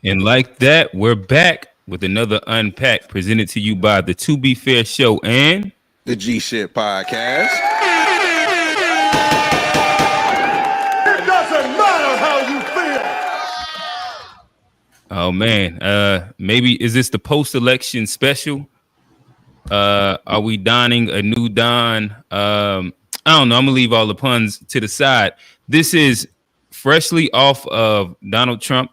And like that, we're back with another Unpacked presented to you by the To Be Fair Show and The G Shit Podcast. It doesn't matter how you feel. oh man, maybe is this the post-election special? Are we donning a new Don? I don't know. I'm gonna leave all the puns to the side. This is freshly off of Donald Trump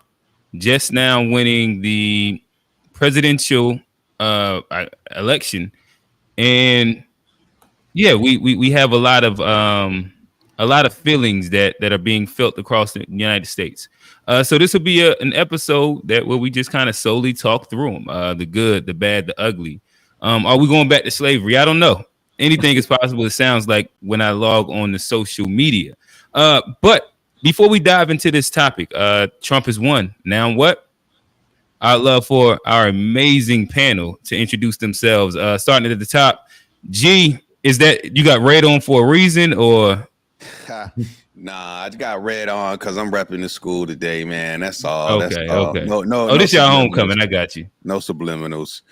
just now winning the presidential election, and yeah, we have a lot of feelings that are being felt across the United States. So this will be an episode that where we just kind of solely talk through them, the good, the bad, the ugly. Are we going back to slavery? I don't know. Anything is possible. It sounds like when I log on to social media. But before we dive into this topic, Trump has won. Now what? I'd love for our amazing panel to introduce themselves. Starting at the top, G, is that you got red on for a reason or? Nah, I just got red on because I'm repping the school today, man. That's all. Okay, That's all. okay. No. Oh, this your homecoming. I got you. No subliminals.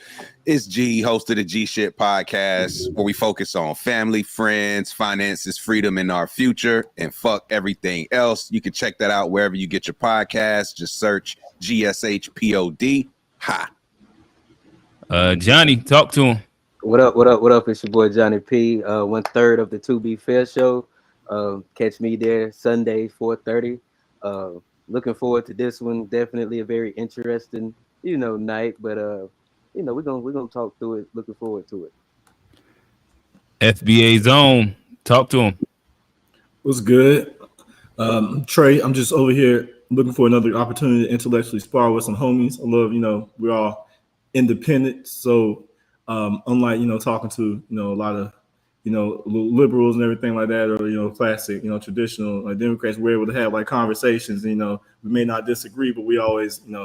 It's G, host of the G Shit Podcast, where we focus on family, friends, finances, freedom, and our future, and fuck everything else. You can check that out wherever you get your podcast. Just search GSHPOD. Ha. Johnny, talk to him. What up? It's your boy Johnny P. 1/3 of the To Be Fair Show. Catch me there Sunday 4:30. Looking forward to this one. Definitely a very interesting, night. But we're gonna talk through it. Looking forward to it. FBA Zone, talk to him. What's good? Trey, I'm just over here looking for another opportunity to intellectually spar with some homies. I love, we're all independent. So unlike, talking to, a lot of, liberals and everything like that, or, classic, traditional Democrats, we're able to have like conversations, we may not disagree, but we always, we're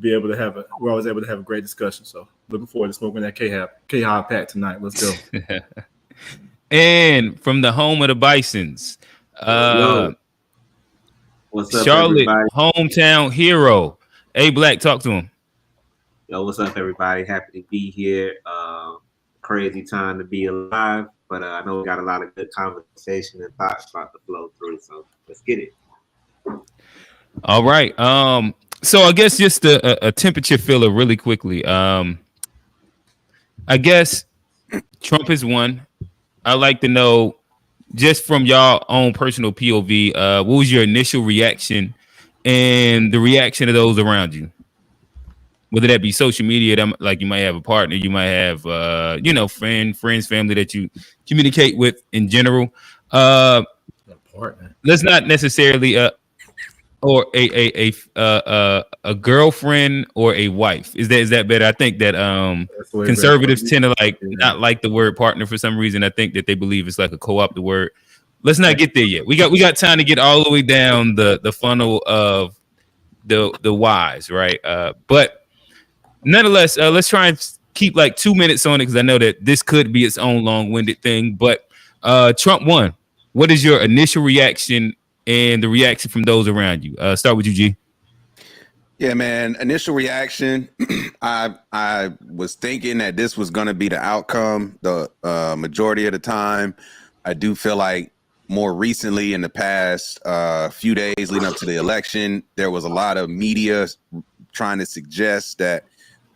always able to have a great discussion. So looking forward to smoking that K-Hop pack tonight. Let's go. And from the home of the Bisons, what's up, Charlotte, everybody? hometown hero. A Black, talk to him. Yo, what's up, everybody? Happy to be here. Crazy time to be alive, but I know we got a lot of good conversation and thoughts about to flow through. So let's get it. All right. So I guess just a temperature filler really quickly. I guess Trump has won. I'd like to know, just from y'all own personal POV, what was your initial reaction and the reaction of those around you? Whether that be social media, like you might have a partner, you might have, friends, family that you communicate with in general. Partner. Let's not necessarily, or a girlfriend or a wife. Is that better? I think that conservatives tend to not like the word partner for some reason. I think that they believe it's like a co-op the word. Let's not get there yet. We got time to get all the way down the funnel of the whys, right? But nonetheless, let's try and keep like 2 minutes on it because I know that this could be its own long-winded thing. But Trump won. What is your initial reaction and the reaction from those around you? Start with you, G. Yeah, man. Initial reaction, I was thinking that this was going to be the outcome the majority of the time. I do feel like more recently in the past few days leading up to the election, there was a lot of media trying to suggest that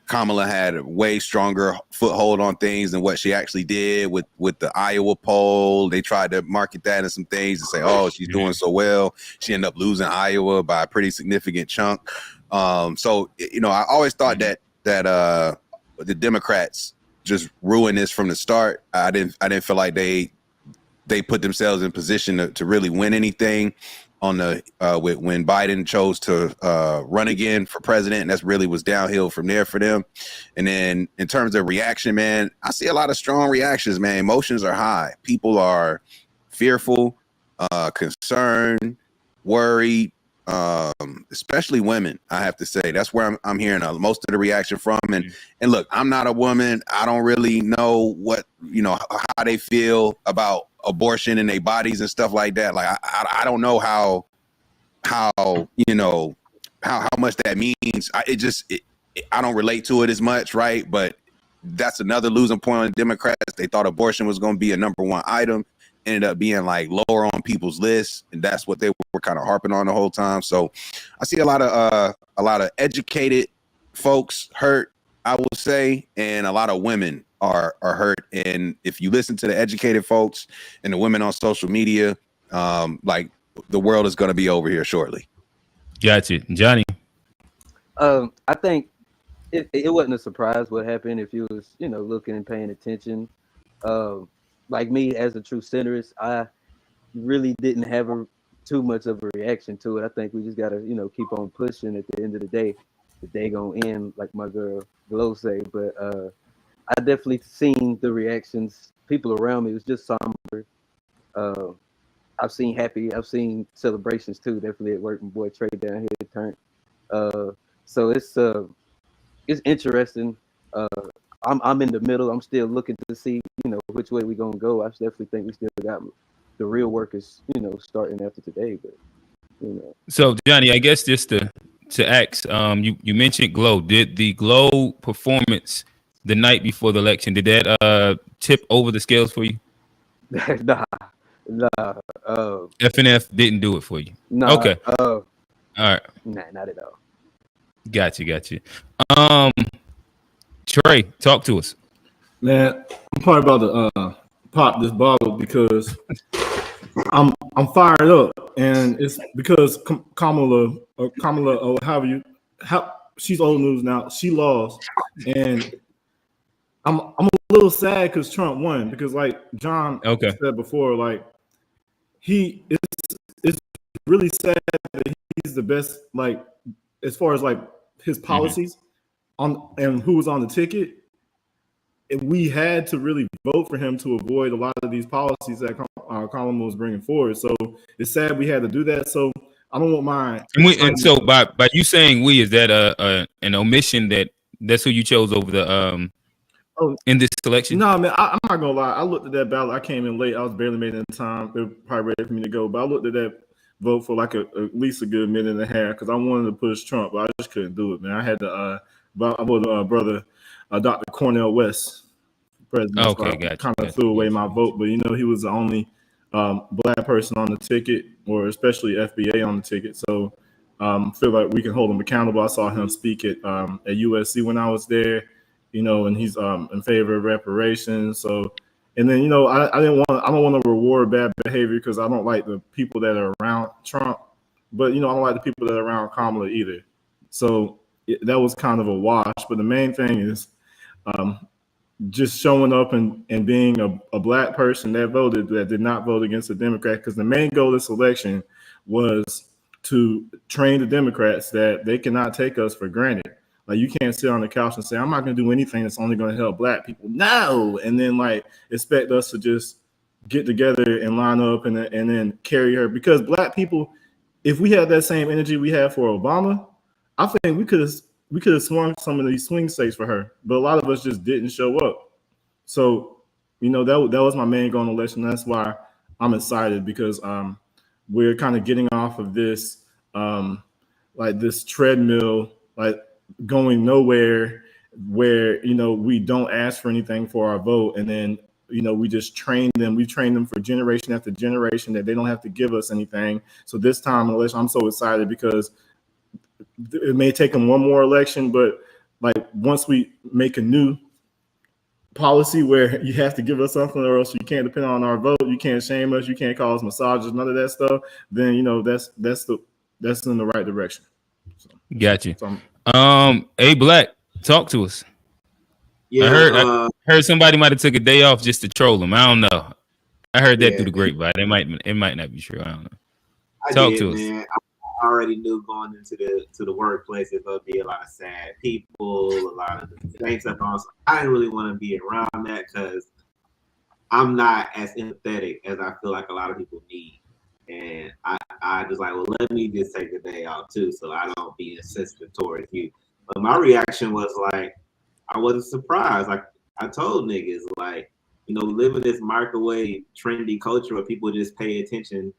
Kamala had a way stronger foothold on things than what she actually did with the Iowa poll. They tried to market that and some things and say, oh, she's doing so well. She ended up losing Iowa by a pretty significant chunk. So, I always thought that the Democrats just ruined this from the start. I didn't feel like they put themselves in position to really win anything on the when Biden chose to run again for president, and that's really was downhill from there for them. And then in terms of reaction, man, I see a lot of strong reactions, man. Emotions are high. People are fearful, concerned, worried, especially women. I have to say that's where I'm hearing most of the reaction from. And look, I'm not a woman. I don't really know what how they feel about abortion in their bodies and stuff like that. Like I don't know how how much that means. I don't relate to it as much, right? But that's another losing point on Democrats. They thought abortion was going to be a number one item, ended up being like lower on people's lists, and that's what they were kind of harping on the whole time. So I see a lot of educated folks hurt, I will say, and a lot of women are hurt. And if you listen to the educated folks and the women on social media, like the world is going to be over here shortly. Gotcha, Johnny. I think it wasn't a surprise what happened if you was, looking and paying attention. Like me, as a true centrist, I really didn't have too much of a reaction to it. I think we just gotta, keep on pushing. At the end of the day gonna end, like my girl Glow say. But I definitely seen the reactions. People around me, it was just somber. I've seen happy. I've seen celebrations too. Definitely at work. My boy Trey down here turned. So it's interesting. I'm in the middle. I'm still looking to see, which way we gonna go. I definitely think we still got the real work is, starting after today. But So Johnny, I guess just to ask, you mentioned Glow. Did the Glow performance the night before the election, did that tip over the scales for you? nah. FNF didn't do it for you. Nah. Okay. All right. Nah, not at all. Gotcha. Trey, talk to us. Man, I'm probably about to pop this bottle because I'm fired up, and it's because Kamala, or she's old news now. She lost, and I'm a little sad because Trump won, because like John said before, like it's really sad that he's the best, like as far as like his policies and who was on the ticket. And we had to really vote for him to avoid a lot of these policies that Kamala was bringing forward. So it's sad we had to do that. So I don't want mine. And so by you saying we, is that an omission that's who you chose over the in this selection? No, man, I'm not gonna lie. I looked at that ballot. I came in late. I was barely made in time. They were probably ready for me to go, but I looked at that vote for like at least a good minute and a half because I wanted to push Trump, but I just couldn't do it, man. I had to. I voted brother Dr. Cornel West, president. Okay, so gotcha. Kind of threw away my vote, but he was the only black person on the ticket, or especially FBA on the ticket. So feel like we can hold him accountable. I saw him speak at USC when I was there, and he's in favor of reparations. So, and then I don't want to reward bad behavior because I don't like the people that are around Trump, but I don't like the people that are around Kamala either. So that was kind of a wash. But the main thing is just showing up and being a black person that did not vote against the Democrat, because the main goal of this election was to train the Democrats that they cannot take us for granted. Like, you can't sit on the couch and say, I'm not going to do anything that's only going to help black people. No. And then like expect us to just get together and line up and then carry her, because black people, if we had that same energy we had for Obama, I think we could have swung some of these swing states for her, but a lot of us just didn't show up. So, that was my main goal in the election. That's why I'm excited, because we're kind of getting off of this like this treadmill, like going nowhere, where we don't ask for anything for our vote, and then we just train them. We train them for generation after generation that they don't have to give us anything. So this time in the election, I'm so excited because it may take them one more election, but like once we make a new policy where you have to give us something or else you can't depend on our vote, you can't shame us, you can't call us misogynist, none of that stuff, then that's in the right direction. So, gotcha. A Black, talk to us. Yeah, I heard somebody might have took a day off just to troll him. I don't know. I heard that through the grapevine. It might not be true. I don't know. Talk to us. I already knew going into the workplace it's gonna be a lot of sad people, a lot of the same stuff. Also, I didn't really want to be around that because I'm not as empathetic as I feel like a lot of people need, and I just like, well, let me just take the day off too, so I don't be insensitive towards you. But my reaction was like, I wasn't surprised. Like I told niggas, like, live in this microwave trendy culture where people just pay attention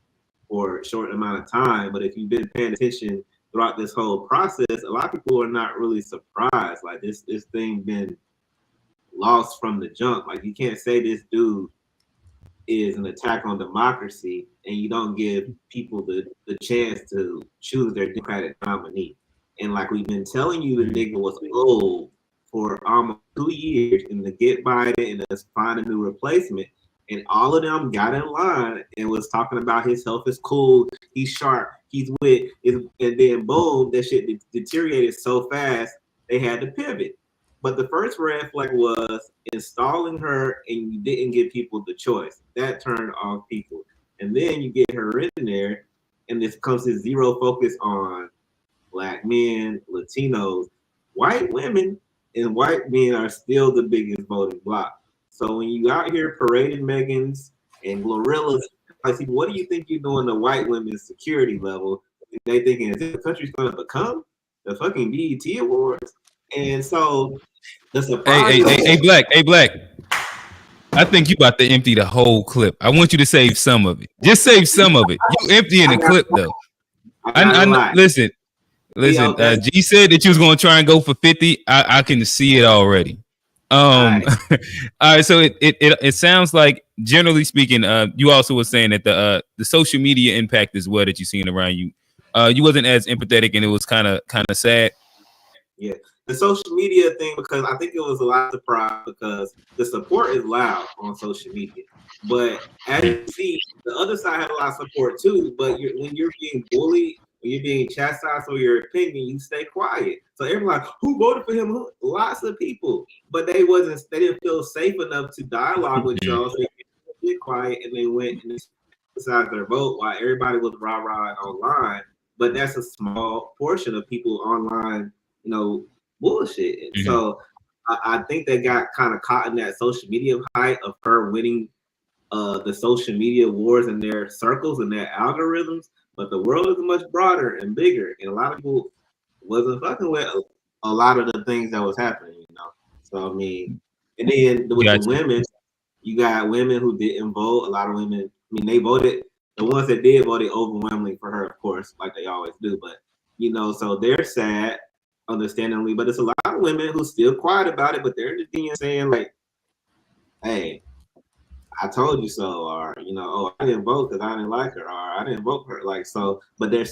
for a short amount of time, but if you've been paying attention throughout this whole process, a lot of people are not really surprised. Like this thing been lost from the jump. Like you can't say this dude is an attack on democracy and you don't give people the chance to choose their Democratic nominee. And like we've been telling you, the nigga was old for almost 2 years and to get Biden and let's find a new replacement. And all of them got in line and was talking about his health is cool, he's sharp, he's wit, and then boom, that shit deteriorated so fast they had to pivot. But the first red flag was installing her and you didn't give people the choice. That turned off people. And then you get her in there and this comes to zero focus on Black men, Latinos, white women, and white men are still the biggest voting bloc. So when you out here parading Megans and Glorillas, I see, what do you think you're doing to white women's security level? They thinking, is this the country's going to become the fucking BET Awards? And so the surprise. Hey, Black. I think you about to empty the whole clip. I want you to save some of it. Just save some of it. You emptying the clip though. I listen. G said that you was going to try and go for 50. I can see it already. All right. So it sounds like, generally speaking, you also were saying that the social media impact as well that you're seeing around you. You wasn't as empathetic, and it was kind of sad. Yeah, the social media thing, because I think it was a lot of surprise because the support is loud on social media, but as you see, the other side had a lot of support too. But when you're being bullied, when you're being chastised for your opinion, you stay quiet. So everyone's like, who voted for him? Lots of people, but they didn't feel safe enough to dialogue with y'all, so they get quiet and they went and decided their vote while everybody was rah-rah online. But that's a small portion of people online, bullshit. And so I think they got kind of caught in that social media hype of her winning the social media wars in their circles and their algorithms. But the world is much broader and bigger, and a lot of people wasn't fucking with a lot of the things that was happening, So I mean, and then with the women, you got women who didn't vote. A lot of women, they voted. The ones that did voted overwhelmingly for her, of course, like they always do. But so they're sad, understandably. But it's a lot of women who still quiet about it, but they're just being saying like, "Hey, I told you so," or "Oh, I didn't vote because I didn't like her," or "I didn't vote for her." Like so, but they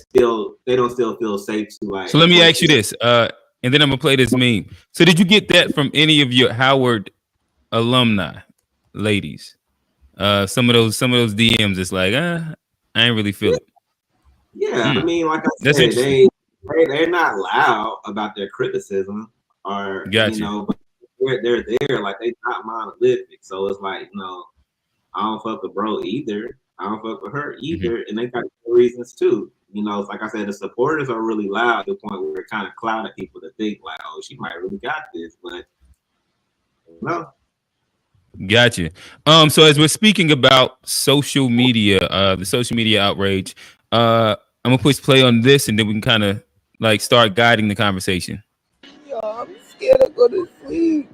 don't still feel safe to like. So let me ask you this, and then I'm gonna play this meme. So did you get that from any of your Howard alumni, ladies? Some of those DMs, it's like, I ain't really feel it. Yeah, I mean, like I said, they're not loud about their criticism, or but they're there, like they not monolithic. So it's like, I don't fuck with bro either. I don't fuck with her either, and they got reasons too. It's like I said, the supporters are really loud to the point where it kind of clouded people to think like, oh, she might really got this, but no. Gotcha. So as we're speaking about social media, the social media outrage, I'm gonna push play on this, and then we can kind of like start guiding the conversation. Yo, I'm scared to go to sleep.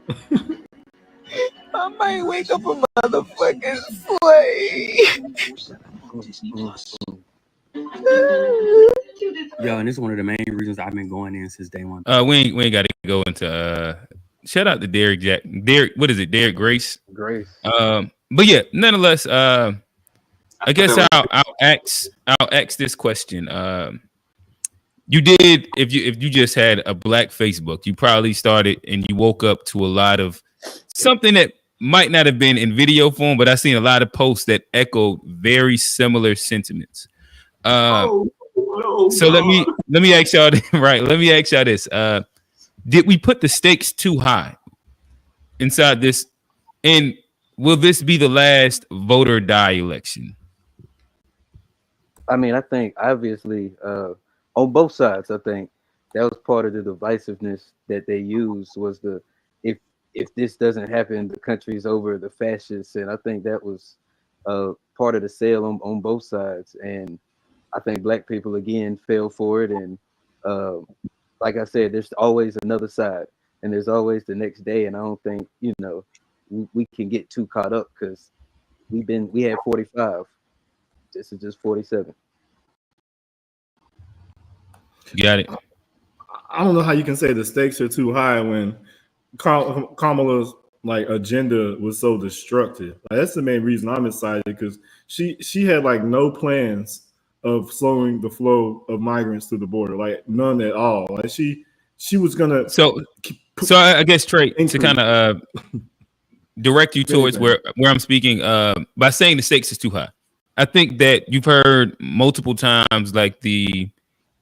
I might wake up a motherfucking slave. Yo, and this is one of the main reasons I've been going in since day one. We ain't got to go into shout out to Derek, what is it? Derek Grace. But yeah, nonetheless, I guess I'll ask this question. You did, if you just had a black Facebook, you probably started and you woke up to a lot of something that might not have been in video form, but I've seen a lot of posts that echoed very similar sentiments. So let me ask y'all right. Let me ask y'all this. Did we put the stakes too high inside this? And will this be the last vote or die election? I mean, I think obviously on both sides, I think that was part of the divisiveness that they used was if this doesn't happen, the country's over the fascists. And I think that was part of the sale on both sides. And I think black people, again, fell for it. And like I said, there's always another side and there's always the next day. And I don't think, we can get too caught up because we had 45. This is just 47. Got it. I don't know how you can say the stakes are too high when Kamala's like agenda was so destructive. Like, that's the main reason I'm excited, because she had like no plans of slowing the flow of migrants through the border, like none at all. Like she was gonna. So I guess Trey, to kind of direct you towards where I'm speaking, by saying the stakes is too high. I think that you've heard multiple times like he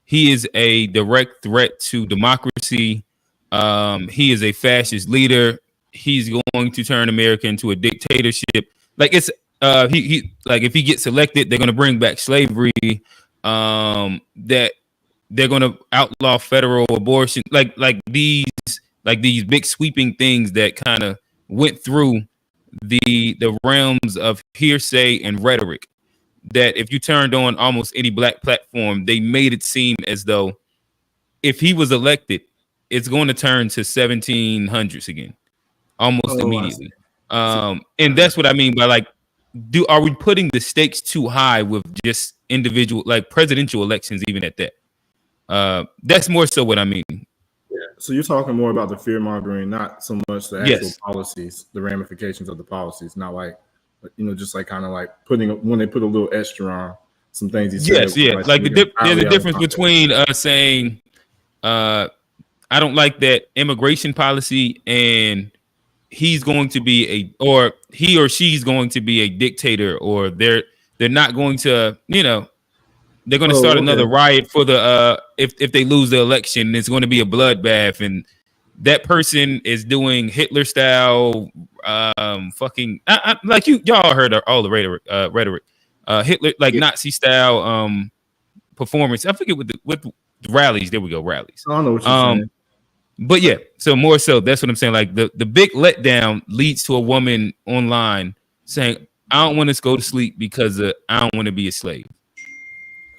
is a direct threat to democracy. He is a fascist leader. He's going to turn America into a dictatorship. Like it's he like if he gets elected, they're going to bring back slavery. That they're going to outlaw federal abortion. Like these big sweeping things that kind of went through the realms of hearsay and rhetoric. That if you turned on almost any black platform, they made it seem as though if he was elected, it's going to turn to 1700s again, almost immediately. And that's what I mean by like, are we putting the stakes too high with just individual, like presidential elections, even at that? That's more so what I mean. Yeah. So you're talking more about the fear mongering, not so much the actual policies, the ramifications of the policies, not like, just like kind of like when they put a little extra on some things. Yes, yeah. Like there's a difference between saying, I don't like that immigration policy, and he's going to be he or she's going to be a dictator, or they're not going to, they're going to start another riot for the if they lose the election. It's going to be a bloodbath, and that person is doing Hitler style fucking like y'all heard all the rhetoric Hitler like Nazi style performance. I forget what the rallies. There we go, rallies. I don't know what you're saying. But yeah, so more so that's what I'm saying. Like the big letdown leads to a woman online saying, I don't want to go to sleep because I don't want to be a slave.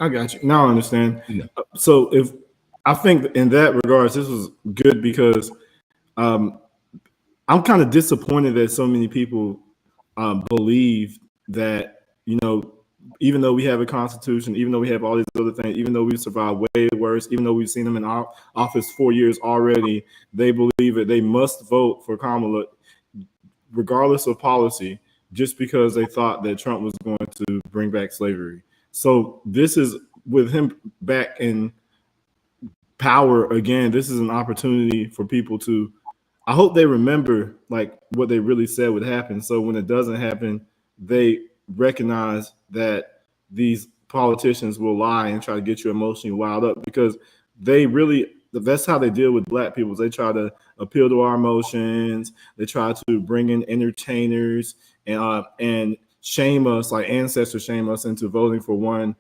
I got you. Now I understand. Yeah. So if I think in that regards, this was good because I'm kind of disappointed that so many people believe that, even though we have a constitution, even though we have all these other things, even though we survived way worse, even though we've seen them in office 4 years already, they believe that they must vote for Kamala regardless of policy, just because they thought that Trump was going to bring back slavery. So this is, with him back in power again, this is an opportunity for people to, I hope they remember like what they really said would happen. So when it doesn't happen, they recognize that these politicians will lie and try to get you emotionally wild up, because that's how they deal with black people. They try to appeal to our emotions. They try to bring in entertainers and shame us, like ancestors shame us into voting for one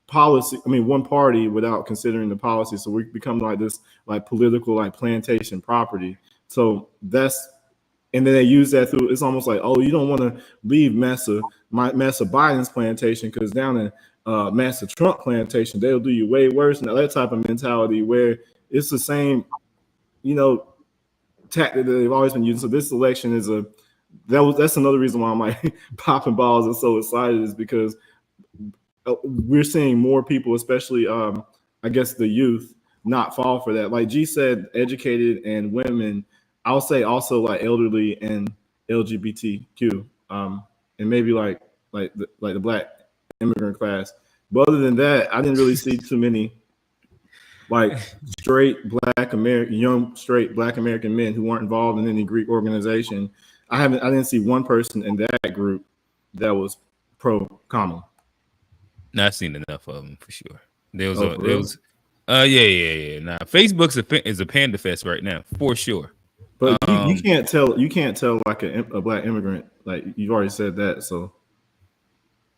party without considering the policy. So we become like this like political like plantation property. So and then they use that through, it's almost like, oh, you don't want to leave Massa Biden's plantation, because down in Massa Trump plantation, they'll do you way worse. And that type of mentality where it's the same, tactic that they've always been using. So this election is that's another reason why I'm like popping balls and so excited, is because we're seeing more people, especially I guess the youth, not fall for that. Like G said, educated and women. I'll say also like elderly and LGBTQ, and maybe like the black immigrant class. But other than that, I didn't really see too many like young straight black American men who weren't involved in any Greek organization. I didn't see one person in that group that was pro Kamala. No, I've seen enough of them for sure. There was yeah. Nah, Facebook's is a panda fest right now for sure. But you can't tell like a black immigrant, like you've already said that. So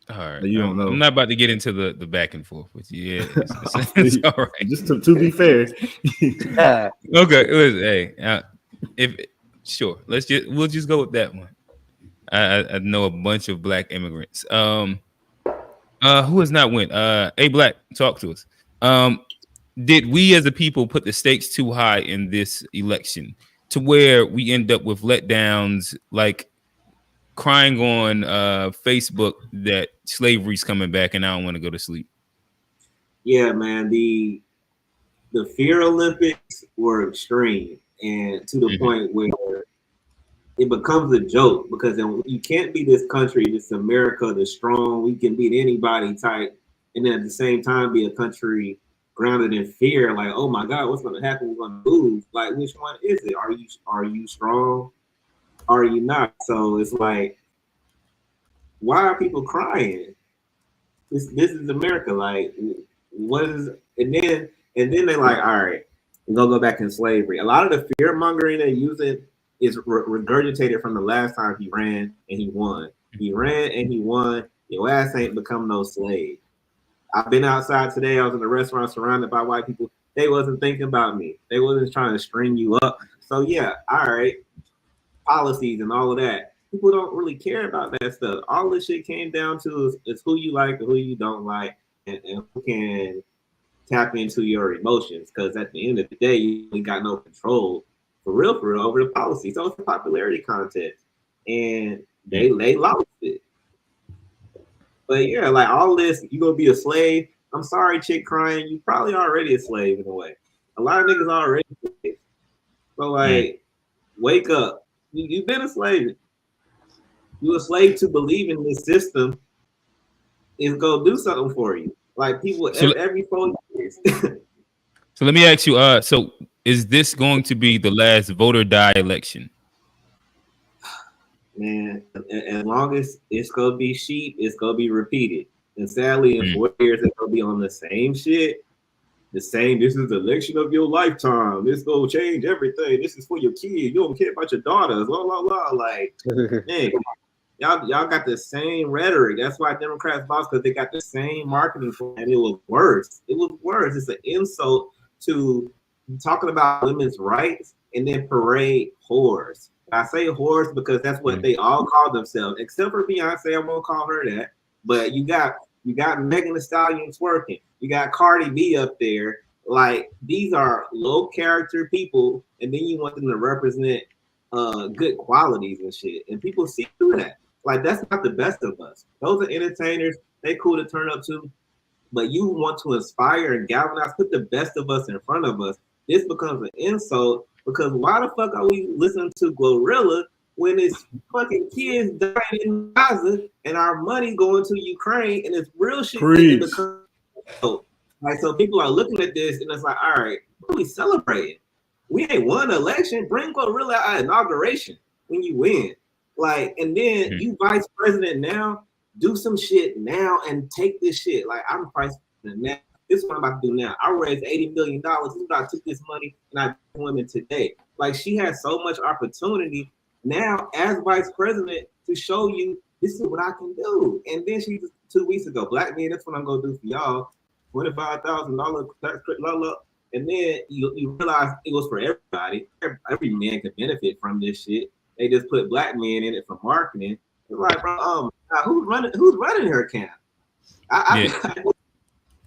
all right, you don't know. I'm not about to get into the back and forth with you. Yeah, it's all right. Just to be fair. Okay, listen, hey, we'll just go with that one. I know a bunch of black immigrants. Who has not went? Hey, Black, talk to us. Did we as a people put the stakes too high in this election to where we end up with letdowns, like crying on Facebook that slavery's coming back and I don't want to go to sleep? Yeah, man. the Fear Olympics were extreme, and to the point where it becomes a joke because then you can't be this country, this America, the strong, we can beat anybody type, and then at the same time be a country grounded in fear, like, oh my God, what's gonna happen? We're gonna lose. Like, which one is it? Are you strong? Are you not? So it's like, why are people crying? This is America. Like, what is? And then they're like, all right, we're gonna go back in slavery. A lot of the fear mongering they using is regurgitated from the last time he ran and he won. He ran and he won. Your ass ain't become no slave. I've been outside today. I was in a restaurant surrounded by white people. They wasn't thinking about me. They wasn't trying to string you up. So yeah, all right, policies and all of that. People don't really care about that stuff. All this shit came down to is who you like and who you don't like, and who can tap into your emotions. Because at the end of the day, you ain't got no control for real over the policy. So it's a popularity contest, and they lost it. But yeah, like all this, you gonna be a slave. I'm sorry, chick crying. You probably already a slave in a way. A lot of niggas already slaves. So like, wake up. You've been a slave. You a slave to believe in this system is gonna do something for you. Like people every 4 years. So let me ask you, so is this going to be the last vote or die election? Man, as long as it's gonna be sheep, it's gonna be repeated. And sadly, in 4 years, it's gonna be on the same shit. The same, this is the election of your lifetime. This gonna change everything. This is for your kids. You don't care about your daughters. Blah blah blah. Like, man, y'all got the same rhetoric. That's why Democrats lost, because they got the same marketing for it. And it was worse. It was worse. It's an insult to talking about women's rights and then parade whores. I say whores because that's what they all call themselves, except for Beyonce. I won't call her that. But you got Megan Thee Stallion twerking. You got Cardi B up there. Like, these are low character people, and then you want them to represent good qualities and shit. And people see through that. Like, that's not the best of us. Those are entertainers. They cool to turn up to. But you want to inspire and galvanize, put the best of us in front of us. This becomes an insult. Because why the fuck are we listening to Glorilla when it's fucking kids dying in Gaza and our money going to Ukraine and it's real shit? Like, so people are looking at this and it's like, all right, what are we celebrating? We ain't won an election. Bring Glorilla at inauguration when you win. Like, and then you vice president now, do some shit now and take this shit. Like, I'm vice president now. This is what I'm about to do now. I raised $80 million. This is what I took this money and I do women today. Like, she has so much opportunity now as vice president to show you this is what I can do. And then she 2 weeks ago, Black men, that's what I'm gonna do for y'all. $25,000. And then you realize it was for everybody. Every man could benefit from this shit. They just put Black men in it for marketing. It's like, bro, who's running her account?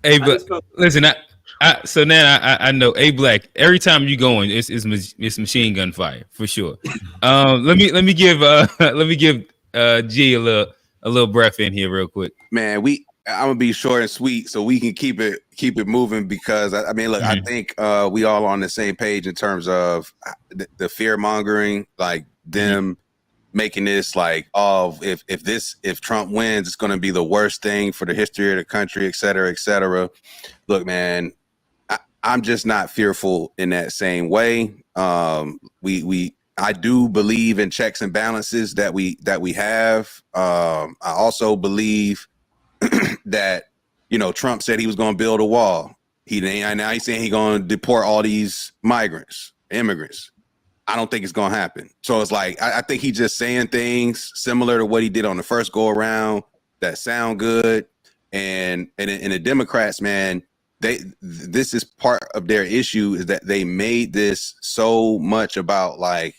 Hey, but listen, so now I know. Hey, Black, every time you going, it's machine gun fire for sure. Let me give G a little breath in here real quick. Man, I'm gonna be short and sweet so we can keep it moving, because I mean, look, I think we all on the same page in terms of the fear mongering, like them making this like, oh, if Trump wins, it's going to be the worst thing for the history of the country, et cetera, et cetera. Look, man, I'm just not fearful in that same way. I do believe in checks and balances that we have. I also believe that, Trump said he was going to build a wall. Now he's saying he's going to deport all these immigrants. I don't think it's going to happen. So it's like, I think he's just saying things similar to what he did on the first go around that sound good. And the Democrats, man, this is part of their issue, is that they made this so much about like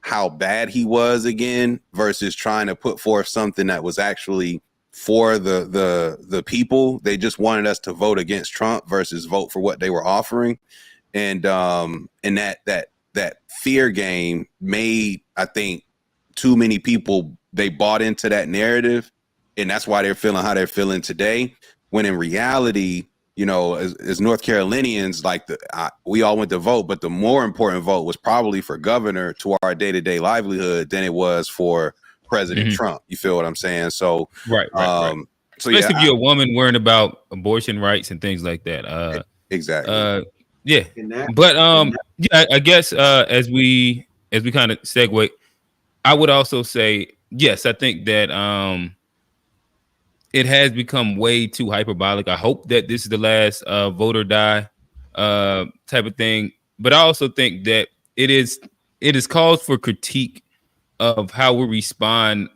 how bad he was again versus trying to put forth something that was actually for the people. They just wanted us to vote against Trump versus vote for what they were offering. And that fear game made, I think, too many people, they bought into that narrative, and that's why they're feeling how they're feeling today, when in reality, you know, as North Carolinians, like we all went to vote, but the more important vote was probably for governor to our day-to-day livelihood than it was for President Trump. You feel what I'm saying? So right. So especially if you're a woman worrying about abortion rights and things like that. Exactly. Yeah. But yeah, I guess as we kind of segue, I would also say yes, I think that it has become way too hyperbolic. I hope that this is the last vote or die type of thing. But I also think that it is cause for critique of how we respond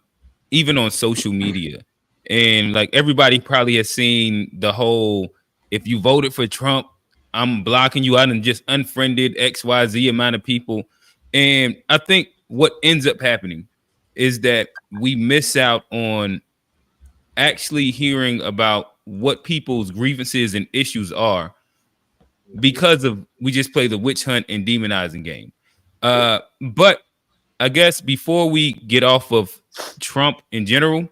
even on social media. And like everybody probably has seen the whole, if you voted for Trump, I'm blocking you out and just unfriended XYZ amount of people. And I think what ends up happening is that we miss out on actually hearing about what people's grievances and issues are because of we just play the witch hunt and demonizing game. But I guess before we get off of Trump in general,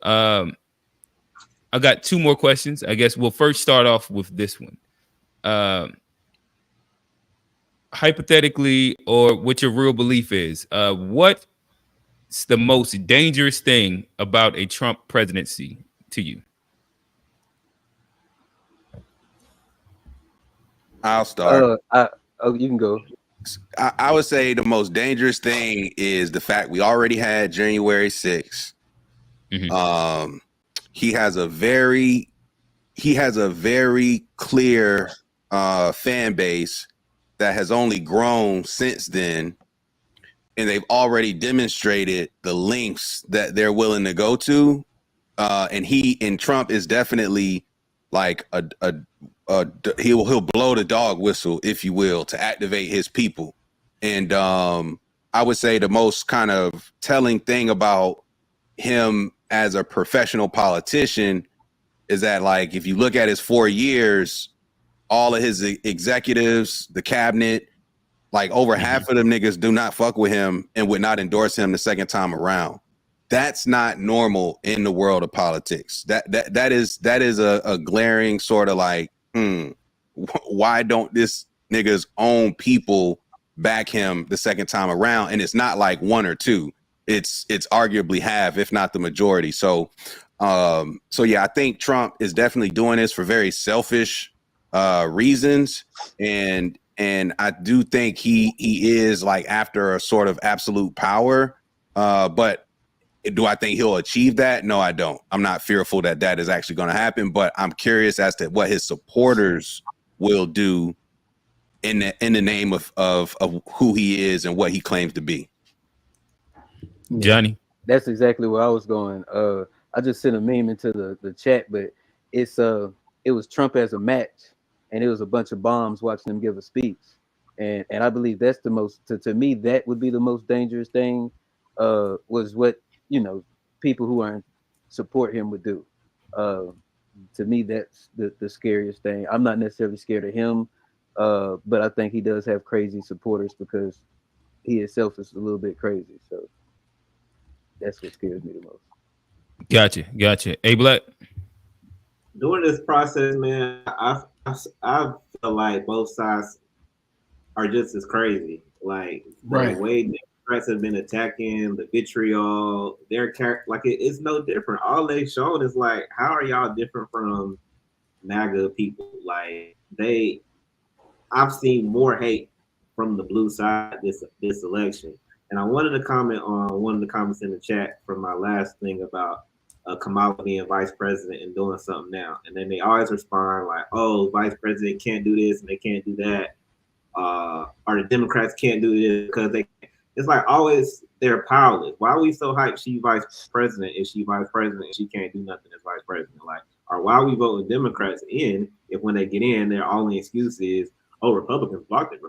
I got two more questions. I guess we'll first start off with this one. Hypothetically, or what your real belief is, what's the most dangerous thing about a Trump presidency to you? I'll start. You can go. I would say the most dangerous thing is the fact we already had January 6th. He has a very clear fan base that has only grown since then, and they've already demonstrated the lengths that they're willing to go to. And Trump is definitely like he'll blow the dog whistle, if you will, to activate his people. And I would say the most kind of telling thing about him as a professional politician is that, like, if you look at his 4 years, all of his executives, the cabinet, like over half of them niggas do not fuck with him and would not endorse him the second time around. That's not normal in the world of politics. That is a glaring sort of like, why don't this nigga's own people back him the second time around? And it's not like one or two. It's arguably half, if not the majority. So yeah, I think Trump is definitely doing this for very selfish reasons, and I do think he is like after a sort of absolute power. But do I think he'll achieve that? No, I don't. I'm not fearful that is actually going to happen, but I'm curious as to what his supporters will do in the name of who he is and what he claims to be. Johnny, that's exactly where I was going. I just sent a meme into the chat, but it was Trump as a match, and it was a bunch of bombs watching him give a speech, and I believe that's the most to me that would be the most dangerous thing. Was what people who aren't support him would do. To me, that's the scariest thing. I'm not necessarily scared of him, but I think he does have crazy supporters because he himself is a little bit crazy. So that's what scares me the most. Gotcha. Hey, Black. During this process, man, I feel like both sides are just as crazy. Like the way Democrats have been attacking, the vitriol, their character, like it's no different. All they've shown is like, how are y'all different from MAGA people? Like I've seen more hate from the blue side this election. And I wanted to comment on one of the comments in the chat from my last thing about Kamala being vice president and doing something now. And then they always respond like, oh, vice president can't do this and they can't do that. Or the Democrats can't do this because it's like always they're powerless. Why are we so hyped she vice president if she vice president and she can't do nothing as vice president? Like, or why are we voting Democrats in if when they get in, their only excuse is, oh, Republicans blocked it.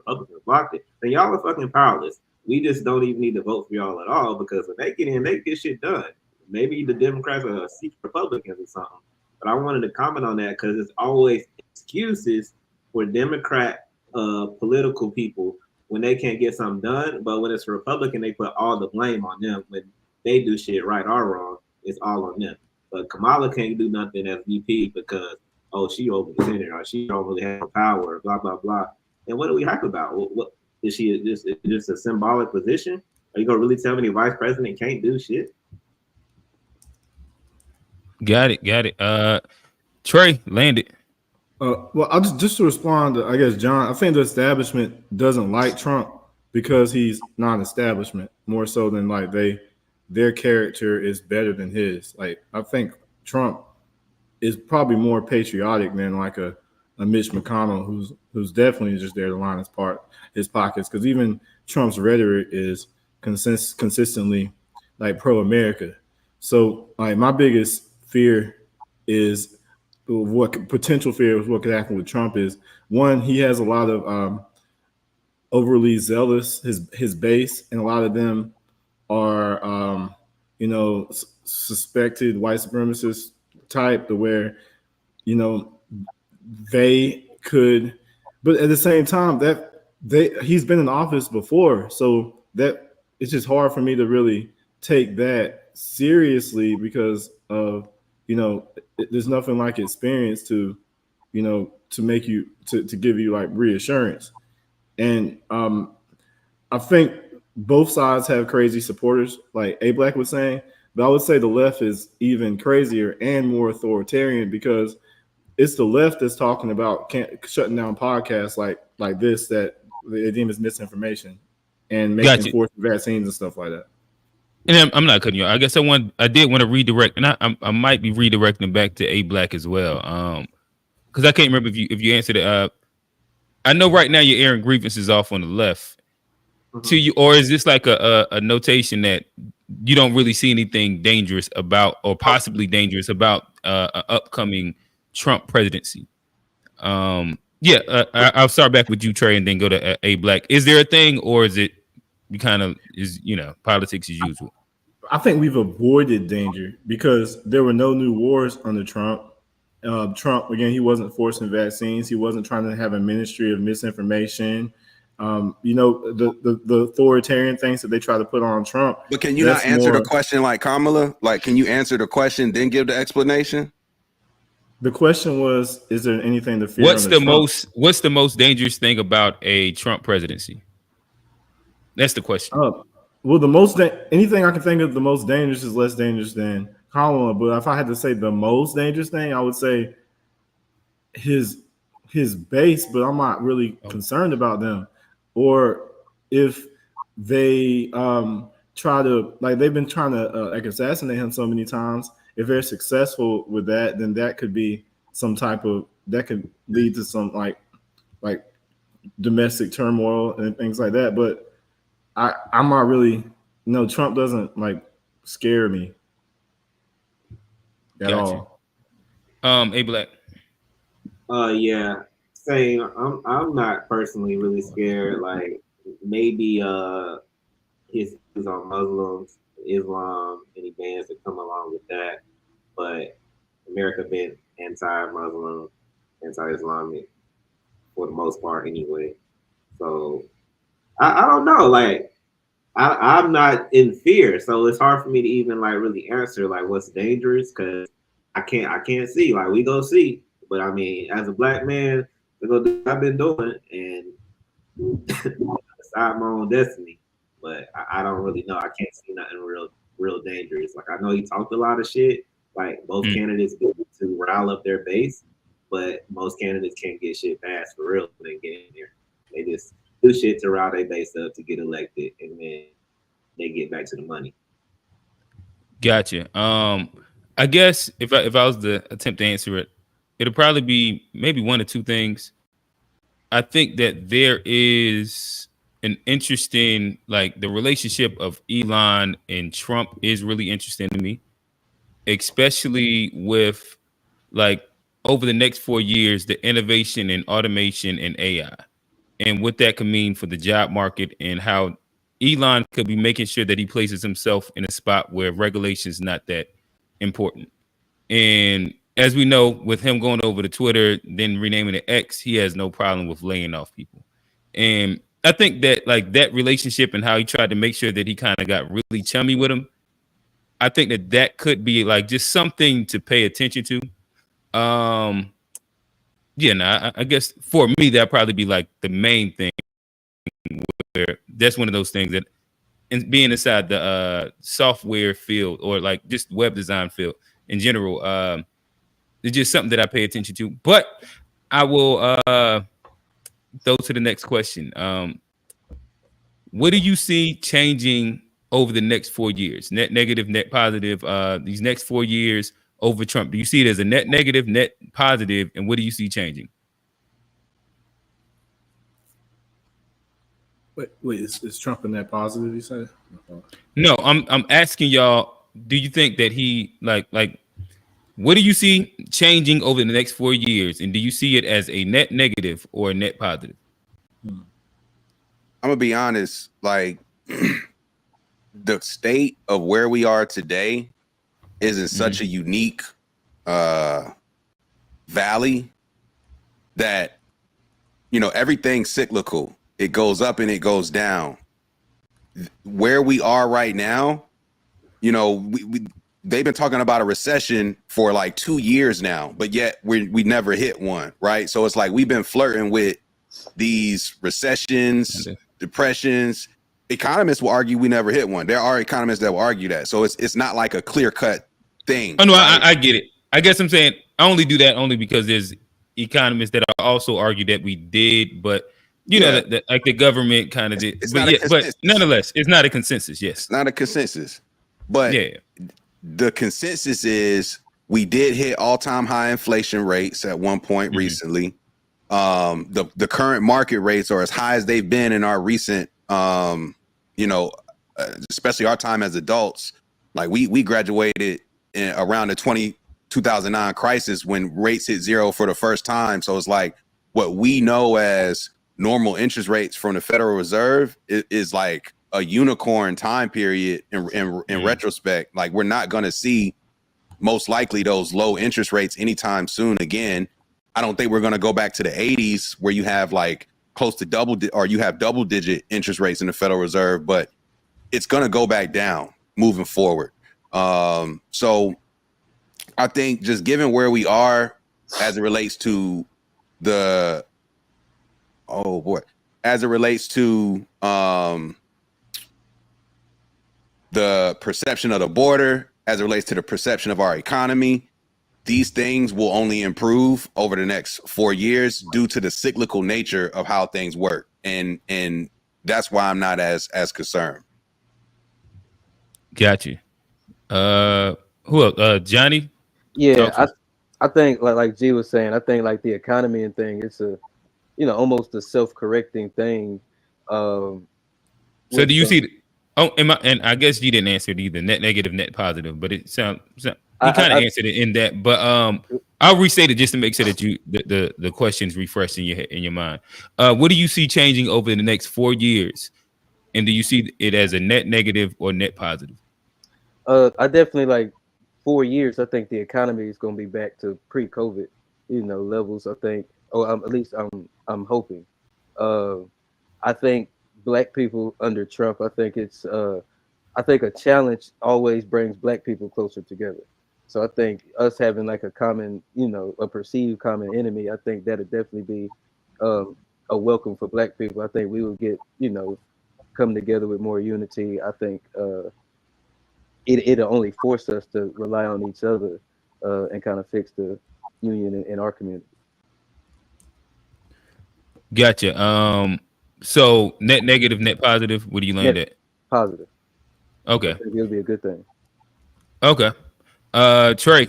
Then y'all are fucking powerless. We just don't even need to vote for y'all at all because when they get in, they get shit done. Maybe the Democrats are secret Republicans or something. But I wanted to comment on that because it's always excuses for Democrat political people when they can't get something done. But when it's a Republican, they put all the blame on them. When they do shit right or wrong, it's all on them. But Kamala can't do nothing as VP because oh, she over the Senate, or she don't really have power, blah blah blah. And what do we hype about? What is she just a symbolic position? Are you gonna really tell me the vice president can't do shit? Got it. Trey, landed. Well, I'll just to respond to, I guess, John, I think the establishment doesn't like Trump because he's non-establishment more so than like their character is better than his. Like, I think Trump is probably more patriotic than like a Mitch McConnell, who's definitely just there to line his pockets. Because even Trump's rhetoric is consistently like pro-America. So like my biggest fear is what potential fear of what could happen with Trump is, one, he has a lot of overly zealous his base, and a lot of them are suspected white supremacist type, to where they could, but at the same time that he's been in office before, so that it's just hard for me to really take that seriously because of there's nothing like experience to make you to give you like reassurance. And I think both sides have crazy supporters, like A Black was saying, but I would say the left is even crazier and more authoritarian because it's the left that's talking about shutting down podcasts like this that they deem as misinformation and making forced vaccines and stuff like that. And I'm not cutting you off. I guess I did want to redirect, and I might be redirecting back to A Black as well, because I can't remember if you answered it. I know right now you're airing grievances off on the left to you, or is this like a notation that you don't really see anything dangerous about, or possibly dangerous about, an upcoming Trump presidency? I'll start back with you, Trey, and then go to A Black. Is there a thing, or is it? You kind of is, politics as usual. I think we've avoided danger because there were no new wars under Trump. Trump, again, he wasn't forcing vaccines. He wasn't trying to have a ministry of misinformation. The authoritarian things that they try to put on Trump. But can you not answer the question like Kamala? Like, can you answer the question, then give the explanation? The question was, is there anything to fear? What's the most dangerous thing about a Trump presidency? That's the question. Well, anything I can think of the most dangerous is less dangerous than Kamala. But if I had to say the most dangerous thing, I would say his base. But I'm not really concerned about them. Or if they try to, like, they've been trying to assassinate him so many times. If they're successful with that, then that could be that could lead to some like domestic turmoil and things like that. But I'm not really, Trump doesn't like scare me at all. A Black. Yeah, same. I'm not personally really scared. Like maybe his views on Muslims, Islam, any bans that come along with that. But America been anti-Muslim, anti-Islamic for the most part anyway. So I don't know. Like I'm not in fear, so it's hard for me to even like really answer like what's dangerous because I can't see. Like we go see, but I mean, as a black man, I go do what I've been doing and decide my own destiny. But I don't really know. I can't see nothing real dangerous. Like I know he talked a lot of shit. Like both candidates do to rile up their base, but most candidates can't get shit passed for real when they get in there. They just do shit to rile their base up to get elected, and then they get back to the money. Gotcha. I guess if I was to attempt to answer it, it'll probably be maybe one or two things. I think that there is an interesting, like the relationship of Elon and Trump is really interesting to me, especially with like over the next 4 years, the innovation in automation and AI. And what that could mean for the job market and how Elon could be making sure that he places himself in a spot where regulation is not that important. And as we know, with him going over to Twitter, then renaming it X, he has no problem with laying off people. And I think that like that relationship and how he tried to make sure that he kind of got really chummy with him, I think that could be like just something to pay attention to. yeah, no, I guess for me that'd probably be like the main thing. Where that's one of those things that, and being inside the software field or like just web design field in general, it's just something that I pay attention to. But I will go to the next question. What do you see changing over the next 4 years? Net negative, net positive. These next 4 years over Trump. Do you see it as a net negative, net positive, and what do you see changing? Wait, is Trump in that positive? You say? No, I'm asking y'all. Do you think that he like what do you see changing over the next 4 years, and do you see it as a net negative or a net positive? I'm gonna be honest. Like the state of where we are today is in such a unique valley that everything's cyclical. It goes up and it goes down. Where we are right now, they've been talking about a recession for like 2 years now, but yet we never hit one, right? So it's like we've been flirting with these recessions, depressions. Economists will argue we never hit one. There are economists that will argue that. So it's not like a clear-cut thing. Oh no, right? I get it. I guess I'm saying I only do that only because there's economists that also argue that we did, but that like the government kind of did. But nonetheless, it's not a consensus. Yes, it's not a consensus. But the consensus is we did hit all-time high inflation rates at one point recently. The current market rates are as high as they've been in our recent, especially our time as adults. Like we graduated around the 2009 crisis when rates hit zero for the first time. So it's like what we know as normal interest rates from the Federal Reserve is like a unicorn time period in retrospect. Like we're not going to see most likely those low interest rates anytime soon again. I don't think we're going to go back to the 80s where you have like close to double digit interest rates in the Federal Reserve, but it's going to go back down moving forward. So I think just given where we are as it relates to the perception of the border, as it relates to the perception of our economy, these things will only improve over the next 4 years due to the cyclical nature of how things work. And that's why I'm not as concerned. Got you. Who else? Johnny? Yeah, I think like G was saying, I think like the economy and thing, it's a almost a self-correcting thing. So do you see? And I guess you didn't answer it either. Net negative, net positive, but it sounds you kind of answered it in that. But I'll restate it just to make sure that the questions refresh in your mind. What do you see changing over the next 4 years, and do you see it as a net negative or net positive? I definitely like 4 years. I think the economy is going to be back to pre-COVID, levels. I think, at least I'm hoping. I think Black people under Trump, I think a challenge always brings Black people closer together. So I think us having like a common, a perceived common enemy, I think that'd definitely be a welcome for Black people. I think we would get, come together with more unity. I think it'll only force us to rely on each other and kind of fix the union in our community. Gotcha. So net negative, net positive. What do you land at? Positive. Okay. It'll be a good thing. Okay. Trey,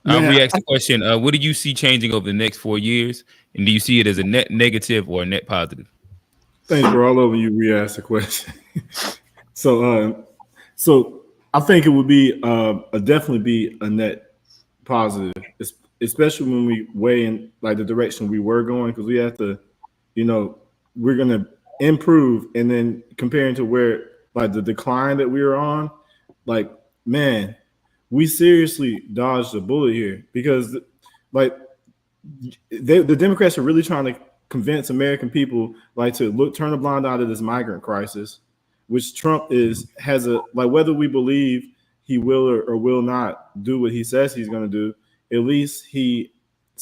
I'll re-ask the question. What do you see changing over the next 4 years? And do you see it as a net negative or a net positive? Thanks for all over you re-ask the question. So I think it would be definitely be a net positive, especially when we weigh in like the direction we were going, because we have to, we're gonna improve, and then comparing to where like the decline that we were on, like man, we seriously dodged a bullet here, because like the Democrats are really trying to convince American people like to turn a blind eye to this migrant crisis, which Trump has whether we believe he will or will not do what he says he's going to do, at least he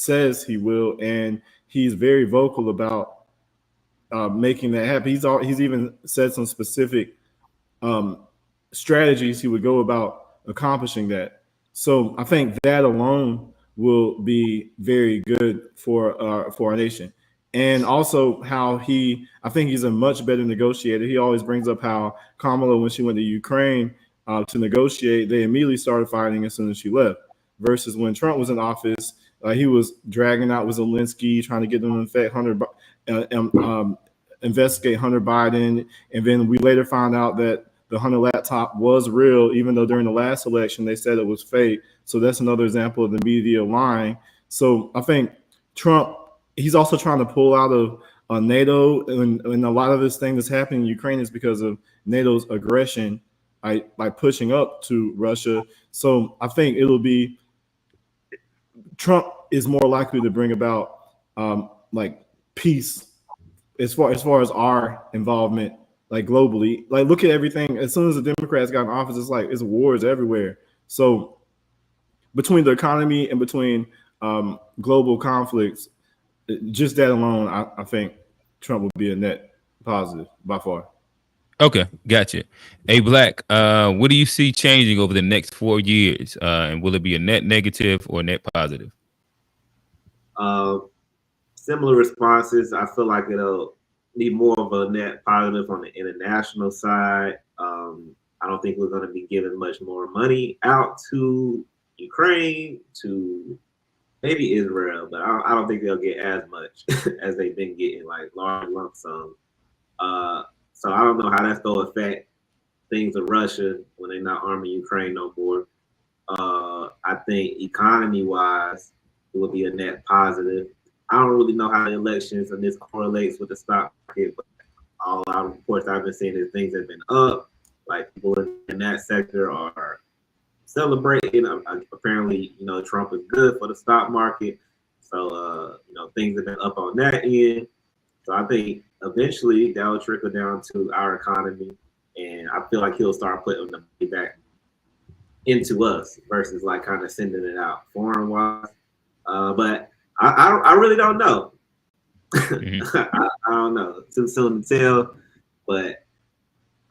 says he will, and he's very vocal about making that happen. He's even said some specific strategies he would go about accomplishing that. So I think that alone will be very good for our nation. And also how I think he's a much better negotiator. He always brings up how Kamala, when she went to Ukraine to negotiate, they immediately started fighting as soon as she left. Versus when Trump was in office, he was dragging out with Zelensky, trying to get them to investigate Hunter Biden. And then we later found out that the Hunter laptop was real, even though during the last election they said it was fake. So that's another example of the media lying. So I think Trump, he's also trying to pull out of NATO, and a lot of this thing that's happening in Ukraine is because of NATO's aggression by pushing up to Russia. So I think Trump is more likely to bring about like peace as far as our involvement, like globally. Like, look at everything. As soon as the Democrats got in office, it's wars everywhere. So between the economy and between global conflicts, just that alone, I think Trump will be a net positive by far. Okay, gotcha. Hey, Black, what do you see changing over the next 4 years? And will it be a net negative or net positive? Similar responses. I feel like it'll be more of a net positive on the international side. I don't think we're going to be giving much more money out to Ukraine, to maybe Israel, but I don't think they'll get as much as they've been getting, like large lump sum. So I don't know how that's going to affect things in Russia when they're not arming Ukraine no more. I think economy-wise, it will be a net positive. I don't really know how the elections and this correlates with the stock market, but all our reports I've been seeing is things have been up. Like, people in that sector are celebrating. Apparently, Trump is good for the stock market. So, things have been up on that end. So I think eventually that will trickle down to our economy. And I feel like he'll start putting the money back into us versus like kind of sending it out foreign wise. But I really don't know. Mm-hmm. I don't know. Too soon to tell. But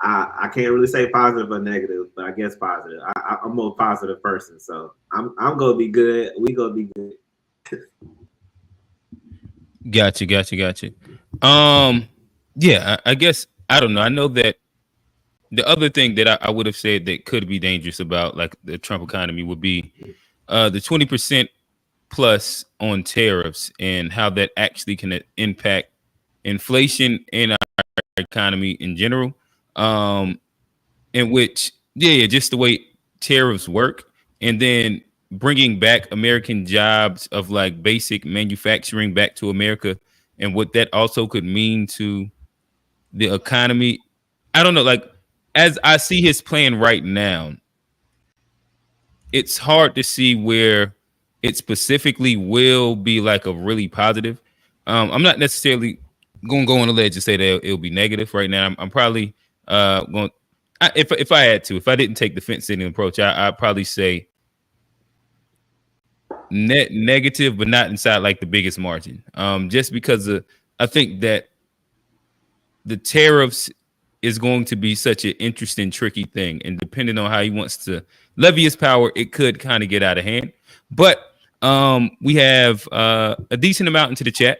I can't really say positive or negative, but I guess positive. I'm a more positive person, so I'm gonna be good. We gonna be good. Gotcha. Yeah, I guess, I don't know. I know that the other thing that I would have said that could be dangerous about like the Trump economy would be the 20% plus on tariffs and how that actually can impact inflation in our economy in general. In which, just the way tariffs work, and then bringing back American jobs of like basic manufacturing back to America, and what that also could mean to the economy. I don't know, like, as I see his plan right now, it's hard to see where it specifically will be like a really positive. I'm not necessarily going to go on the ledge and say that it'll be negative right now. I'm probably going. If I had to, if I didn't take the fence sitting approach, I'd probably say net negative, but not inside like the biggest margin. Just because I think that the tariffs is going to be such an interesting, tricky thing, and depending on how he wants to levy his power, it could kind of get out of hand. But we have a decent amount into the chat.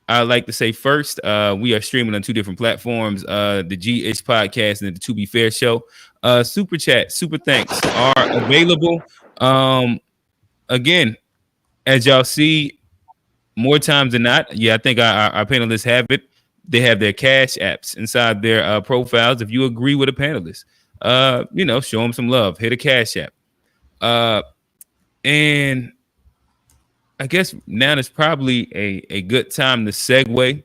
I'd like to say first, we are streaming on 2 different platforms, the G-ish podcast and the To Be Fair show. Super chat, super thanks are available. Again, as y'all see, more times than not, I think our panelists have it. They have their cash apps inside their profiles. If you agree with a panelist, show them some love. Hit a cash app. And I guess now is probably a good time to segue.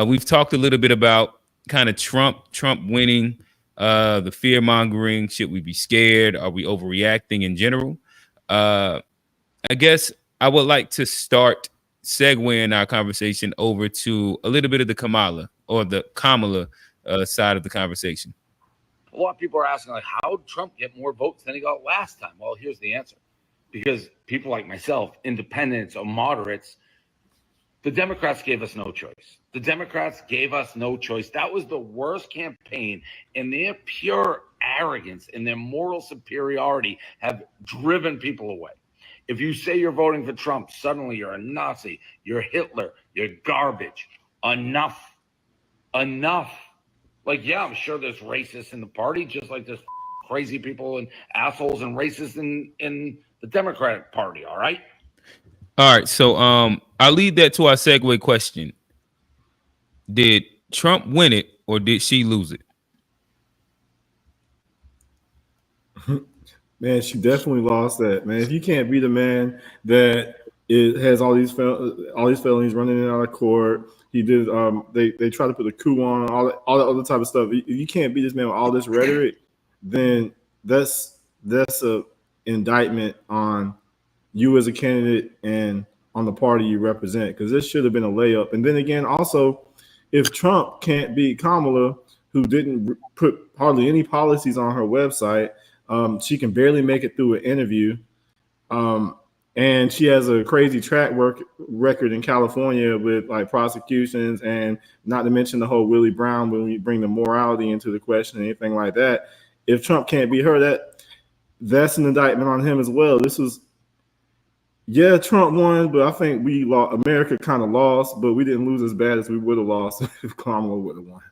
We've talked a little bit about kind of Trump winning, the fear mongering. Should we be scared? Are we overreacting in general? I guess I would like to start segueing our conversation over to a little bit of the Kamala side of the conversation. A lot of people are asking, like, how did Trump get more votes than he got last time? Well, here's the answer. because people like myself, independents or moderates, the Democrats gave us no choice. The Democrats gave us no choice. That was the worst campaign, and their pure arrogance and their moral superiority have driven people away. If you say you're voting for Trump, suddenly you're a Nazi, you're Hitler, you're garbage. Enough. Like, yeah, I'm sure there's racists in the party, just like there's crazy people and assholes and racists in the Democratic Party, all right? All right, so I'll lead that to our segue question. Did Trump win it or did she lose it? Man, she definitely lost that. Man, if you can't be the man that has all these felonies running in and out of court, he did. They try to put a coup on all that other type of stuff. If you can't be this man with all this rhetoric, then that's a indictment on you as a candidate and on the party you represent, because this should have been a layup. And then again, also, if Trump can't beat Kamala, who didn't put hardly any policies on her website, she can barely make it through an interview. And she has a crazy track record in California with like prosecutions, and not to mention the whole Willie Brown, when we bring the morality into the question, anything like that. If Trump can't beat her, that's an indictment on him as well. This was, yeah, Trump won, but I think America kind of lost, but we didn't lose as bad as we would have lost if Kamala would have won.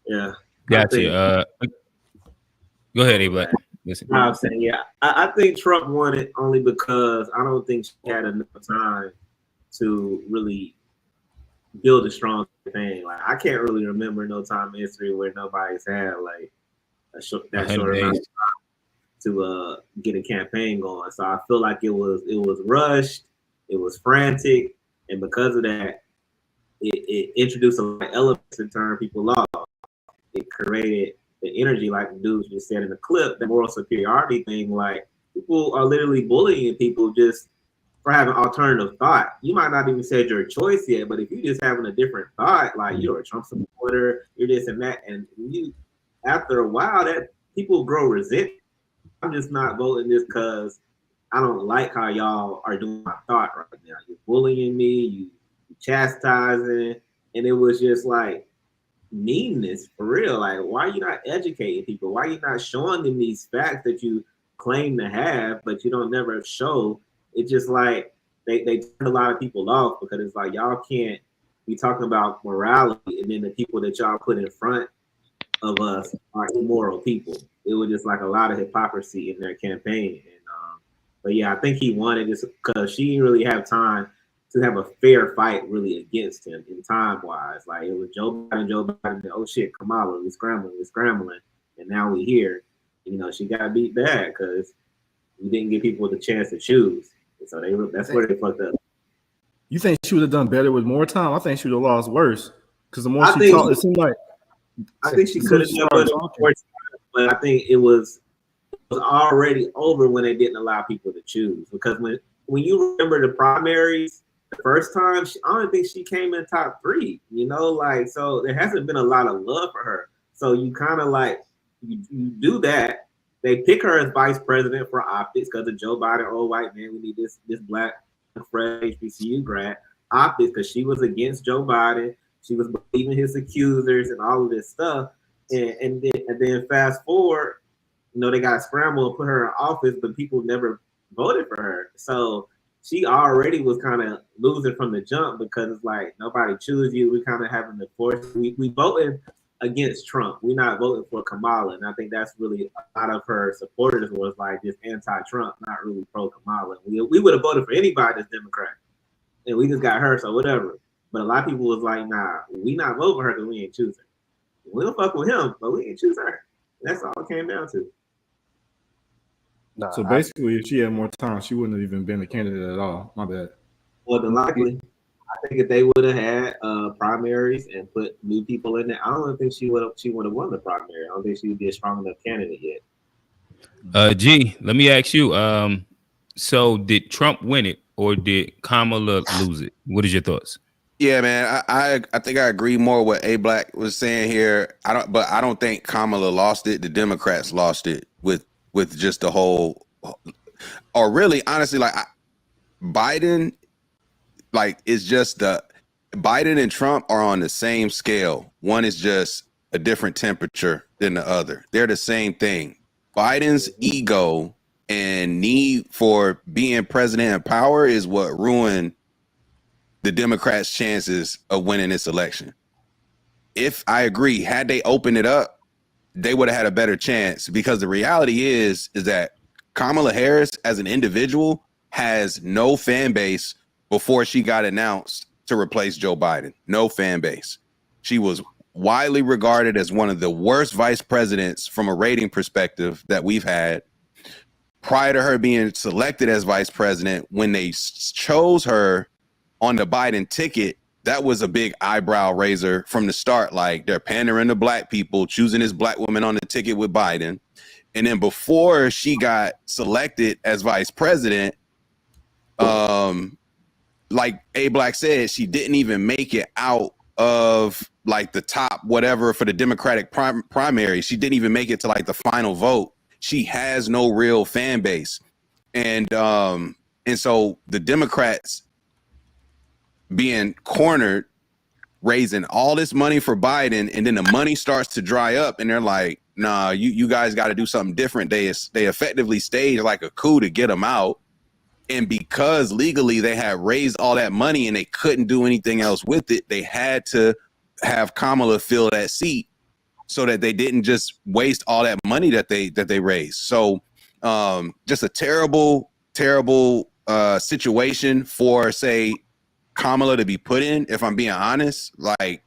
Yeah. Gotcha. Go ahead, A-Black. Listen. I'm saying, yeah, I think Trump won it only because I don't think she had enough time to really build a strong thing. Like, I can't really remember no time in history where nobody's had like that short amount of time to get a campaign going. So I feel like it was rushed, it was frantic, and because of that, it introduced a lot of elements to turn people off. It created the energy, like the dudes just said in the clip, the moral superiority thing. Like, people are literally bullying people just for having alternative thought. You might not even said your choice yet, but if you're just having a different thought, like you're a Trump supporter, you're this and that, and you, after a while, that people grow resentment. I'm just not voting this because I don't like how y'all are doing my thought right now. You're bullying me, you chastising, and it was just like meanness for real. Like, why are you not educating people? Why are you not showing them these facts that you claim to have, but you don't never show? It's just like they turn a lot of people off because it's like, y'all can't be talking about morality and then the people that y'all put in front of us are immoral people. It was just like a lot of hypocrisy in their campaign. And but yeah, I think he won it just because she didn't really have time to have a fair fight really against him in time wise. Like, it was Joe Biden, oh shit, Kamala, we're scrambling, and now we're here. You know, she got beat bad because we didn't give people the chance to choose. So that's where they fucked up. You think she would have done better with more time? I think she would have lost worse because the more she talked, it seemed like. I think she could have done better more time, but I think it was already over when they didn't allow people to choose. Because when you remember the primaries, the first time, I don't think she came in top 3. You know, like, so there hasn't been a lot of love for her. So you kind of like you do that. They pick her as vice president for optics because of Joe Biden. Oh, white man, we need this black fresh HBCU grad optics because she was against Joe Biden. She was believing his accusers and all of this stuff. And then fast forward, you know, they got scrambled and put her in office, but people never voted for her. So she already was kind of losing from the jump because it's like nobody chooses you. We kind of having to force. We voted against Trump. We're not voting for Kamala, and I think that's really a lot of her supporters was like just anti-Trump, not really pro-Kamala. We would have voted for anybody that's Democrat, and we just got her, so whatever. But a lot of people was like, nah, we not voting for her because we ain't choose her. We don't fuck with him, but we ain't choose her. That's all it came down to. Nah, so basically, if she had more time, she wouldn't have even been a candidate at all. My bad. More than likely. I think if they would have had primaries and put new people in there, I don't think she would have won the primary. I don't think she would be a strong enough candidate yet. G, let me ask you. So did Trump win it or did Kamala lose it? What is your thoughts? Yeah, man, I think I agree more with A Black was saying here. I don't think Kamala lost it. The Democrats lost it with just the whole Or really, honestly, like Biden, like is just Biden and Trump are on the same scale. One is just a different temperature than the other. They're the same thing. Biden's ego and need for being president and power is what ruined the Democrats' chances of winning this election. If I agree, had they opened it up, they would have had a better chance, because the reality is that Kamala Harris as an individual has no fan base before she got announced to replace Joe Biden. No fan base. She was widely regarded as one of the worst vice presidents from a rating perspective that we've had. Prior to her being selected as vice president, when they chose her on the Biden ticket, that was a big eyebrow raiser from the start. Like, they're pandering to black people, choosing this black woman on the ticket with Biden. And then before she got selected as vice president, like A Black said, she didn't even make it out of like the top whatever for the Democratic primary. She didn't even make it to like the final vote. She has no real fan base. And so the Democrats being cornered, raising all this money for Biden, and then the money starts to dry up, and they're like, nah, you guys got to do something different. They effectively staged like a coup to get them out. And because legally they had raised all that money and they couldn't do anything else with it, they had to have Kamala fill that seat so that they didn't just waste all that money that they raised. So just a terrible situation for, say, Kamala to be put in, if I'm being honest. Like,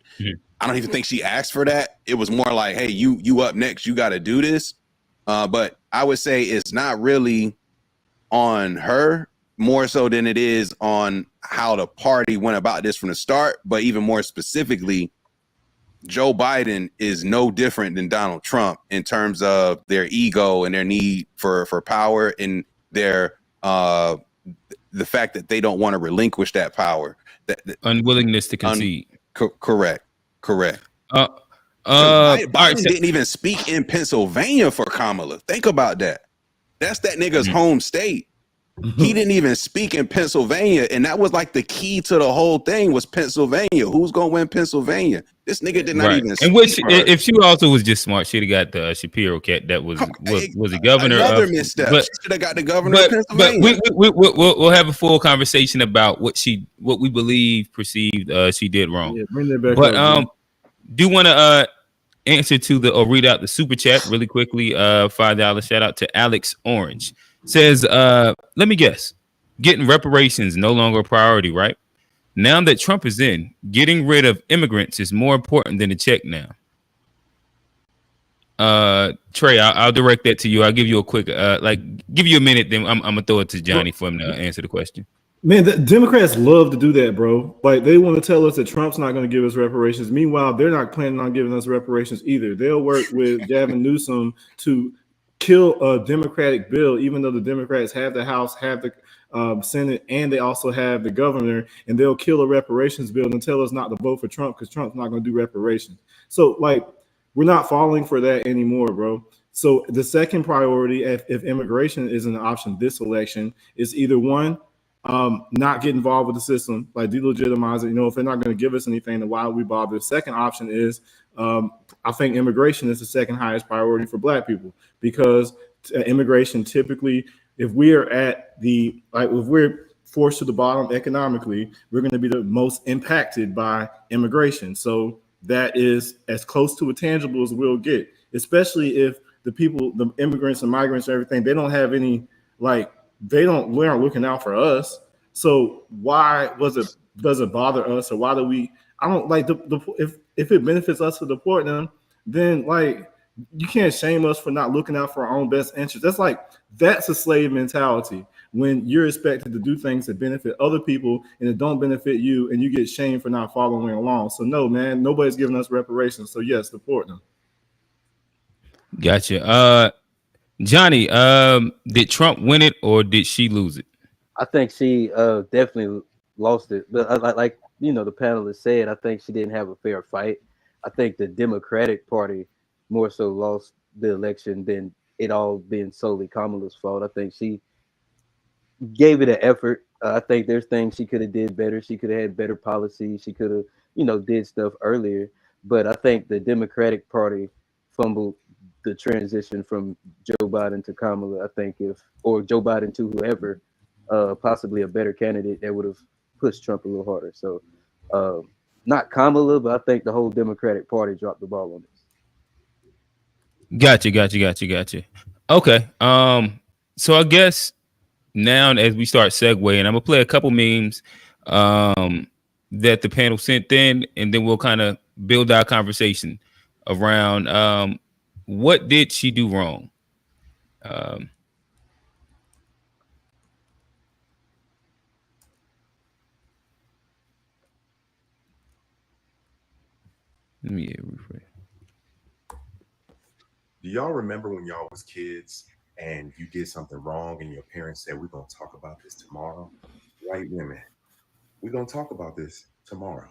I don't even think she asked for that. It was more like, hey, you up next, you got to do this. But I would say it's not really on her more so than it is on how the party went about this from the start. But even more specifically, Joe Biden is no different than Donald Trump in terms of their ego and their need for power, and their the fact that they don't want to relinquish that power, that unwillingness to concede. Correct. Biden right, didn't even speak in Pennsylvania for Kamala. Think about that. That's that nigga's home state. He didn't even speak in Pennsylvania, and that was like the key to the whole thing was Pennsylvania. Who's gonna win Pennsylvania? This nigga did not even speak. And which, if she also was just smart, she'd have got the Shapiro cat that was the governor. Another misstep. She should have got the governor of Pennsylvania. But we'll have a full conversation about what we believe perceived she did wrong. Yeah, bring that back but up, do want to answer to or read out the super chat really quickly. $5 shout out to Alex Orange. Says, let me guess, getting reparations no longer a priority, right? Now that Trump is in, getting rid of immigrants is more important than a check now. Trey, I'll direct that to you. I'll give you a quick, give you a minute, then I'm gonna throw it to Johnny for him to answer the question. Man, the Democrats love to do that, bro. Like, they want to tell us that Trump's not going to give us reparations. Meanwhile, they're not planning on giving us reparations either. They'll work with Gavin Newsom to kill a Democratic bill, even though the Democrats have the House, have the Senate, and they also have the governor, and they'll kill a reparations bill and tell us not to vote for Trump because Trump's not going to do reparations. So, like, we're not falling for that anymore, bro. So the second priority, if immigration isn't an option this election, is either one, not get involved with the system, like delegitimize it. You know, if they're not going to give us anything, then why would we bother? The second option is, I think immigration is the second highest priority for Black people, because immigration typically, if we're forced to the bottom economically, we're going to be the most impacted by immigration. So that is as close to a tangible as we'll get, especially if the immigrants and migrants and everything, they don't have any, like, we aren't looking out for us. So why does it bother us, or why do we? I don't like if it benefits us to deport them, then, like, you can't shame us for not looking out for our own best interest. That's a slave mentality, when you're expected to do things that benefit other people and it don't benefit you, and you get shamed for not following along. So no, man, nobody's giving us reparations. So yes, deport them. Gotcha. Johnny, did Trump win it or did she lose it? I think she definitely lost it. But like the panelists said, I think she didn't have a fair fight. I think the Democratic Party more so lost the election than it all being solely Kamala's fault. I think she gave it an effort. I think there's things she could have did better. She could have had better policies. She could have, did stuff earlier. But I think the Democratic Party fumbled the transition from Joe Biden to Kamala. I think or Joe Biden to whoever, possibly a better candidate that would have pushed Trump a little harder. So, not Kamala, but I think the whole Democratic Party dropped the ball on this. Gotcha. Okay. So I guess now as we start segueing, I'm gonna play a couple memes that the panel sent in, and then we'll kind of build our conversation around what did she do wrong. Let me rephrase. Do y'all remember when y'all was kids and you did something wrong and your parents said, we're going to talk about this tomorrow? White women, we're going to talk about this tomorrow.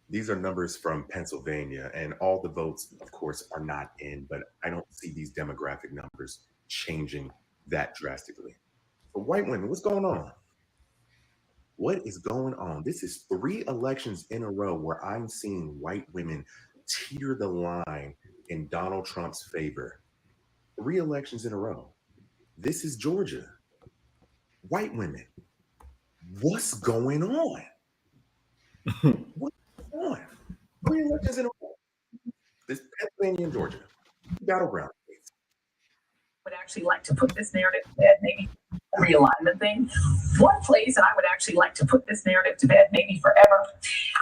These are numbers from Pennsylvania, and all the votes, of course, are not in, but I don't see these demographic numbers changing that drastically. For white women, what's going on? What is going on? This is 3 elections in a row where I'm seeing white women teeter the line in Donald Trump's favor. 3 elections in a row. This is Georgia. White women, what's going on? What's going on? 3 elections in a row. This Pennsylvania and Georgia. Battleground. Would actually like to put this narrative to bed, maybe a realignment thing. One place, and I would actually like to put this narrative to bed, maybe forever.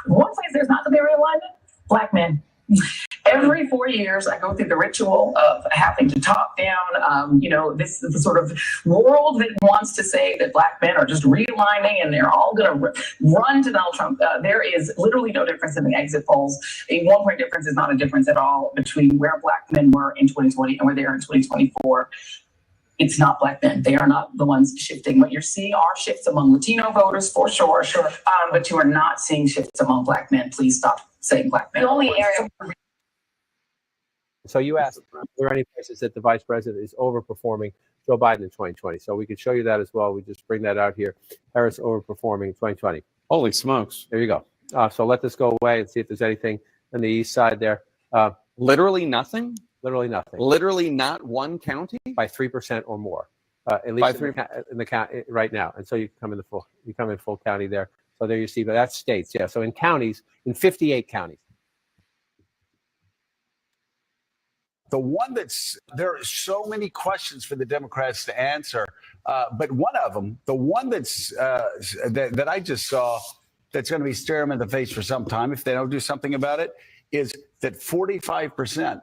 One place there's not going to be realignment, Black men. Every 4 years, I go through the ritual of having to talk down, this the sort of world that wants to say that Black men are just realigning and they're all going to run to Donald Trump. There is literally no difference in the exit polls. A 1 point difference is not a difference at all between where Black men were in 2020 and where they are in 2024. It's not Black men. They are not the ones shifting. What you're seeing are shifts among Latino voters, for sure. But you are not seeing shifts among Black men. Please stop saying Black men. The only area. So you asked, are there any places that the vice president is overperforming Joe Biden in 2020? So we could show you that as well. We just bring that out here. Harris overperforming in 2020. Holy smokes. There you go. So let this go away and see if there's anything on the east side there. Literally nothing? Literally nothing. Literally not one county? By 3% or more. At least in the county right now. And so you come in full county there. So there you see, but that's states. Yeah. So in counties, in 58 counties. The one there are so many questions for the Democrats to answer, but one of them, the one that I just saw that's going to be staring them in the face for some time if they don't do something about it, is that 45%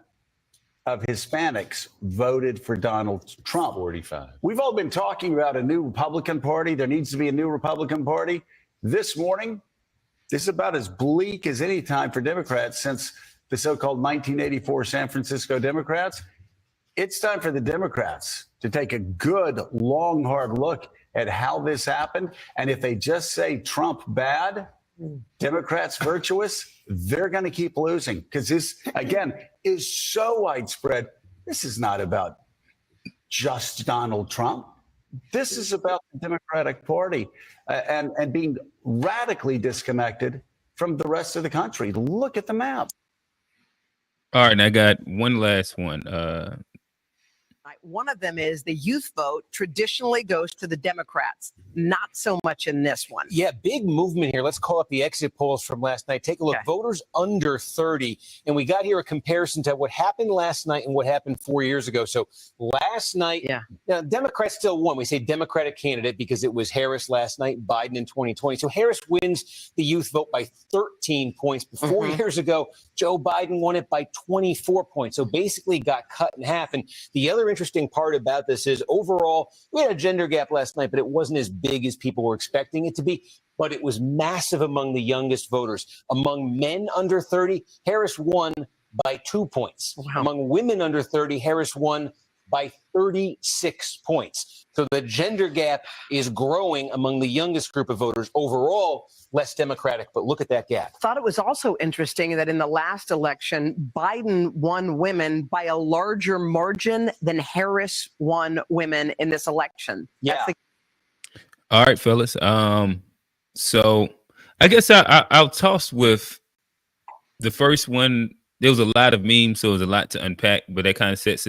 of Hispanics voted for Donald Trump. 45. We've all been talking about a new Republican Party. There needs to be a new Republican Party. This morning, this is about as bleak as any time for Democrats since the so-called 1984 San Francisco Democrats. It's time for the Democrats to take a good, long, hard look at how this happened. And if they just say Trump bad, Democrats virtuous, they're going to keep losing because this, again, is so widespread. This is not about just Donald Trump. This is about the Democratic Party and being radically disconnected from the rest of the country. Look at the map. All right, and I got one last one. One of them is the youth vote traditionally goes to the Democrats, not so much in this one. Yeah, big movement here. Let's call up the exit polls from last night. Take a look. Okay. Voters under 30. And we got here a comparison to what happened last night and what happened 4 years ago. So last night, now, Democrats still won. We say Democratic candidate because it was Harris last night, Biden in 2020. So Harris wins the youth vote by 13 points. But 4 years ago, Joe Biden won it by 24 points. So basically got cut in half. And the other interesting part about this is overall, we had a gender gap last night, but it wasn't as big as people were expecting it to be. But it was massive among the youngest voters. Among men under 30, Harris won by 2 points. Wow. Among women under 30, Harris won by 36 points. So the gender gap is growing among the youngest group of voters. Overall, less Democratic, but look at that gap. Thought it was also interesting that in the last election, Biden won women by a larger margin than Harris won women in this election. Yeah. All right, fellas. So I guess I'll toss with the first one. There was a lot of memes, so it was a lot to unpack, but that kind of sits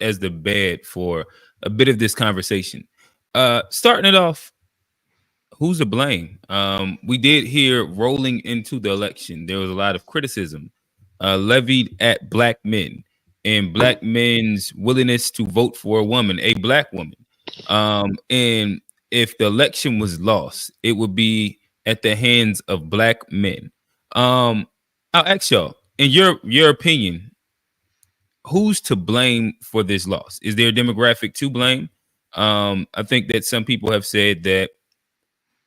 as the bed for a bit of this conversation. Starting it off, who's to blame? We did hear rolling into the election, there was a lot of criticism levied at black men and black men's willingness to vote for a woman, a black woman. And if the election was lost, it would be at the hands of black men. I'll ask y'all, in your opinion, who's to blame for this loss? Is there a demographic to blame? I think that some people have said that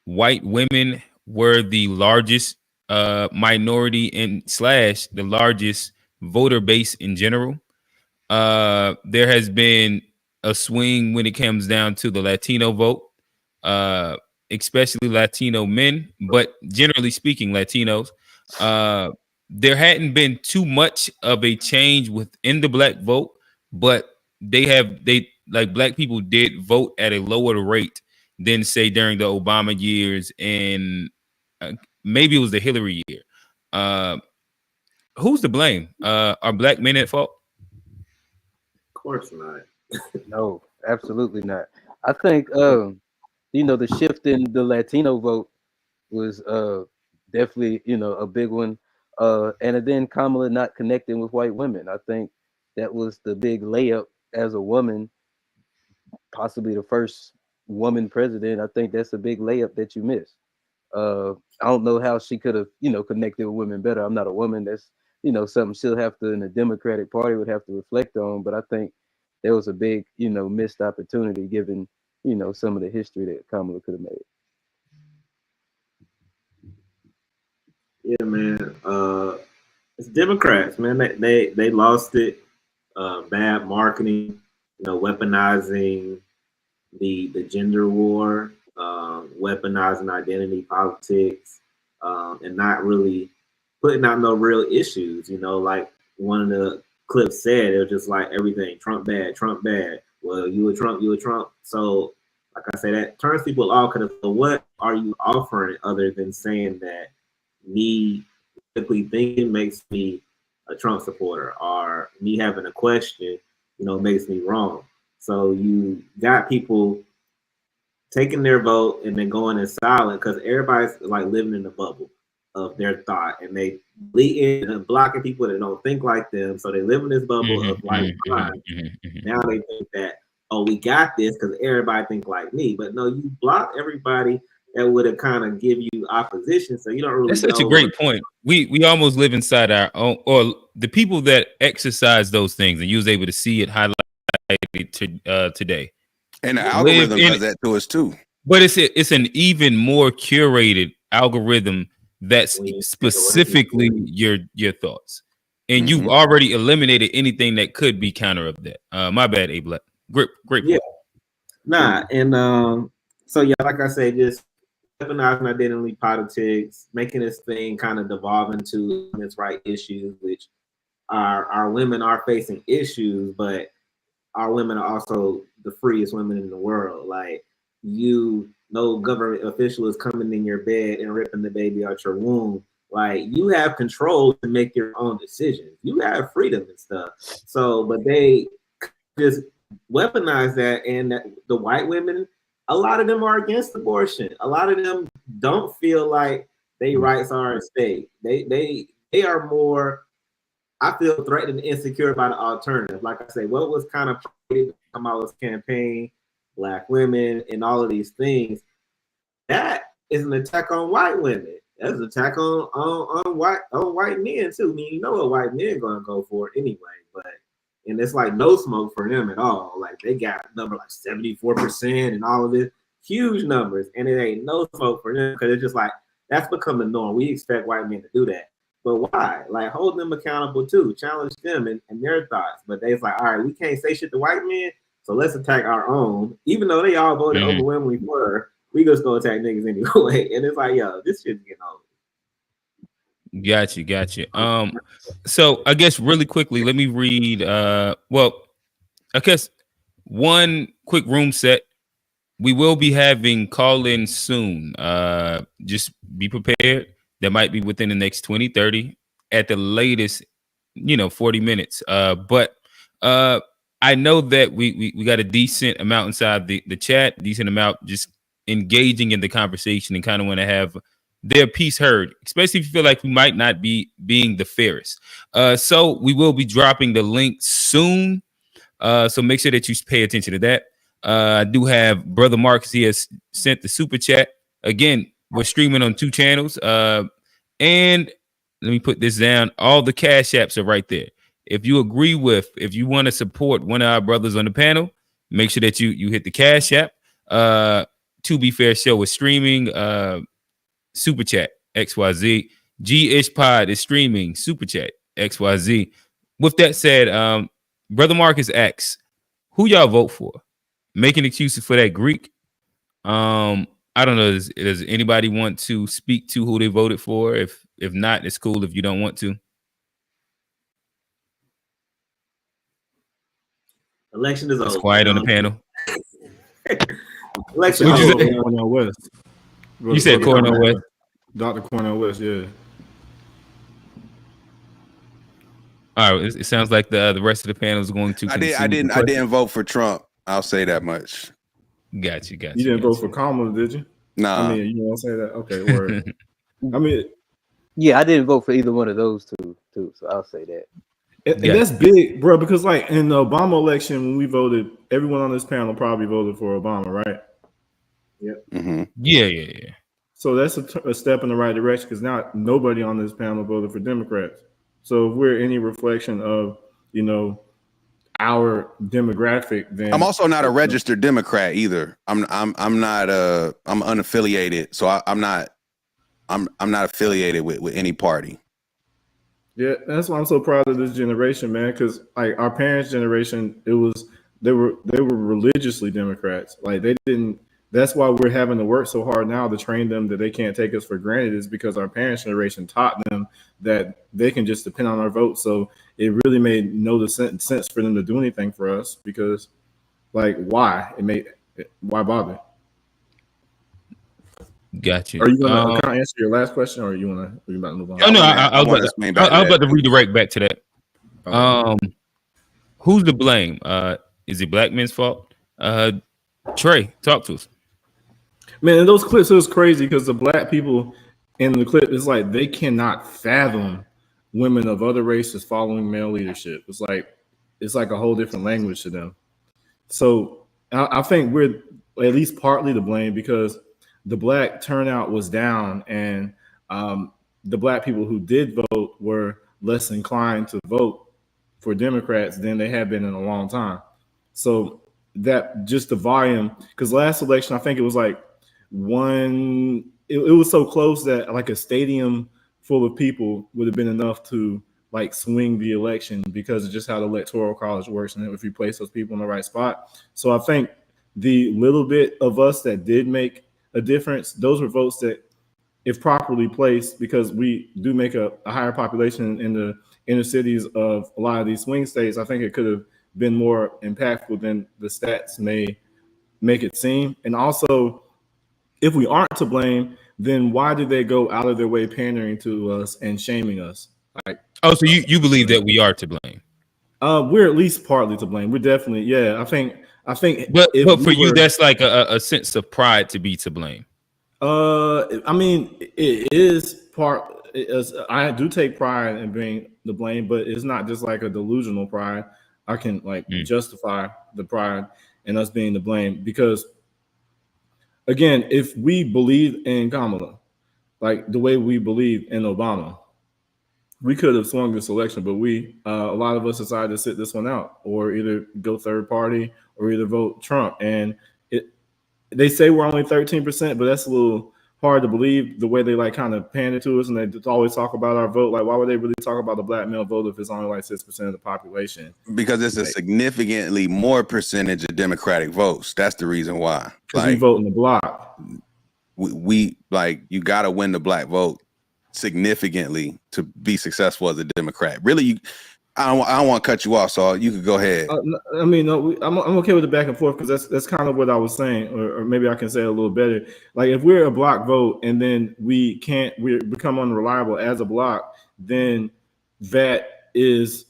white women were the largest minority and / the largest voter base in general. There has been a swing when it comes down to the Latino vote, especially Latino men, but generally speaking, Latinos. There hadn't been too much of a change within the black vote, but they like black people did vote at a lower rate than say during the Obama years and maybe it was the Hillary year. Who's to blame? Are black men at fault? Of course not. No, absolutely not. I think the shift in the Latino vote was definitely a big one. And then Kamala not connecting with white women. I think that was the big layup as a woman, possibly the first woman president. I think that's a big layup that you missed. I don't know how she could have, connected with women better. I'm not a woman. That's, something she'll have to, in the Democratic Party would have to reflect on. But I think there was a big, missed opportunity given, some of the history that Kamala could have made. Yeah, man. It's Democrats, man. They lost it. Bad marketing, weaponizing the gender war, weaponizing identity politics, and not really putting out no real issues. Like one of the clips said, it was just like everything Trump bad, Trump bad. Well, you a Trump, you a Trump. So, like I said, that turns people off. Because what are you offering other than saying that me quickly thinking makes me a Trump supporter, or me having a question, makes me wrong. So you got people taking their vote and then going in silent because everybody's like living in the bubble of their thought, and they bleeding and blocking people that don't think like them. So they live in this bubble of like mind. Now they think that, oh, we got this because everybody think like me. But no, you block everybody that would have kind of give you opposition. So you don't really. That's such a great point. We almost live inside our own, or the people that exercise those things, and you was able to see it highlighted today. And the algorithm does that to us too. But it's an even more curated algorithm that's specifically your thoughts, and you've already eliminated anything that could be counter of that. My bad, A Black. Great point. Yeah. Nah, and so yeah, like I said, just weaponizing identity politics, making this thing kind of devolve into its right issues, which our women are facing issues, but our women are also the freest women in the world. Like, no government official is coming in your bed and ripping the baby out your womb. Like, you have control to make your own decisions. You have freedom and stuff. So, but they just weaponize that, and the white women, a lot of them are against abortion. A lot of them don't feel like their rights are at stake. They are more, I feel, threatened and insecure by the alternative. Like I say, what was kind of Kamala's campaign, black women, and all of these things, that is an attack on white women. That's an attack on white men too. I mean, you know what white men gonna go for anyway, and it's like no smoke for them at all. Like, they got a number like 74% and all of this, huge numbers, and it ain't no smoke for them because it's just like that's become the norm. We expect white men to do that. But why? Like, hold them accountable too. Challenge them and their thoughts. But they's like, all right, we can't say shit to white men, so let's attack our own. Even though they all voted overwhelmingly for her, we just gonna attack niggas anyway. And it's like, yo, this shit's getting old. Got you. So I guess really quickly, let me read. Well, I guess one quick room set. we will be having call-in soon. Just be prepared. That might be within the next 20, 30, at the latest, 40 minutes. But I know that we got a decent amount inside the chat, decent amount just engaging in the conversation and kind of want to have their piece heard, especially if you feel like we might not be being the fairest. So we will be dropping the link soon. So make sure that you pay attention to that. I do have Brother Marcus. He has sent the super chat. Again, we're streaming on 2 channels. And let me put this down. All the cash apps are right there. If you want to support one of our brothers on the panel, make sure that you hit the cash app. To Be Fair Show is streaming. Super chat XYZ. G-ish Pod is streaming. Super chat XYZ. With that said, Brother Marcus asks, who y'all vote for? Making excuses for that Greek. I don't know. Does anybody want to speak to who they voted for? If not, it's cool if you don't want to. Election is It's over. quiet on the panel. Election What'd is you over. say? Cornell West. You said Cornell West. Dr. Cornell West, yeah. All right. It sounds like the rest of the panel is going to. I didn't vote for Trump. I'll say that much. Got you. You didn't vote for Kamala, did you? Nah. I mean, you want to say that? Okay, word. I mean, yeah, I didn't vote for either one of those two, so I'll say that. And that's big, bro, because like in the Obama election, when we voted, everyone on this panel probably voted for Obama, right? Yep. Mm-hmm. Yeah. So that's a step in the right direction because now nobody on this panel voted for Democrats. So if we're any reflection of, our demographic, then I'm also not a registered Democrat either. I'm unaffiliated, so I'm not affiliated with any party. Yeah, that's why I'm so proud of this generation, man. Because like our parents' generation, they were religiously Democrats. Like they didn't. That's why we're having to work so hard now to train them that they can't take us for granted. Is because our parents' generation taught them that they can just depend on our vote. So it really made no sense for them to do anything for us because, like, why bother? Got you. Are you gonna can I answer your last question, or are you about to move on? Oh no, I was about to redirect back to that. Okay. Who's to blame? Is it black men's fault? Trey, talk to us. Man, in those clips, it was crazy because the black people in the clip is like they cannot fathom women of other races following male leadership. It's like a whole different language to them. So I think we're at least partly to blame because the black turnout was down, and the black people who did vote were less inclined to vote for Democrats than they have been in a long time. So that just the volume, because last election, I think it was like it was so close that like a stadium full of people would have been enough to like swing the election because of just how the electoral college works and if you place those people in the right spot. So I think the little bit of us that did make a difference, those were votes that, if properly placed, because we do make a higher population in the inner cities of a lot of these swing states, I think it could have been more impactful than the stats may make it seem. And also, if we aren't to blame, then why did they go out of their way pandering to us and shaming us? Like, so you believe that we are to blame? We're at least partly to blame. We're definitely, yeah. I think. But for you, that's like a sense of pride to be to blame. I mean, it is part. I do take pride in being the blame, but it's not just like a delusional pride. I can justify the pride in us being the blame because, again, if we believe in Kamala, like the way we believe in Obama, we could have swung this election, but a lot of us decided to sit this one out, or either go third party, or either vote Trump. And they say we're only 13%, but that's a little hard to believe the way they like kind of pander to us, and they always talk about our vote. Like, why would they really talk about the black male vote if it's only like 6% of the population? Because it's a significantly more percentage of Democratic votes. That's the reason why. Because we vote in the block. We like, you got to win the black vote significantly to be successful as a Democrat. Really, I don't want to cut you off, so you could go ahead. I mean, no, I'm okay with the back and forth because that's kind of what I was saying, or maybe I can say it a little better. Like if we're a block vote and then we become unreliable as a block, then that is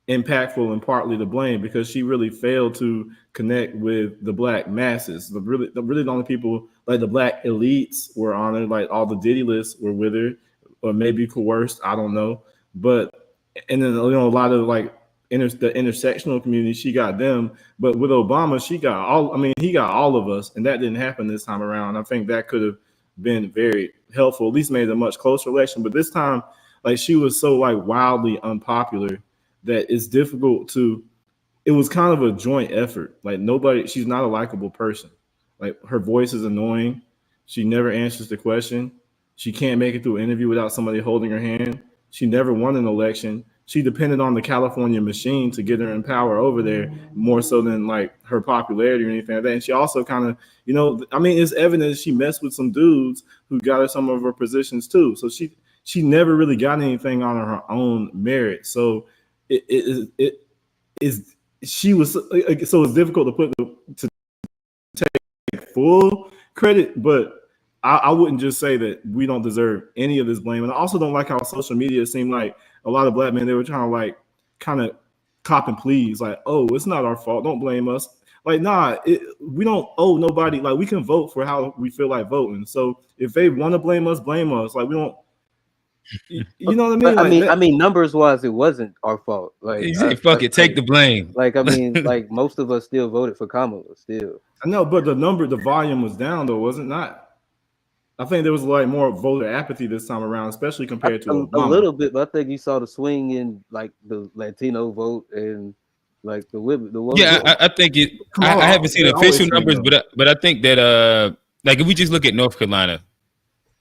impactful and partly to blame because she really failed to connect with the black masses. The only people, like the black elites, were on her. Like all the Diddy lists were with her, or maybe coerced. I don't know, but and then a lot of like the intersectional community, she got them. But with Obama, she got all. I mean, he got all of us, and that didn't happen this time around. I think that could have been very helpful. At least made it a much closer election. But this time, like she was so like wildly unpopular that it's difficult to. It was kind of a joint effort. Like she's not a likable person. Like her voice is annoying. She never answers the question. She can't make it through an interview without somebody holding her hand. She never won an election. She depended on the California machine to get her in power over there more so than like her popularity or anything like that. And she also kind of, I mean, it's evident she messed with some dudes who got her some of her positions too. So she never really got anything on her own merit. So she was so it's difficult to take full credit, but I wouldn't just say that we don't deserve any of this blame. And I also don't like how social media seemed like a lot of black men, they were trying to like kind of cop and please, like, oh, it's not our fault, don't blame us. Like, nah, we don't owe nobody. Like, we can vote for how we feel like voting. So if they want to blame us, blame us. Like, we don't. You know what I mean? Like, I mean, numbers wise, it wasn't our fault. Like, fuck it, take the blame. Like, I mean, like most of us still voted for Kamala. Still, I know, but the volume was down though, was it not? I think there was like more voter apathy this time around, especially compared to Obama. A little bit, but I think you saw the swing in like the Latino vote and like the women. I think it. I haven't seen official numbers, but I think that like if we just look at North Carolina,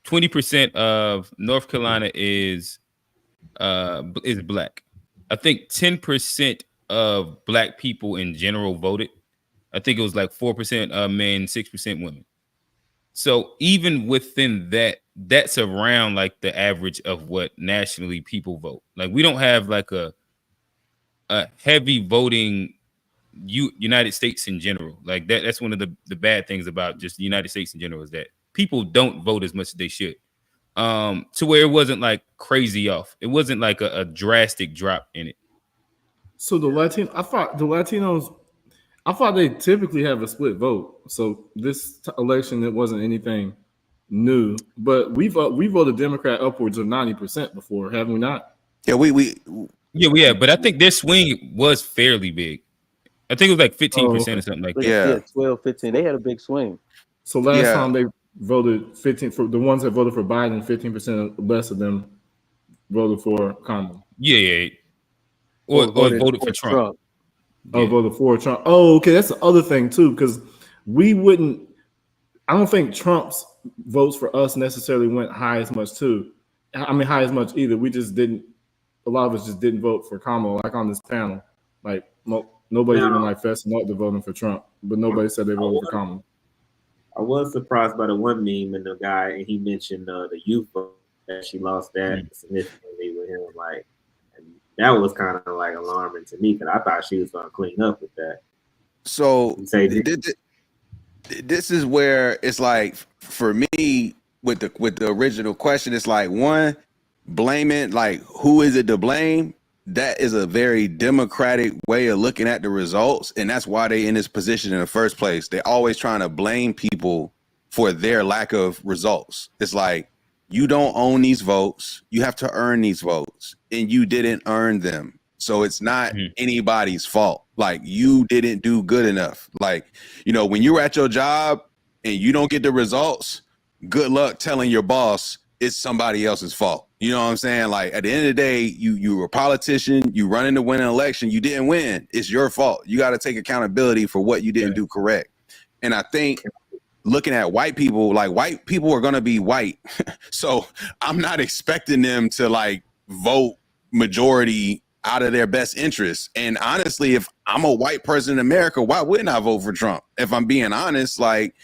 20% of North Carolina is black. I think 10% of black people in general voted. I think it was like 4% men, 6% women. So even within that, that's around like the average of what nationally people vote. Like we don't have like a heavy voting United States in general. Like that's one of the bad things about just the United States in general is that people don't vote as much as they should. To where it wasn't like crazy off. It wasn't like a drastic drop in it. So I thought the Latinos, I thought they typically have a split vote. So this election, it wasn't anything new. But we voted Democrat upwards of 90% before, haven't we not? Yeah, we have. But I think their swing was fairly big. I think it was like 15% or something like that. Yeah, 12, 15. They had a big swing. So last time they voted 15 for the ones that voted for Biden, 15% less of them voted for Kamala. Yeah. Or voted for Trump. Oh, voted for Trump. Oh, okay. That's the other thing too, because I don't think Trump's votes for us necessarily went high as much too. I mean, high as much either. We just didn't. A lot of us just didn't vote for Kamala, like on this panel. Like nobody even like fessing up to voting for Trump, but nobody said they voted for Kamala. I was surprised by the one meme and the guy, and he mentioned the youth vote that she lost that significantly with him. Like, and that was kind of like alarming to me because I thought she was going to clean up with that. So this is where it's like for me with the original question, it's like one, blaming, like who is it to blame? That is a very democratic way of looking at the results, and that's why they in this position in the first place. They're always trying to blame people for their lack of results. It's like you don't own these votes, you have to earn these votes, and you didn't earn them. So it's not anybody's fault. Like you didn't do good enough. Like, when you're at your job and you don't get the results, good luck telling your boss it's somebody else's fault. You know what I'm saying? Like at the end of the day, you were a politician, you running to win an election, you didn't win. It's your fault. You got to take accountability for what you didn't do correct. And I think looking at white people, like white people are going to be white. So I'm not expecting them to like vote majority out of their best interests. And honestly, if I'm a white person in America, why wouldn't I vote for Trump? If I'm being honest, like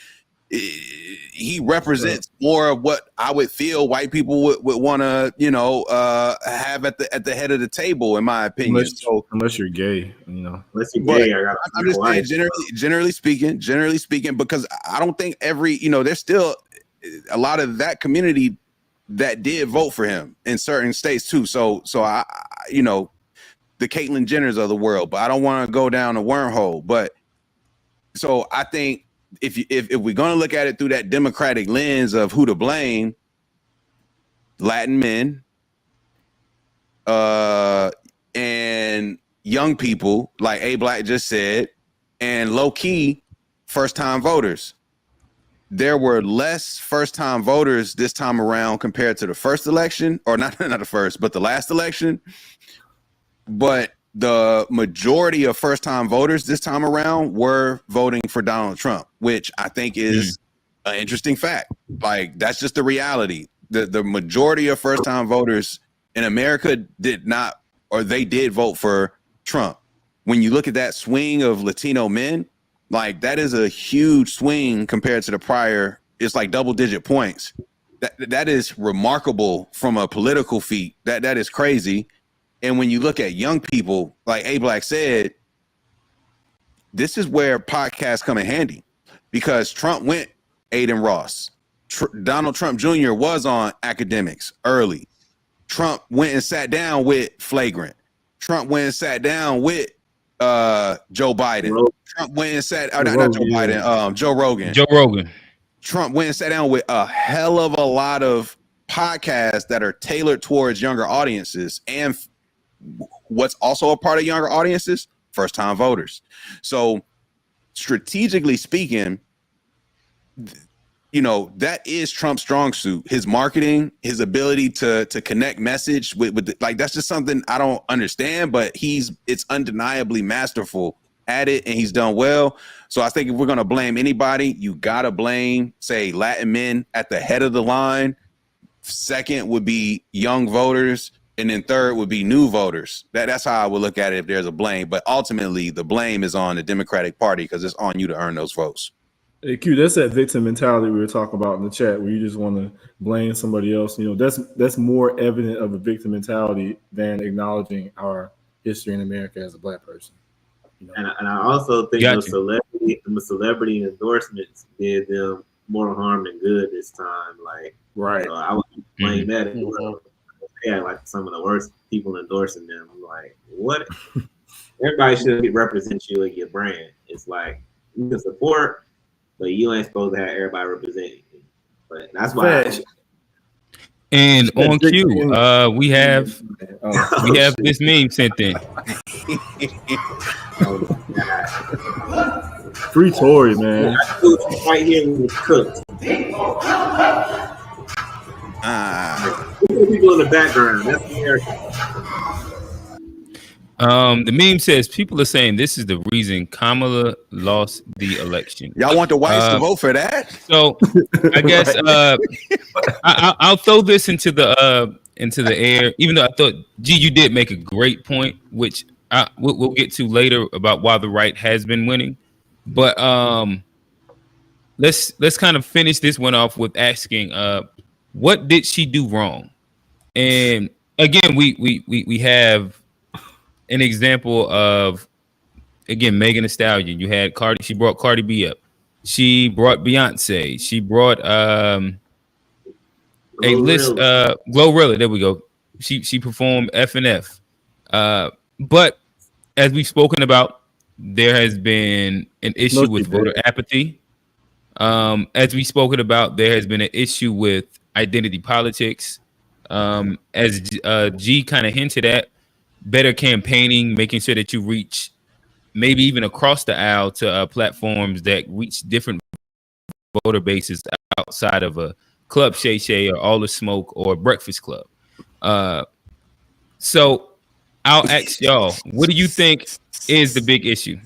he represents more of what I would feel white people would want to, have at the head of the table, in my opinion. Unless you're gay, Unless you're But gay, I'm just saying, generally speaking, because I don't think there's still a lot of that community that did vote for him in certain states too. So I the Caitlyn Jenners of the world, but I don't want to go down a wormhole. But so I think if we're going to look at it through that democratic lens of who to blame, Latin men, and young people, like A Black just said, and low key first time voters. There were less first time voters this time around compared to the first election, or not the first, but the last election. But the majority of first time voters this time around were voting for Donald Trump, which I think is an interesting fact. Like, that's just the reality. The majority of first time voters in America did not, or they did vote for Trump. When you look at that swing of Latino men, like, that is a huge swing compared to the prior. It's like double-digit points. That is remarkable from a political feat. That is crazy. And when you look at young people, like A Black said, this is where podcasts come in handy, because Trump went Aiden Ross. Donald Trump Jr. was on Academics early. Trump went and sat down with Flagrant. Trump went and sat down with Joe Biden. Trump went and sat not Joe Biden, Joe Rogan. Joe Rogan. Trump went and sat down with a hell of a lot of podcasts that are tailored towards younger audiences, and what's also a part of younger audiences, first time voters. So strategically speaking, that is Trump's strong suit. His marketing, his ability to connect message with like, that's just something I don't understand, but it's undeniably masterful at it, and he's done well. So I think if we're going to blame anybody, you got to blame, say, Latin men at the head of the line. Second would be young voters. And then third would be new voters. That's how I would look at it if there's a blame. But ultimately, the blame is on the Democratic Party, because it's on you to earn those votes. Hey, Q, that's that victim mentality we were talking about in the chat, where you just want to blame somebody else. That's more evident of a victim mentality than acknowledging our history in America as a Black person. And I also think the celebrity endorsements did them more harm than good this time. Like, right? I would blame that as well. Yeah, like some of the worst people endorsing them. I'm like, what? Everybody should represent you and your brand. It's like, you can support, but you ain't supposed to have everybody represent you. But that's why. And on cue, we have this meme sent in. Free Tory, man. Right here when it's cooked. People in the background. That's the meme says people are saying this is the reason Kamala lost the election. Y'all want the whites to vote for that? So I guess I'll throw this into the air. Even though I thought, you did make a great point, which we'll get to later, about why the right has been winning. But let's kind of finish this one off with asking, what did she do wrong? And again, we have an example of, again, Megan Thee Stallion. You had Cardi. She brought Cardi B up. She brought Beyonce. She brought Glorilla. There we go. She performed F&F. But as we've spoken about, there has been an issue with voter apathy. As we've spoken about, there has been an issue with identity politics. As G kind of hinted at, better campaigning, making sure that you reach maybe even across the aisle to platforms that reach different voter bases outside of a Club Shay Shay or All the Smoke or Breakfast Club. So I'll ask y'all, what do you think is the big issue?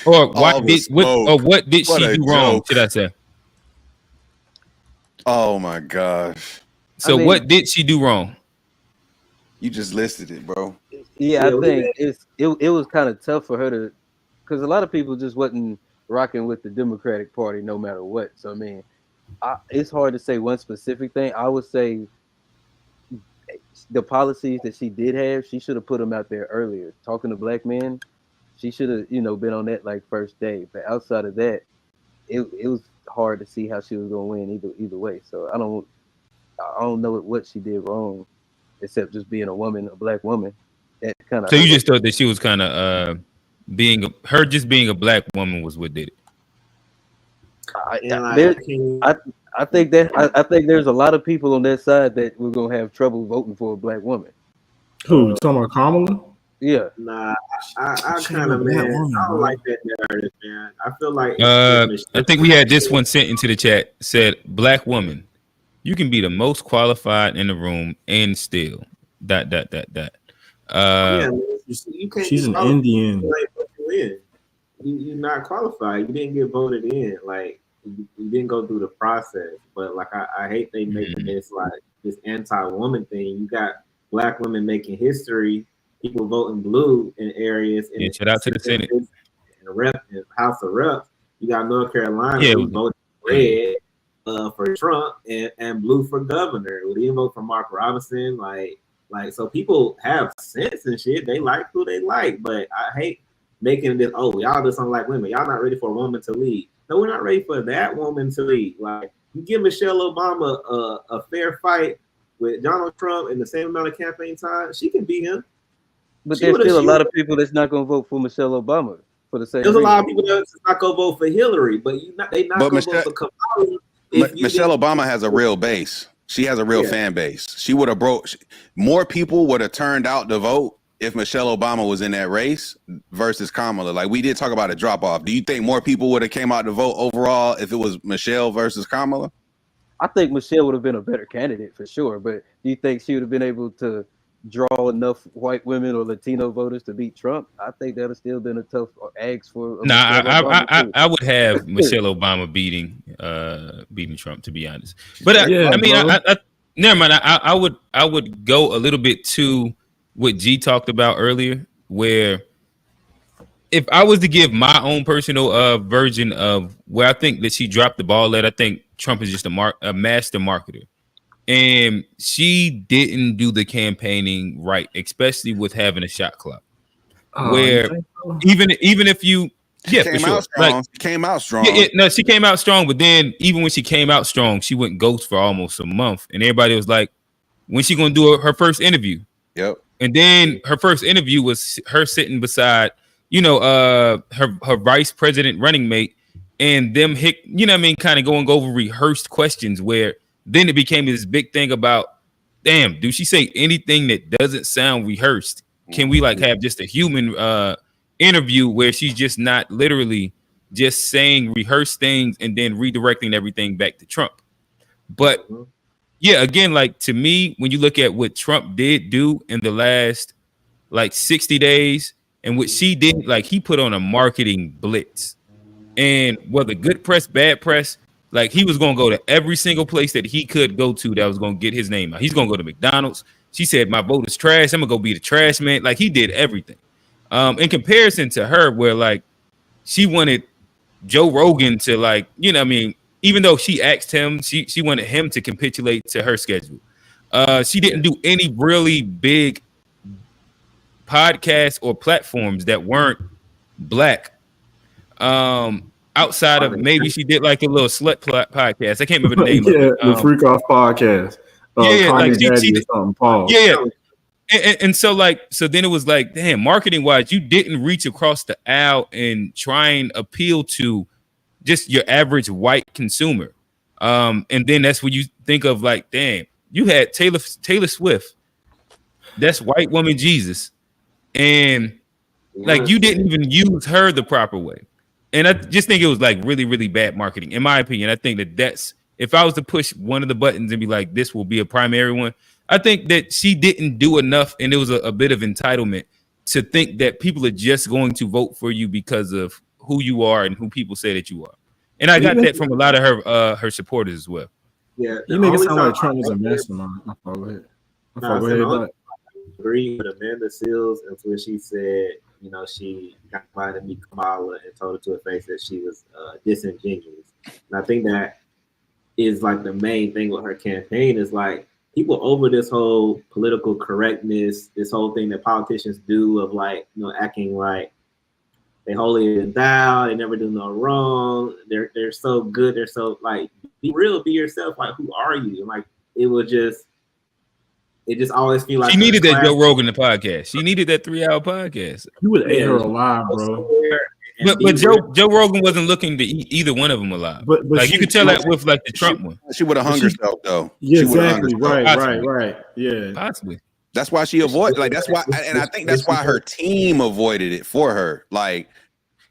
Or what did she do wrong, should I say? Oh my gosh. So what did she do wrong? You just listed it, bro. Yeah, I think it was kind of tough for her to, because a lot of people just wasn't rocking with the Democratic Party no matter what. So I mean, it's hard to say one specific thing. I would say the policies that she did have, she should have put them out there earlier. Talking to black men, she should have, been on that like first day. But outside of that, it was hard to see how she was gonna win either way. So I don't know what she did wrong, except just being a woman, a black woman. That kind of. So you just thought that she was kind of being a black woman was what did it. I think there's a lot of people on that side that we're gonna have trouble voting for a black woman. Who you talking about, Kamala? Yeah. Nah, I kind of, man, I don't like that narrative, man. I feel like I think we had this one sent into the chat. Said, black woman, you can be the most qualified in the room and still ... Yeah, man, you can't. She's an Indian. You're not qualified. You didn't get voted in. Like you didn't go through the process. But like I hate they making this like this anti-woman thing. You got black women making history. People voting blue in areas. Yeah, shout out to the Senate. In House of Reps, you got North Carolina who voted red for Trump and blue for governor. We didn't vote for Mark Robinson. Like so people have sense and shit. They like who they like, but I hate making this. Oh, y'all just don't like women. Y'all not ready for a woman to lead. No, we're not ready for that woman to lead. Like you give Michelle Obama a fair fight with Donald Trump in the same amount of campaign time, she can beat him. But there's still a lot of people that's not going to vote for Michelle Obama for the same reason. There's a lot of people that's not going to vote for Hillary, but they not going to vote for Kamala. Michelle Obama has a real base. She has a real fan base. She would have more people would have turned out to vote if Michelle Obama was in that race versus Kamala. Like we did talk about a drop off. Do you think more people would have came out to vote overall if it was Michelle versus Kamala? I think Michelle would have been a better candidate for sure, but do you think she would have been able to draw enough white women or Latino voters to beat Trump? I think that would still been a tough ask for. I would have Michelle Obama beating Trump, to be honest. But never mind. I would go a little bit to what G talked about earlier, where if I was to give my own personal version of where I think that she dropped the ball at, I think Trump is just a master marketer. And she didn't do the campaigning right, especially with having a shot clock. Where even if you came out strong. No, she came out strong, but then even when she came out strong, she went ghost for almost a month, and everybody was like, "When she gonna do her first interview?" Yep. And then her first interview was her sitting beside, her vice president running mate, and them kind of going over rehearsed questions where. Then it became this big thing about, damn, do she say anything that doesn't sound rehearsed? Can we have just a human interview where she's just not literally just saying rehearsed things and then redirecting everything back to Trump? But yeah, again, to me, when you look at what Trump did do in the last 60 days and what she did, he put on a marketing blitz, and whether good press, bad press, he was going to go to every single place that he could go to that was going to get his name out. He's going to go to McDonald's. She said, my vote is trash. I'm going to go be the trash man. He did everything. In comparison to her, where she wanted Joe Rogan to even though she asked him, she wanted him to capitulate to her schedule. She didn't do any really big podcasts or platforms that weren't black. Outside of maybe she did a little slut podcast. I can't remember the name of it. The Freak Off podcast. And so then it was damn, marketing wise, you didn't reach across the aisle and try and appeal to just your average white consumer. And then that's when you think of damn, you had Taylor Swift. That's white woman Jesus. And you didn't even use her the proper way. And I just think it was really, really bad marketing, in my opinion. I think that's if I was to push one of the buttons and be this will be a primary one, I think that she didn't do enough, and it was a bit of entitlement to think that people are just going to vote for you because of who you are and who people say that you are. And I got that from a lot of her supporters as well. Yeah, you make it sound like Trump was a mastermind. I agree with Amanda Seals until she said, you know, she got invited to meet Kamala and told her to her face that she was disingenuous. And I think that is like the main thing with her campaign is like people over this whole political correctness, this whole thing that politicians do of like, you know, acting like they holier than thou, they never do no wrong. They're so good. They're so like, be real, be yourself. Like, who are you? And like, it just always feel like she needed that Joe Rogan the podcast. She needed that 3-hour podcast. You would ate her alive, bro. But Joe Rogan wasn't looking to eat either one of them alive. But like you could tell that with like the Trump one. She would have hung herself though. Yeah, exactly. Right. Yeah, possibly. That's why she avoided. Like that's why, and I think that's why her team avoided it for her. Like,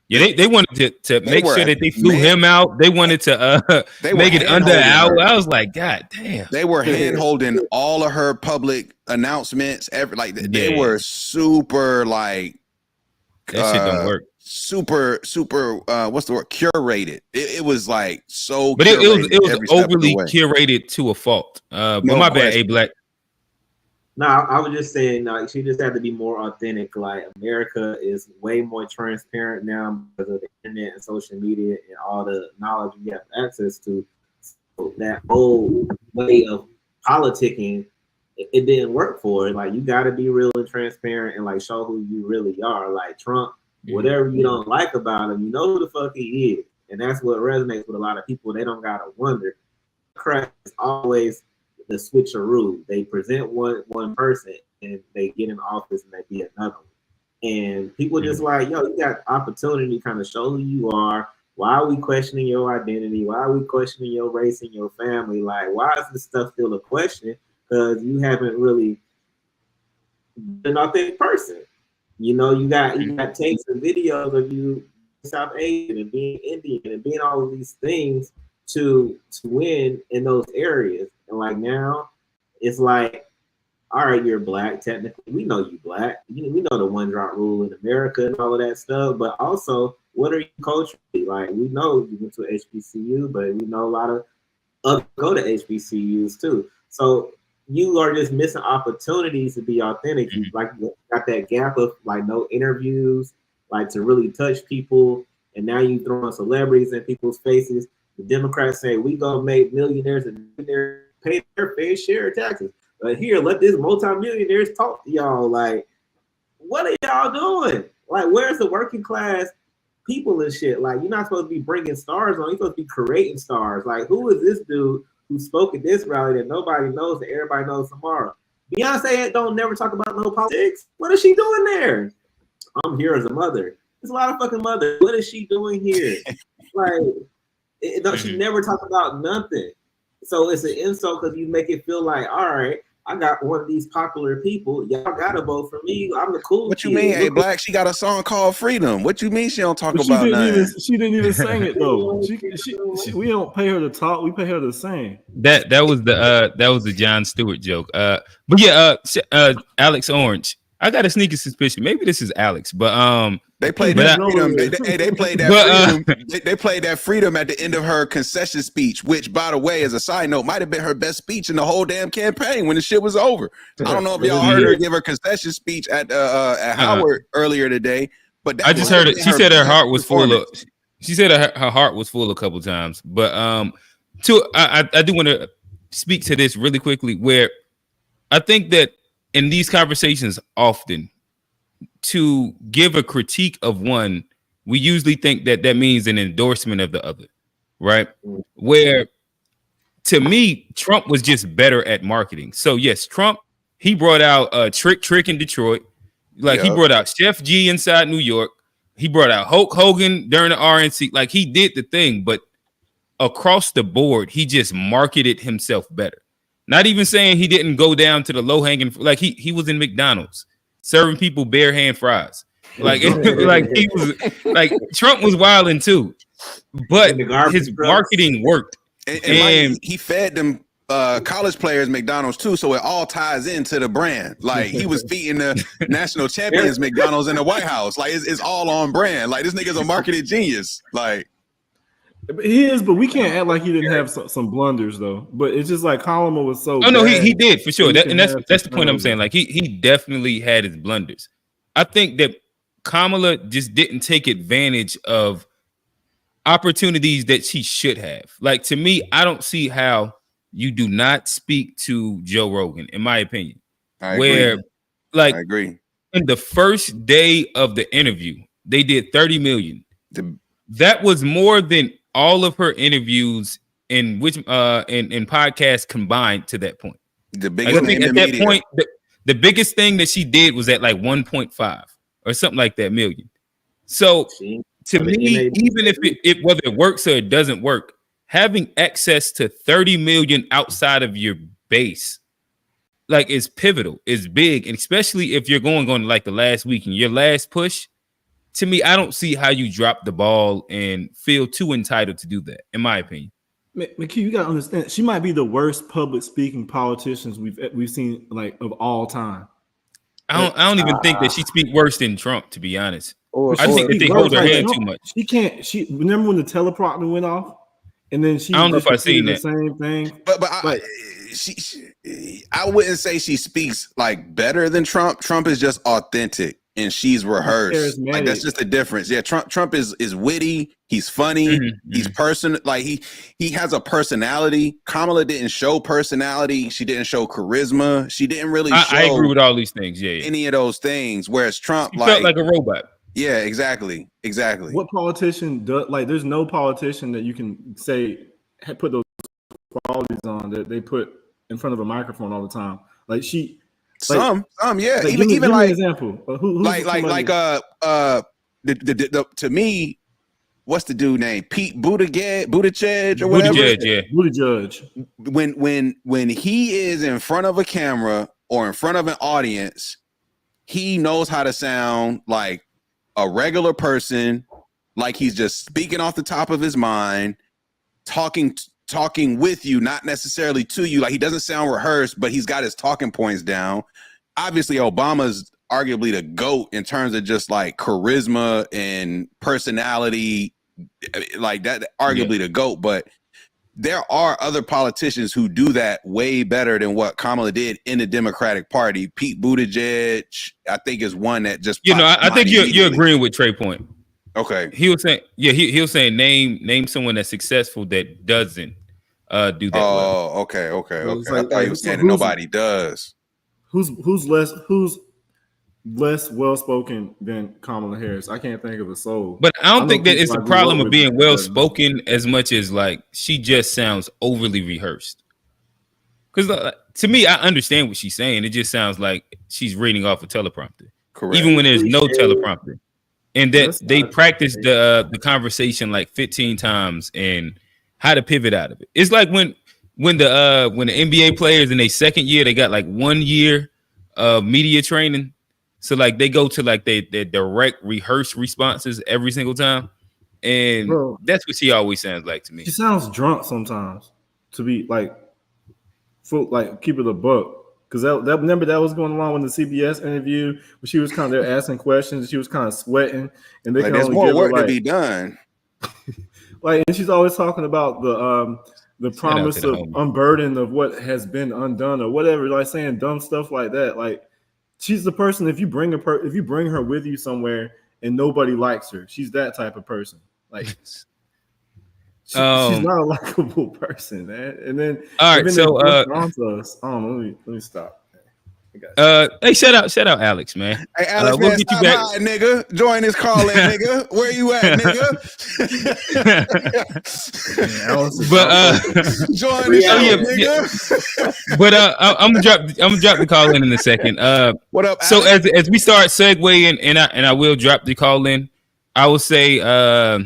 yeah, they wanted to make sure that they flew him out. They wanted to make it under an hour. I was like, God damn. They were hand holding all of her public announcements. They were super like that shit don't work. Super what's the word? Curated. It was like so. But it was overly curated to a fault. But my bad, A Black. No, I was just saying, like, she just had to be more authentic. Like, America is way more transparent now because of the internet and social media and all the knowledge we have access to. So that whole way of politicking, it didn't work for her. Like, you got to be real and transparent and like show who you really are. Like Trump, whatever you don't like about him, you know who the fuck he is, and that's what resonates with a lot of people. They don't gotta wonder. Crap is always the switcheroo. They present one person and they get in office and they be another one. And people just like, yo, you got opportunity to kind of show who you are. Why are we questioning your identity? Why are we questioning your race and your family? Like, why is this stuff still a question? Because you haven't really been an authentic person. You know, you got tapes and videos of you South Asian and being Indian and being all of these things to win in those areas. And like now, it's like, all right, you're black. Technically, we know you black. We know the one drop rule in America and all of that stuff. But also, what are you culturally? Like, we know you went to HBCU, but we know a lot of others go to HBCUs too. So you are just missing opportunities to be authentic. You like got that gap of like no interviews, like to really touch people, and now you throw on celebrities in people's faces. The Democrats say we gonna make millionaires and millionaires pay their fair share of taxes. But here, let this multimillionaires talk to y'all. Like, what are y'all doing? Like, where's the working class people and shit? Like, you're not supposed to be bringing stars on. You're supposed to be creating stars. Like, who is this dude who spoke at this rally that nobody knows that everybody knows tomorrow? Beyonce don't never talk about no politics. What is she doing there? I'm here as a mother. There's a lot of fucking mothers. What is she doing here? Like, she never talk about nothing. So it's an insult because you make it feel like, all right, I got one of these popular people. Y'all gotta vote for me. I'm the cool What kid. you mean, Hey Black? She got a song called Freedom. What you mean she don't talk about nothing? She didn't even sing it though. We don't pay her to talk. We pay her to sing. That was the Jon Stewart joke. But yeah, Alex Orange. I got a sneaky suspicion. Maybe this is Alex, but they played that freedom. They played that freedom. They played that freedom at the end of her concession speech, which, by the way, as a side note, might have been her best speech in the whole damn campaign when the shit was over. I don't know if y'all heard her give her concession speech at Howard earlier today, but I just heard it. She said her heart was full of. She said her heart was full a couple times, but I do want to speak to this really quickly, where I think that in these conversations often, to give a critique of one, we usually think that means an endorsement of the other, right? Where, to me, Trump was just better at marketing. So yes, Trump, he brought out Trick in Detroit. Like, he brought out Chef G inside New York. He brought out Hulk Hogan during the RNC. Like, he did the thing, but across the board, he just marketed himself better. Not even saying he didn't go down to the low hanging, like he was in McDonald's serving people bare hand fries. Like, like he was like Trump was wilding too, but his marketing worked. And he fed them college players McDonald's too, so it all ties into the brand. Like, he was feeding the national champions McDonald's in the White House. Like, it's all on brand. Like, this nigga's a marketing genius. Like, he is, but we can't act like he didn't have some blunders though. But it's just like Kamala was so. Oh no, he did for sure. That's the point I'm saying. Like, he definitely had his blunders. I think that Kamala just didn't take advantage of opportunities that she should have. Like, to me, I don't see how you do not speak to Joe Rogan, in my opinion. I where, agree. like, I agree. In the first day of the interview, they did 30 million. That was more than all of her interviews in podcasts combined to that point. The biggest I think name at in that media. point, the biggest thing that she did was at like 1.5 or something like that million. So to me, even if it whether it works or it doesn't work, having access to 30 million outside of your base, like, is pivotal, is big, and especially if you're going on like the last week and your last push. To me, I don't see how you drop the ball and feel too entitled to do that, in my opinion. McKee, you gotta understand, she might be the worst public speaking politicians we've seen, like, of all time. I don't even think that she speaks worse than Trump, to be honest. I She think that they speak hold her worse, hand like, too much. She can't. She remember when the teleprompter went off, and then she I don't know if I seen the that. same thing. But I wouldn't say she speaks like better than Trump. Trump is just authentic and she's rehearsed. Like, that's just the difference. Yeah, Trump is witty, he's funny, he's person, like he has a personality. Kamala didn't show personality, she didn't show charisma, she didn't really show I agree with all these things. Yeah. any of those things. Whereas Trump, She felt like a robot. Yeah, exactly. What politician does, like, there's no politician that you can say put those qualities on that they put in front of a microphone all the time. Like, she, some, yeah. Like, even give me like an example. To me, what's the dude name? Pete Buttigieg or whatever. Buttigieg. When he is in front of a camera or in front of an audience, he knows how to sound like a regular person, like he's just speaking off the top of his mind, talking with you, not necessarily to you. Like, he doesn't sound rehearsed, but he's got his talking points down. Obviously, Obama's arguably the GOAT in terms of just like charisma and personality, like that, arguably the GOAT. But there are other politicians who do that way better than what Kamala did in the Democratic Party. Pete Buttigieg, I think, is one that just, I think you're agreeing with Trey Point. Okay. He was saying, he was saying name someone that's successful that doesn't do that well. Okay. Well, it's I like, thought he was saying that nobody does. Who's less well spoken than Kamala Harris? I can't think of a soul. But I don't think that it's a problem of being well spoken. spoken as much as, like, she just sounds overly rehearsed. Because to me, I understand what she's saying. It just sounds like she's reading off a teleprompter, correct, even when there's no teleprompter. And that they practiced the conversation like 15 times and how to pivot out of it. It's like when the NBA players in their second year, they got like 1 year of media training. So, like, they go to like their direct rehearsed responses every single time. And that's what she always sounds like to me. She sounds drunk sometimes, to be like, keep it a buck. Because that remember that was going along with the CBS interview when she was kind of there asking questions. She was kind of sweating, and they Like, can there's only more give her, work to like, be done. like, and she's always talking about the promise the of homie. unburden of what has been undone or whatever, like saying dumb stuff like that. Like, she's the person, if you bring her with you somewhere and nobody likes her, she's that type of person. Like, she's not a likable person, man. And then all right, so I don't know, let me stop. Hey, shout out Alex, man. Hey, Alex, we'll man, get you stop back. by, nigga. Join this call in, nigga. Where you at, nigga? But join this show, nigga. But I'm gonna drop the call in a second. What up, so Alex? as we start segueing, and I will drop the call in, I will say I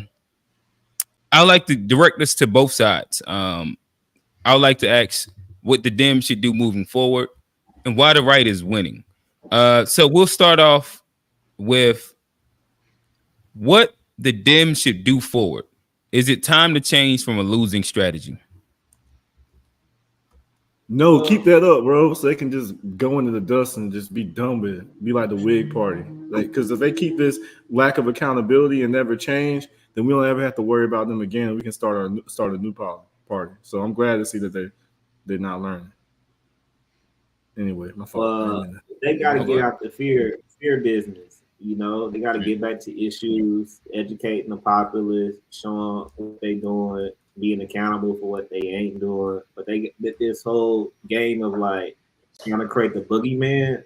like to direct this to both sides. I would like to ask what the Dems should do moving forward and why the right is winning. So we'll start off with what the Dems should do forward. Is it time to change from a losing strategy? No, keep that up, bro. So they can just go into the dust and just be done with it. Be like the Whig Party. Like, because if they keep this lack of accountability and never change, then we don't ever have to worry about them again. We can start a new party. So I'm glad to see that they're not learning. Anyway, my fault. They got to get out the fear business. You know, they got to get back to issues, educating the populace, showing what they doing, being accountable for what they ain't doing. But they get this whole game of like trying to create the boogeyman.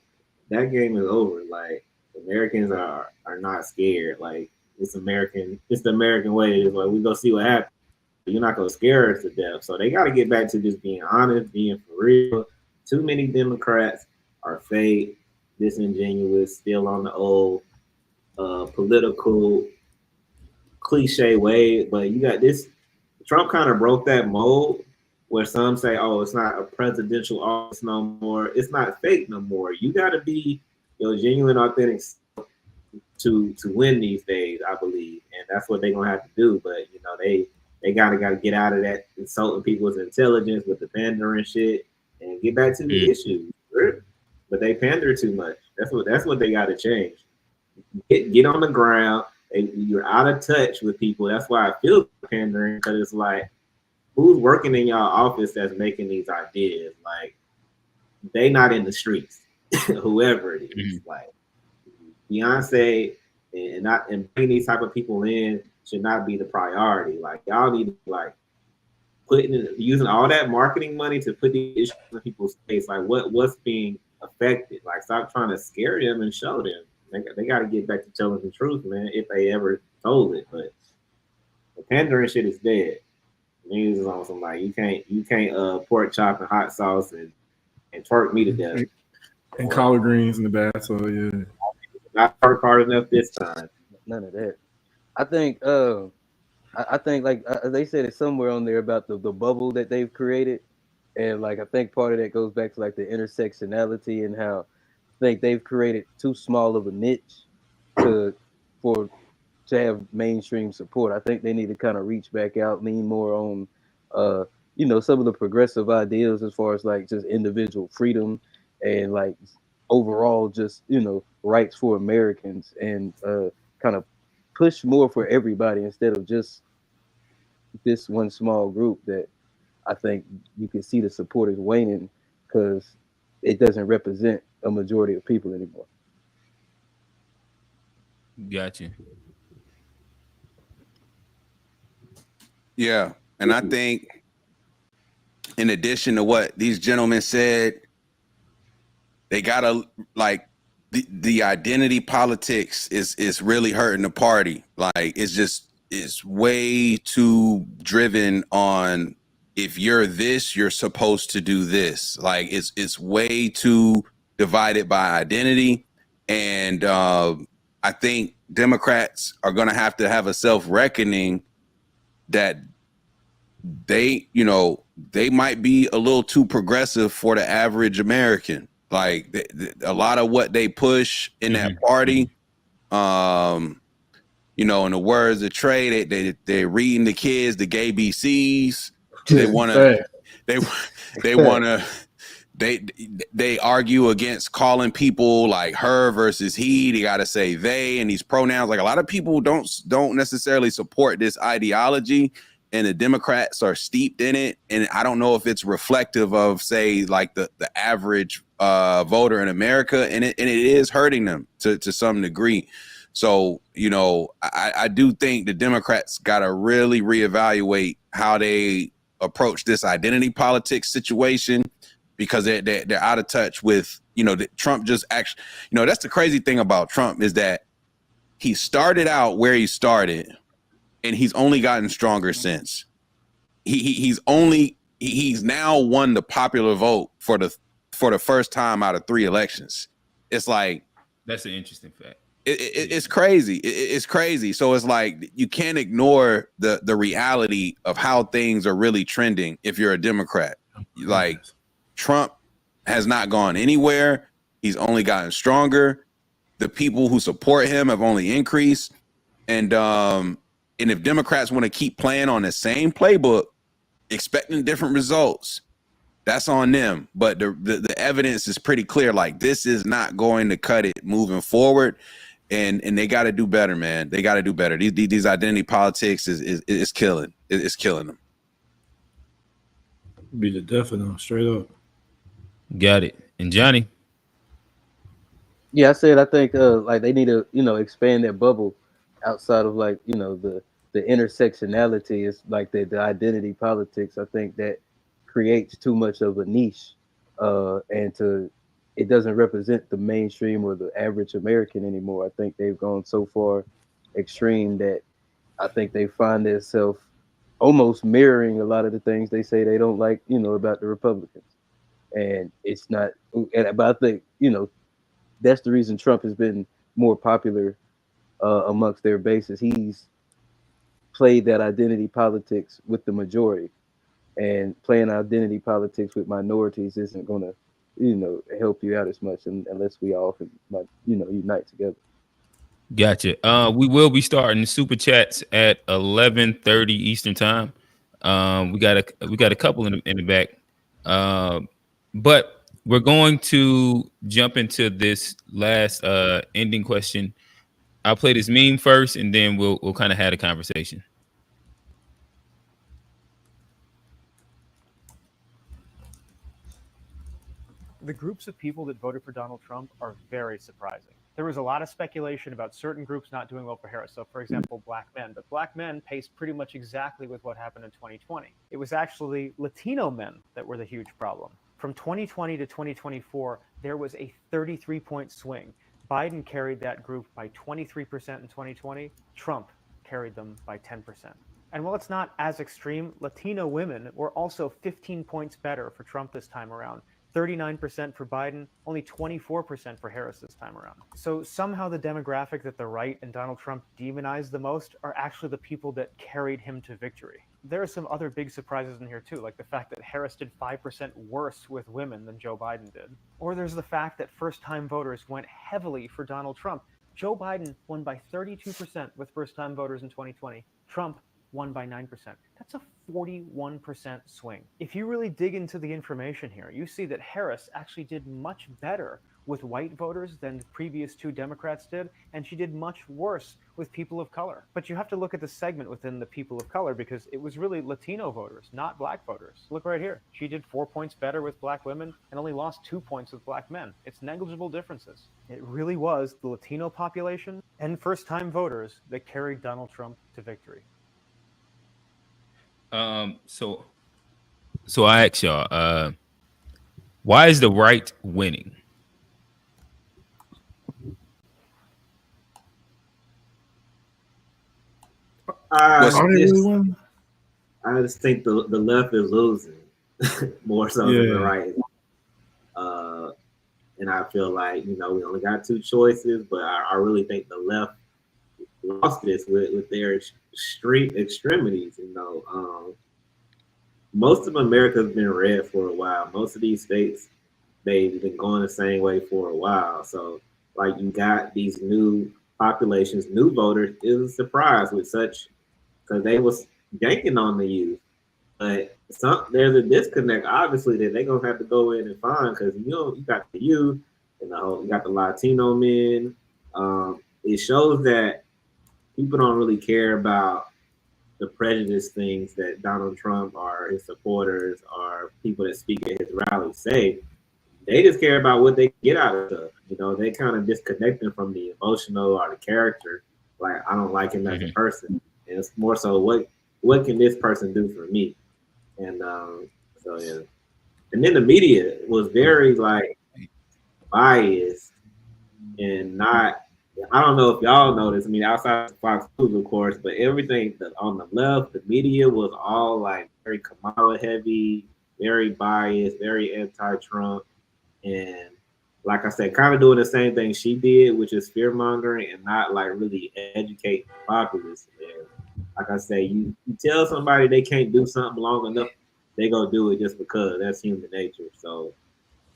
That game is over. Like Americans are not scared. Like it's American. It's the American way. It's like we go see what happens. You're not gonna scare us to death. So they got to get back to just being honest, being for real. Too many Democrats are fake, disingenuous, still on the old political cliche way. But you got this. Trump kind of broke that mold where some say, "Oh, it's not a presidential office no more. It's not fake no more." You got to be your genuine, authentic to win these days, I believe, and that's what they're gonna have to do. But you know, they gotta get out of that insulting people's intelligence with the pandering shit and get back to the issues. But they pander too much. That's what they got to change. Get on the ground. You're out of touch with people. That's why I feel pandering, because it's like, who's working in y'all office that's making these ideas? Like, they not in the streets. Whoever it is, like Beyonce and bringing these type of people in should not be the priority. Like, y'all need to like using all that marketing money to put these issues in people's face. Like, what's being affected? Like, stop trying to scare them and show them. They got to get back to telling the truth, man, if they ever told it. But the pandering shit is dead. Niggas is on some like, you can't pork chop and hot sauce and twerk me to death. And collard greens in the bath. So yeah, not work hard enough this time. None of that. I think like they said it somewhere on there about the bubble that they've created, and like I think part of that goes back to like the intersectionality and how I think they've created too small of a niche to have mainstream support. I think they need to kind of reach back out, lean more on some of the progressive ideals as far as like just individual freedom and like overall just rights for Americans, and kind of push more for everybody instead of just this one small group that I think you can see the support is waning because it doesn't represent a majority of people anymore. Gotcha. Yeah, and I think in addition to what these gentlemen said, they gotta like the identity politics is really hurting the party. Like it's way too driven on, if you're this, you're supposed to do this. Like it's way too divided by identity. And I think Democrats are gonna have to have a self-reckoning that they might be a little too progressive for the average American. Like a lot of what they push in that party, in the words of Trey, they're reading the kids the gay BCs. They argue against calling people like her versus he. They got to say they and these pronouns. Like a lot of people don't necessarily support this ideology, and the Democrats are steeped in it. And I don't know if it's reflective of, say, like the average voter in America, and it is hurting them to some degree. So, I do think the Democrats got to really reevaluate how they approach this identity politics situation, because they're out of touch with, Trump just actually, that's the crazy thing about Trump, is that he started out where he started, and he's only gotten stronger since. He's now won the popular vote for the first time out of 3 elections. It's like, that's an interesting fact. It's crazy. It's crazy. So it's like you can't ignore the reality of how things are really trending if you're a Democrat. Like, Trump has not gone anywhere. He's only gotten stronger. The people who support him have only increased. And if Democrats want to keep playing on the same playbook, expecting different results, that's on them. But the evidence is pretty clear. Like, this is not going to cut it moving forward. And they got to do better, man. They got to do better. These identity politics is killing. It's killing them. Be the death of them, straight up. Got it. And Johnny? Yeah, I said I think like they need to expand their bubble outside of like the intersectionality is like the identity politics. I think that creates too much of a niche, and it doesn't represent the mainstream or the average American anymore. I think they've gone so far extreme that I think they find themselves almost mirroring a lot of the things they say they don't like, about the Republicans. And it's not, but I think, that's the reason Trump has been more popular amongst their bases. He's played that identity politics with the majority, and playing identity politics with minorities isn't going to, help you out as much unless we all can, like, unite together. Gotcha. We will be starting super chats at 11:30 Eastern time. We got a couple in the back, but we're going to jump into this last ending question. I'll play this meme first, and then we'll kind of have a conversation. The groups of people that voted for Donald Trump are very surprising. There was a lot of speculation about certain groups not doing well for Harris. So, for example, black men. But black men paced pretty much exactly with what happened in 2020. It was actually Latino men that were the huge problem. From 2020 to 2024, there was a 33-point swing. Biden carried that group by 23% in 2020. Trump carried them by 10%. And while it's not as extreme, Latino women were also 15 points better for Trump this time around. 39% for Biden, only 24% for Harris this time around. So somehow the demographic that the right and Donald Trump demonize the most are actually the people that carried him to victory. There are some other big surprises in here too, like the fact that Harris did 5% worse with women than Joe Biden did. Or there's the fact that first-time voters went heavily for Donald Trump. Joe Biden won by 32% with first-time voters in 2020. Trump won by 9%. That's a 41% swing. If you really dig into the information here, you see that Harris actually did much better with white voters than the previous two Democrats did, and she did much worse with people of color. But you have to look at the segment within the people of color because it was really Latino voters, not black voters. Look right here. She did 4 points better with black women and only lost 2 points with black men. It's negligible differences. It really was the Latino population and first-time voters that carried Donald Trump to victory. So I ask y'all, why is the right winning? I just think the left is losing more so than the right. And I feel like, we only got two choices, but I really think the left lost this with their extreme extremities. Most of America has been red for a while. Most of these states, they've been going the same way for a while. So, like, you got these new populations, new voters. It was a surprise with such, because they was yanking on the youth. But there's a disconnect, obviously, that they're gonna have to go in and find, because you got the youth, and you got the Latino men. It shows that people don't really care about the prejudice things that Donald Trump or his supporters or people that speak at his rallies say. They just care about what they get out of it. They kind of disconnecting from the emotional or the character. Like, I don't like him as a person. And it's more so what can this person do for me? And so yeah. And then the media was very like biased and not, I don't know if y'all noticed. I mean, outside of Fox News, of course, but everything on the left, the media was all like very Kamala heavy, very biased, very anti-Trump. And like I said, kind of doing the same thing she did, which is fear mongering and not like really educate the populace. And like I say, you tell somebody they can't do something long enough, they gonna do it just because. That's human nature. So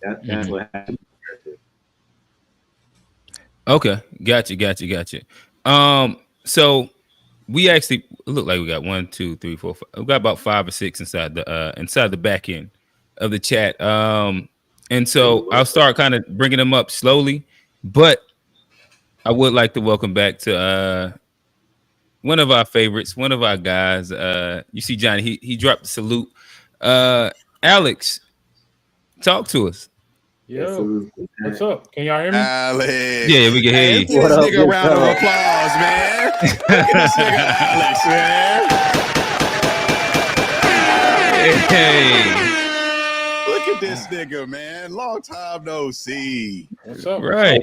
that's what happened. Okay, gotcha. So we actually look like we got 1, 2, 3, 4, 5. We got about 5 or 6 inside the back end of the chat. And so I'll start kind of bringing them up slowly, but I would like to welcome back to one of our favorites, one of our guys. You see Johnny, he dropped the salute. Alex, talk to us. Yo, what's up? Can y'all hear me? Alex. Yeah, we can hear Hey, you. give this nigga a round of applause, man. Look at this nigga Alex, man. Hey. Look at this nigga, man. Long time no see. What's up? Right.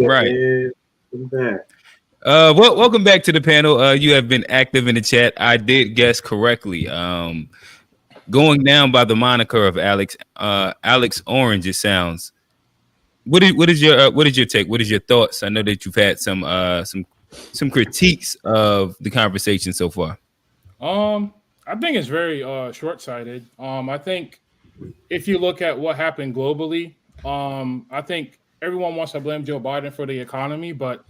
Right. Well, welcome back to the panel. You have been active in the chat. I did guess correctly. Going down by the moniker of Alex Orange, it sounds. What is your take? What is your thoughts? I know that you've had some critiques of the conversation so far. I think it's very short-sighted. I think if you look at what happened globally, I think everyone wants to blame Joe Biden for the economy, but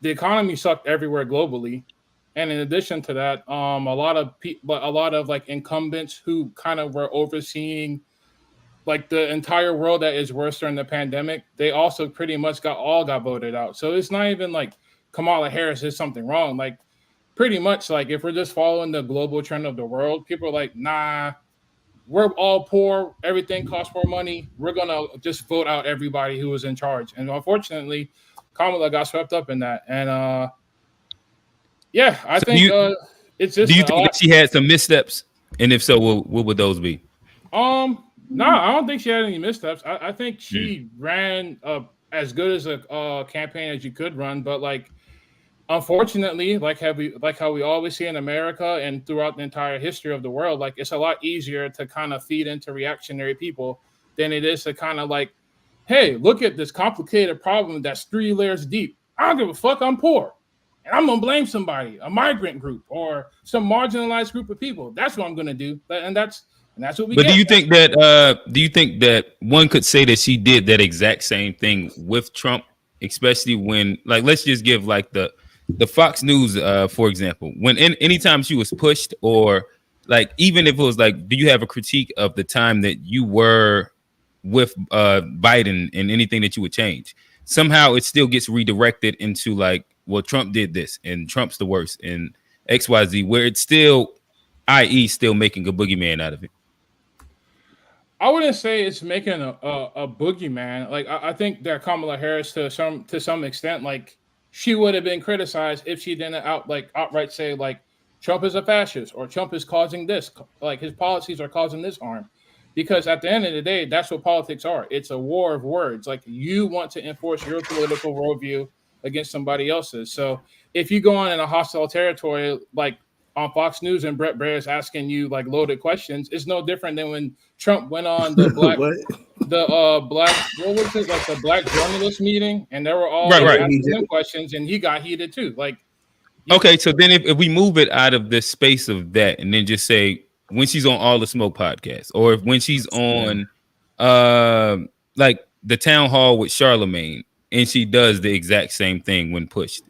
the economy sucked everywhere globally. And in addition to that, a lot of like incumbents who kind of were overseeing like the entire world that is worse during the pandemic, they also pretty much got voted out. So it's not even like Kamala Harris is something wrong. Like pretty much like if we're just following the global trend of the world, people are like, nah, we're all poor. Everything costs more money. We're going to just vote out everybody who was in charge. And unfortunately, Kamala got swept up in that. And yeah, I think it's just. Do you think that she had some missteps? And if so, what would those be? No, I don't think she had any missteps. I think she ran as good as a campaign as you could run, but like, unfortunately, like how we always see in America and throughout the entire history of the world, like it's a lot easier to kind of feed into reactionary people than it is to kind of like, hey, look at this complicated problem that's 3 layers deep. I don't give a fuck. I'm poor. And I'm gonna blame somebody, a migrant group or some marginalized group of people. That's what I'm gonna do, and that's what we. But do you think that one could say that she did that exact same thing with Trump, especially when, like, let's just give like the Fox News, for example, when anytime she was pushed, or like even if it was like, do you have a critique of the time that you were with Biden and anything that you would change? Somehow it still gets redirected into like, well, Trump did this and Trump's the worst and XYZ, where it's still, i.e., still making a boogeyman out of it. I wouldn't say it's making a boogeyman. Like I think that Kamala Harris to some extent, like she would have been criticized if she didn't outright say like Trump is a fascist or Trump is causing this, like his policies are causing this harm. Because at the end of the day, that's what politics are. It's a war of words. Like you want to enforce your political worldview against somebody else's. So if you go on in a hostile territory, like on Fox News and Brett Baer is asking you like loaded questions, it's no different than when Trump went on the black, what was it, like the black journalist meeting, and they were all asking him questions, and he got heated too. Like, okay, so then if we move it out of the space of that, and then just say when she's on All the Smoke podcast, or if when she's on like the town hall with Charlemagne, and she does the exact same thing when pushed.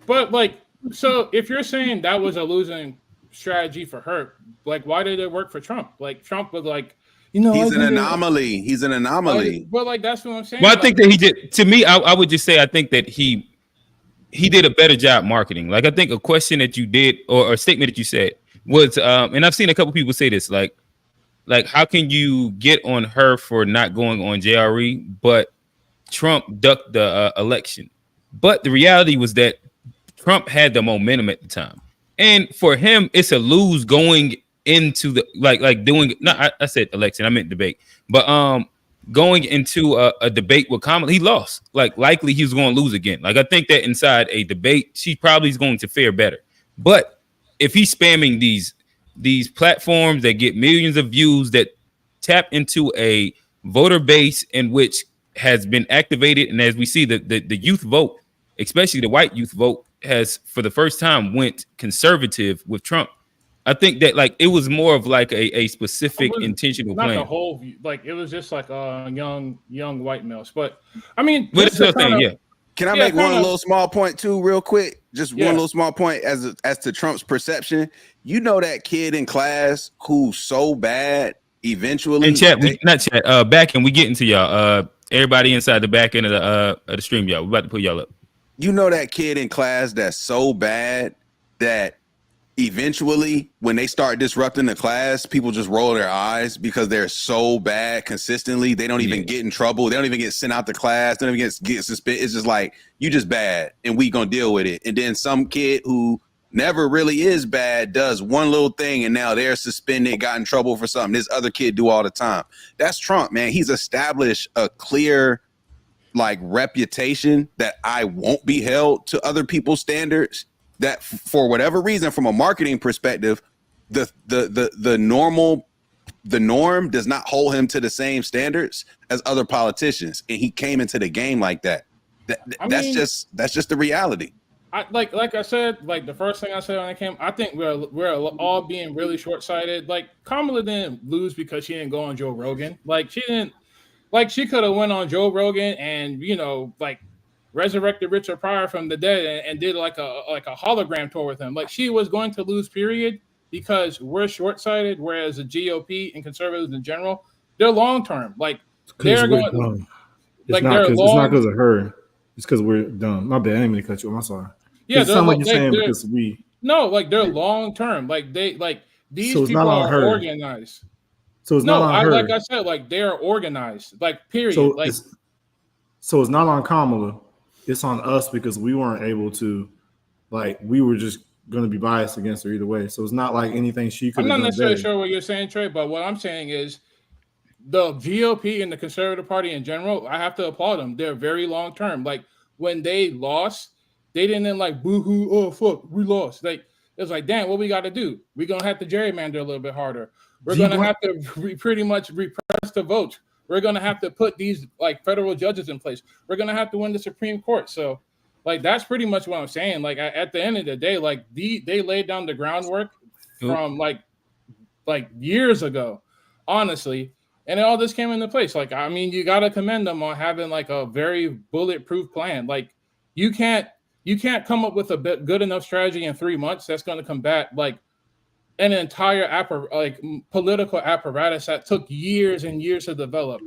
But like, so if you're saying that was a losing strategy for her, like why did it work for Trump? Like Trump was like, you know, he's an anomaly. He's an anomaly. But like that's what I'm saying. Well, I think that he did. To me, I would just say I think that he did a better job marketing. Like I think a question that you did or a statement that you said was, and I've seen a couple people say this, like how can you get on her for not going on JRE, but Trump ducked the election? But the reality was that Trump had the momentum at the time, and for him, it's a lose going into the like doing. No, I said election, I meant debate, but going into a debate with Kamala, he lost. Like likely he was going to lose again. Like I think that inside a debate, she probably is going to fare better. But if he's spamming these platforms that get millions of views, that tap into a voter base in which has been activated, and as we see the youth vote, especially the white youth vote, has for the first time went conservative with Trump. I think that like it was more of like a specific intentional not plan. the whole view, like it was just like young white males. But I mean, But it's thing, yeah. Can I make one little small point too, real quick? Just one little small point as to Trump's perception. You know that kid in class who's so bad eventually. And chat, back end, we getting to y'all. Everybody inside the back end of the stream, y'all. We're about to put y'all up. You know that kid in class that's so bad that eventually, when they start disrupting the class, people just roll their eyes because they're so bad consistently. They don't even get in trouble. They don't even get sent out to class. They don't even get suspended. It's just like, you just bad and we gonna deal with it. And then some kid who never really is bad does one little thing and now they're suspended, got in trouble for something this other kid do all the time. That's Trump, man. He's established a clear like reputation that I won't be held to other people's standards. That for whatever reason, from a marketing perspective, the norm does not hold him to the same standards as other politicians, and he came into the game like that. That's just the reality. Like I said, like the first thing I said when I came, I think we're all being really short-sighted. Like Kamala didn't lose because she didn't go on Joe Rogan. Like she didn't. Like she could have went on Joe Rogan and like resurrected Richard Pryor from the dead and did like a hologram tour with him. Like she was going to lose, period, because we're short-sighted, whereas the GOP and conservatives in general, they're long-term. Like they're going. It's not because of her. It's because we're dumb. My bad. I didn't mean to cut you off. I'm sorry. Yeah, it sounds like you're saying because we. No, like they're long-term. Like these people are organized. So it's not on her. Like I said, like they're organized. Like period. So it's not on Kamala. It's on us because we weren't able to, like, we were just going to be biased against her either way. So it's not like anything she could have done. I'm not necessarily better. sure what you're saying, Trey, but what I'm saying is the GOP and the Conservative Party in general, I have to applaud them. They're very long term. Like when they lost, they didn't like boo-hoo, oh fuck, we lost. Like it's like, damn, what we got to do? We're gonna have to gerrymander a little bit harder. We're gonna have to pretty much repress the vote. We're gonna have to put these like federal judges in place. We're gonna have to win the Supreme Court. So, like that's pretty much what I'm saying. Like at the end of the day, like they laid down the groundwork from like years ago, honestly, and all this came into place. Like I mean, you gotta commend them on having like a very bulletproof plan. Like you can't come up with a good enough strategy in 3 months that's gonna combat like an entire political apparatus that took years and years to develop,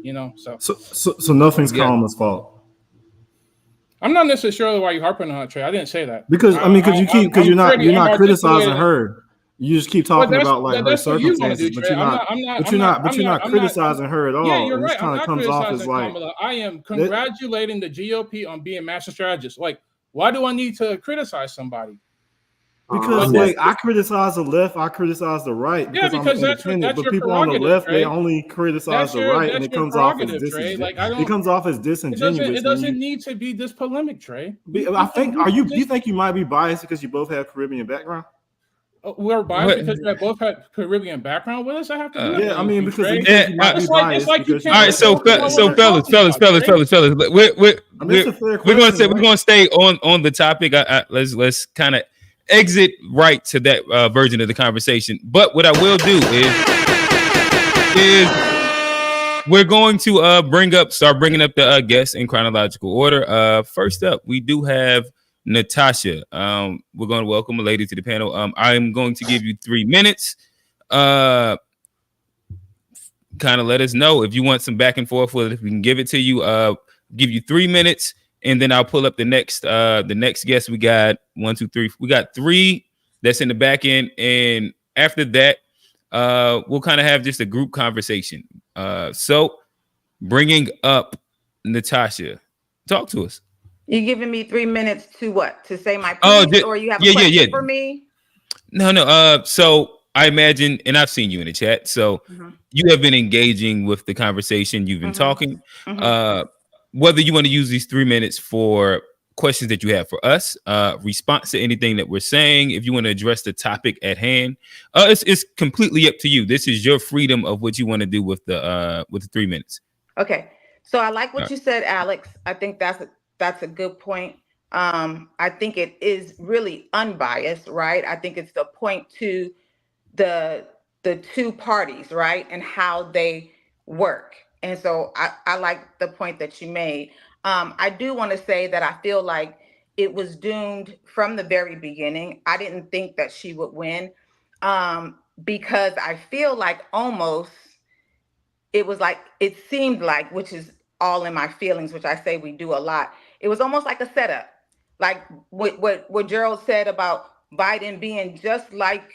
So nothing's Kamala's fault. I'm not necessarily sure why you're harping on it, Trey. I didn't say that. Because you're not criticizing her. You just keep talking about like her circumstances, but you're not criticizing her at all. Yeah, you're right. It kind of comes off as like Kamala. I am congratulating the GOP on being master strategists. Like, why do I need to criticize somebody? Because like I criticize the left, I criticize the right. Because that's but your people on the left, Trey. They only criticize the right, and it comes off as disingenuous. It comes off as disingenuous. It doesn't need to be this polemic, Trey. I think. Do you think you might be biased because you both have Caribbean background? We're biased because we both have Caribbean background. What does that have to do? Yeah, I mean because you might be biased. All right, so fellas, we're gonna stay on the topic. Let's kind of exit right to that version of the conversation. But what I will do is we're going to start bringing up the guests in chronological order. First up, we do have Natasha. We're going to welcome a lady to the panel. I am going to give you 3 minutes. Kind of let us know if you want some back and forth with it. If we can give it to you, give you 3 minutes. And then I'll pull up the next guest. We got 1, 2, 3. We got 3 that's in the back end. And after that, we'll kind of have just a group conversation. So bringing up Natasha, talk to us. You giving me 3 minutes to what? To say my piece, or you have a question for me? No. So I imagine, and I've seen you in the chat. So you have been engaging with the conversation. You've been talking. Whether you want to use these 3 minutes for questions that you have for us, response to anything that we're saying, if you want to address the topic at hand, it's completely up to you. This is your freedom of what you want to do with the 3 minutes. Okay. So I like what you said, Alex. I think that's a good point. I think it is really unbiased, right? I think it's the point to the two parties, right, and how they work. And so I like the point that you made. I do want to say that I feel like it was doomed from the very beginning. I didn't think that she would win because I feel like almost it seemed like, which is all in my feelings, which I say we do a lot. It was almost like a setup, like what Gerald said about Biden being just like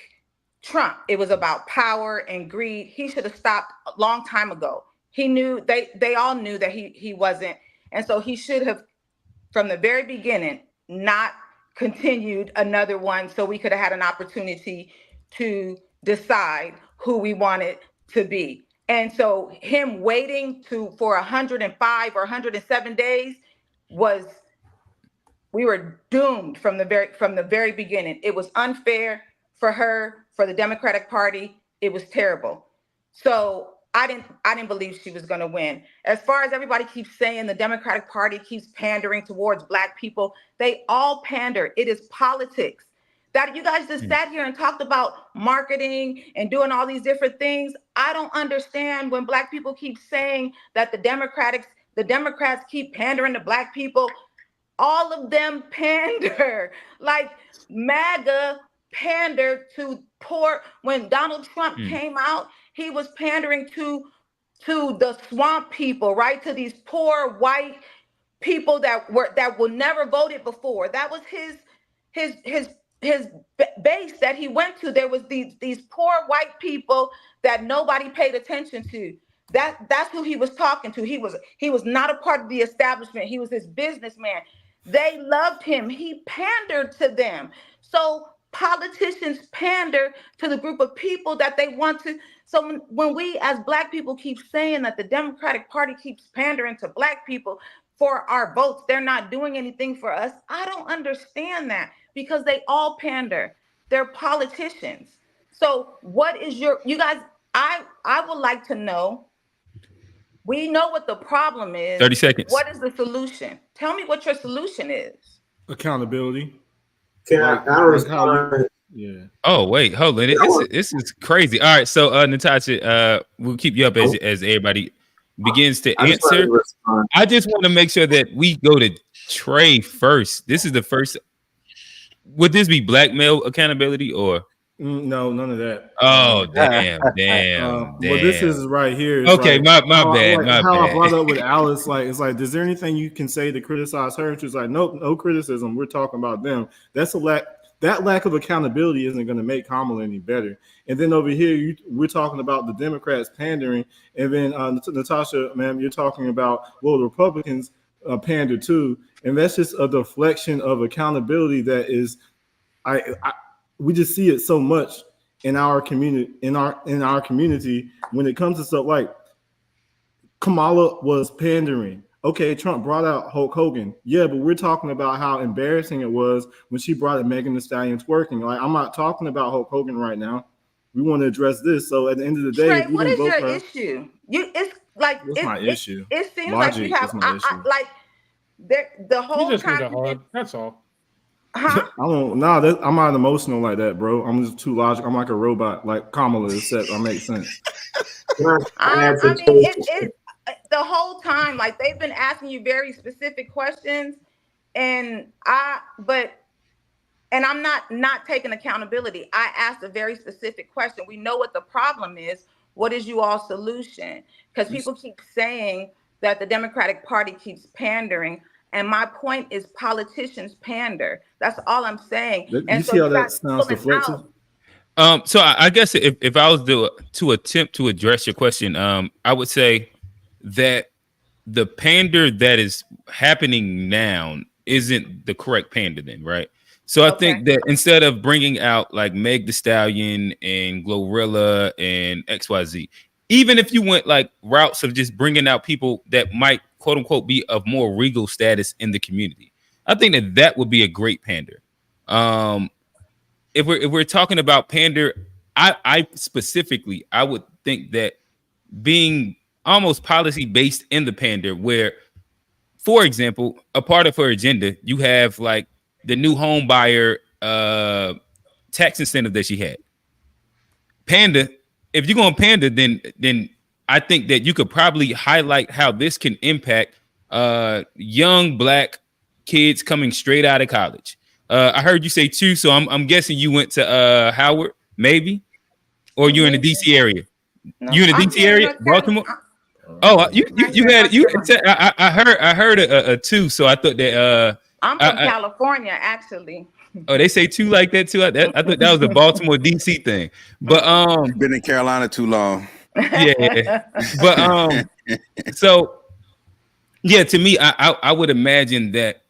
Trump. It was about power and greed. He should have stopped a long time ago. He knew, they all knew that he wasn't. And so he should have, from the very beginning, not continued another one, so we could have had an opportunity to decide who we wanted to be. And so him waiting for 105 or 107 days was, we were doomed from the very beginning. It was unfair for her, for the Democratic Party. It was terrible. So I didn't believe she was going to win. As far as everybody keeps saying the Democratic Party keeps pandering towards Black people, they all pander. It is politics. That you guys just sat here and talked about marketing and doing all these different things. I don't understand when Black people keep saying that the Democrats keep pandering to Black people. All of them pander. Like MAGA pandered to poor. When Donald Trump came out, he was pandering to the swamp people, right? To these poor white people that were never voted before. That was his base that he went to. There was these poor white people that nobody paid attention to. That's who he was talking to. He was not a part of the establishment. He was this businessman. They loved him. He pandered to them. So politicians pander to the group of people that they want to. So when we as Black people keep saying that the Democratic Party keeps pandering to Black people for our votes, they're not doing anything for us. I don't understand that, because they all pander. They're politicians. So what is you guys, I would like to know. We know what the problem is. 30 seconds. What is the solution? Tell me what your solution is. Accountability. Can I respond? Yeah. Oh wait, hold on. This is crazy. All right, so Natasha, we'll keep you up as everybody begins to answer. I just want to make sure that we go to Trey first. This is the first. Would this be blackmail accountability or? No, none of that. Oh, damn. Well, this is right here. Okay, like, my bad. Like, how I brought up with Alice, like, it's like, is there anything you can say to criticize her? She's like, nope, no criticism. We're talking about them. That's a lack. That lack of accountability isn't going to make Kamala any better. And then over here, we're talking about the Democrats pandering. And then Natasha, ma'am, you're talking about, well, the Republicans pander too. And that's just a deflection of accountability that is, we just see it so much in our community, in our community when it comes to stuff like Kamala was pandering. Okay, Trump brought out Hulk Hogan. Yeah, but we're talking about how embarrassing it was when she brought in Megan Thee Stallion twerking. Like, I'm not talking about Hulk Hogan right now. We want to address this. So at the end of the day, Trey, what is your issue? It's like what's my issue? It seems Logic like you have like the whole you just time. need to hug. That's all. Huh? I'm not emotional like that, bro. I'm just too logical. I'm like a robot, like Kamala, except I make sense. I mean, the whole time, like, they've been asking you very specific questions, and I'm not taking accountability. I asked a very specific question. We know what the problem is. What is you all's solution? Because people keep saying that the Democratic Party keeps pandering. And my point is politicians pander. That's all I'm saying. You see how that sounds deflective? So I guess if I was to attempt to address your question, I would say that the pander that is happening now isn't the correct pander then, right? So I think that instead of bringing out like Meg Thee Stallion and Glorilla and XYZ, even if you went like routes of just bringing out people that might quote unquote be of more regal status in the community, I think that would be a great pander. If we're talking about pander, I specifically, I would think that being almost policy based in the pander, where, for example, a part of her agenda, you have like the new home buyer tax incentive that she had. Panda, if you're going to pander, then I think that you could probably highlight how this can impact young Black kids coming straight out of college. I heard you say two, so I'm guessing you went to Howard, maybe, or you're in the DC area. No, you in the DC area, Baltimore? Oh, you I heard a two, so I thought that I'm from California, actually. Oh, they say two like that too. I thought that was a Baltimore DC thing. But been in Carolina too long. Yeah. But so yeah, to me, I would imagine that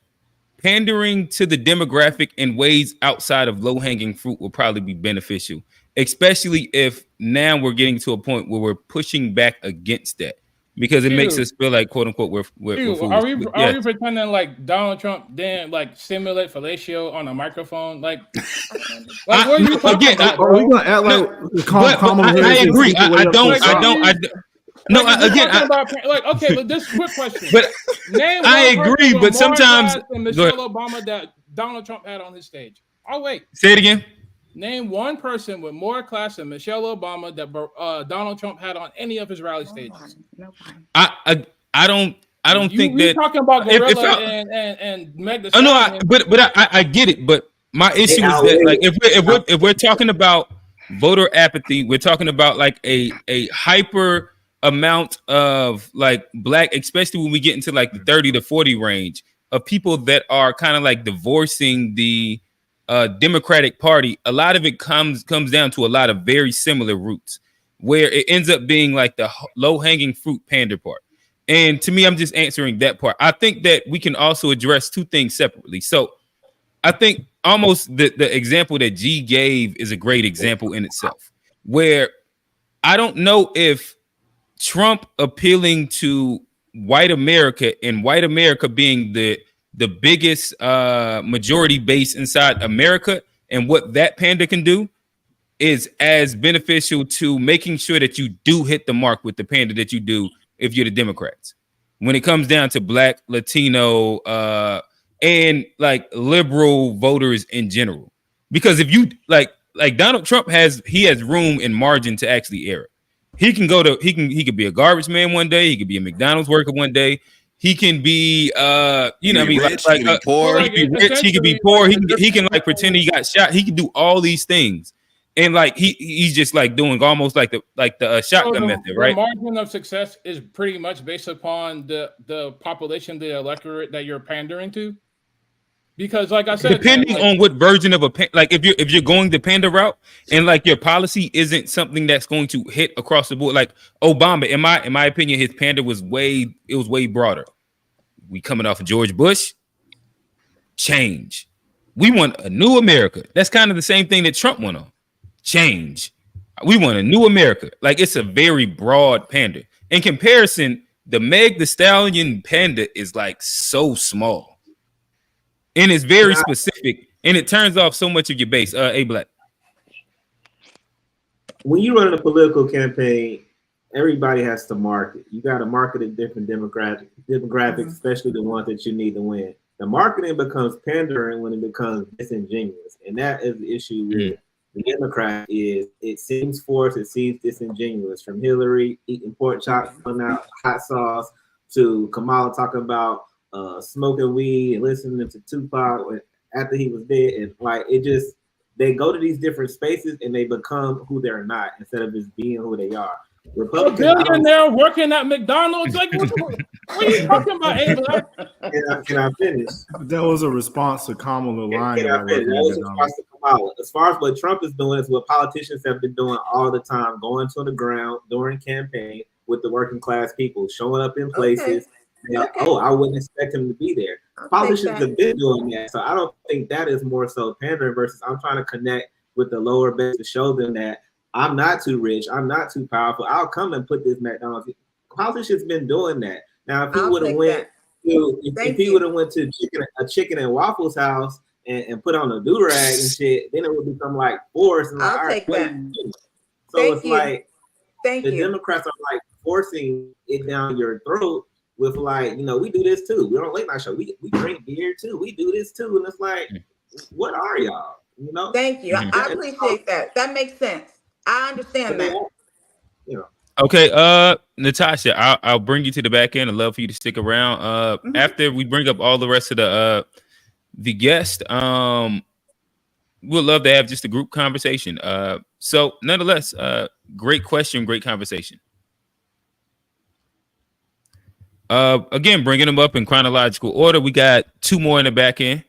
pandering to the demographic in ways outside of low-hanging fruit will probably be beneficial, especially if now we're getting to a point where we're pushing back against that because it makes us feel like, quote unquote, we're Dude, foolish. are we pretending like Donald Trump didn't like simulate fellatio on a microphone? Like what are you talking about, bro? Are we gonna act like Kamala I agree. I don't. No, again, like okay, but this quick question. But name I one agree, person but with more sometimes class than Michelle Obama that Donald Trump had on his stage. Oh wait, say it again. Name one person with more class than Michelle Obama that Donald Trump had on any of his rally stages. I don't think we that talking about Gorilla and Meg Thee Oh no, Stallion. but I get it. But my issue is that like if we're talking about voter apathy, we're talking about like a hyper amount of like black, especially when we get into like the 30 to 40 range of people that are kind of like divorcing the Democratic Party. A lot of it comes down to a lot of very similar roots where it ends up being like the low-hanging fruit pander part. And to me, I'm just answering that part. I think that we can also address two things separately. So I think almost the example that G gave is a great example in itself, where I don't know if Trump appealing to white America and white America being the biggest majority base inside America and what that panda can do is as beneficial to making sure that you do hit the mark with the panda that you do if you're the Democrats. When it comes down to black, Latino, and like liberal voters in general. Because if you like Donald Trump has room and margin to actually air it. He can go to he could be a garbage man one day, he could be a McDonald's worker one day. He can be he can be poor, he can be rich, he can be poor, he can like pretend he got shot. He can do all these things. And like he's just like doing almost like the shotgun method, right? The margin of success is pretty much based upon the population, the electorate that you're pandering to. Because, like I said, depending on what version of like if you're going the panda route and like your policy isn't something that's going to hit across the board, like Obama, in my opinion, his panda was way broader. We coming off of George Bush, change. We want a new America. That's kind of the same thing that Trump went on. Change. We want a new America. Like it's a very broad panda. In comparison, the Meg Thee Stallion panda is like so small. And it's very specific, and it turns off so much of your base. A Black. When you run a political campaign, everybody has to market. You got to market at different demographics, especially the ones that you need to win. The marketing becomes pandering when it becomes disingenuous, and that is the issue with the Democrat. Is it seems forced, it seems disingenuous. From Hillary eating pork chops, putting out hot sauce, to Kamala talking about smoking weed and listening to Tupac after he was dead, and like it just they go to these different spaces and they become who they're not instead of just being who they are. Republicans, a billionaire working at McDonald's, like what are you talking about, A Black? Can I finish? That was a response to Kamala lying. That was a response to Kamala. As far as what Trump is doing, is what politicians have been doing all the time, going to the ground during campaign with the working class people, showing up in places. Oh, I wouldn't expect him to be there. Politicians have been doing that, so I don't think that is more so pandering versus I'm trying to connect with the lower base to show them that I'm not too rich, I'm not too powerful. I'll come and put this McDonald's. Politicians been doing that. Now, if he would have went to if he would have went to a chicken and waffles house and put on a do rag and shit, then it would become like forced and like, all right, what do you do? So it's like the Democrats are like forcing it down your throat. With like, we do this too. We don't late night show. We drink beer too. We do this too. And it's like, what are y'all? Thank you. I appreciate that. That makes sense. I understand that. Okay, Natasha, I'll bring you to the back end. I'd love for you to stick around. After we bring up all the rest of the guest, we'd love to have just a group conversation. So nonetheless, great question, great conversation. Again, bringing them up in chronological order. We got two more in the back end.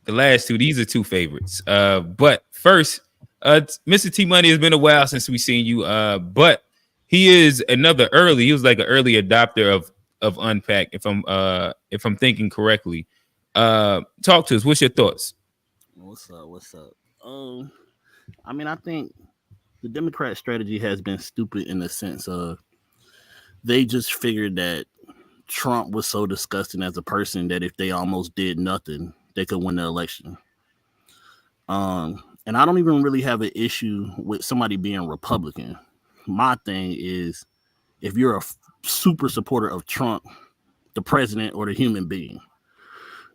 the last two. These are two favorites. But first, Mr. T Money, has been a while since we've seen you. But he is another early. He was like an early adopter of Unpacked. If I'm thinking correctly. Talk to us. What's your thoughts? What's up? I mean, I think the Democrat strategy has been stupid in the sense of they just figured that Trump was so disgusting as a person that if they almost did nothing, they could win the election. And I don't even really have an issue with somebody being Republican. My thing is if you're a super supporter of Trump, the president or the human being.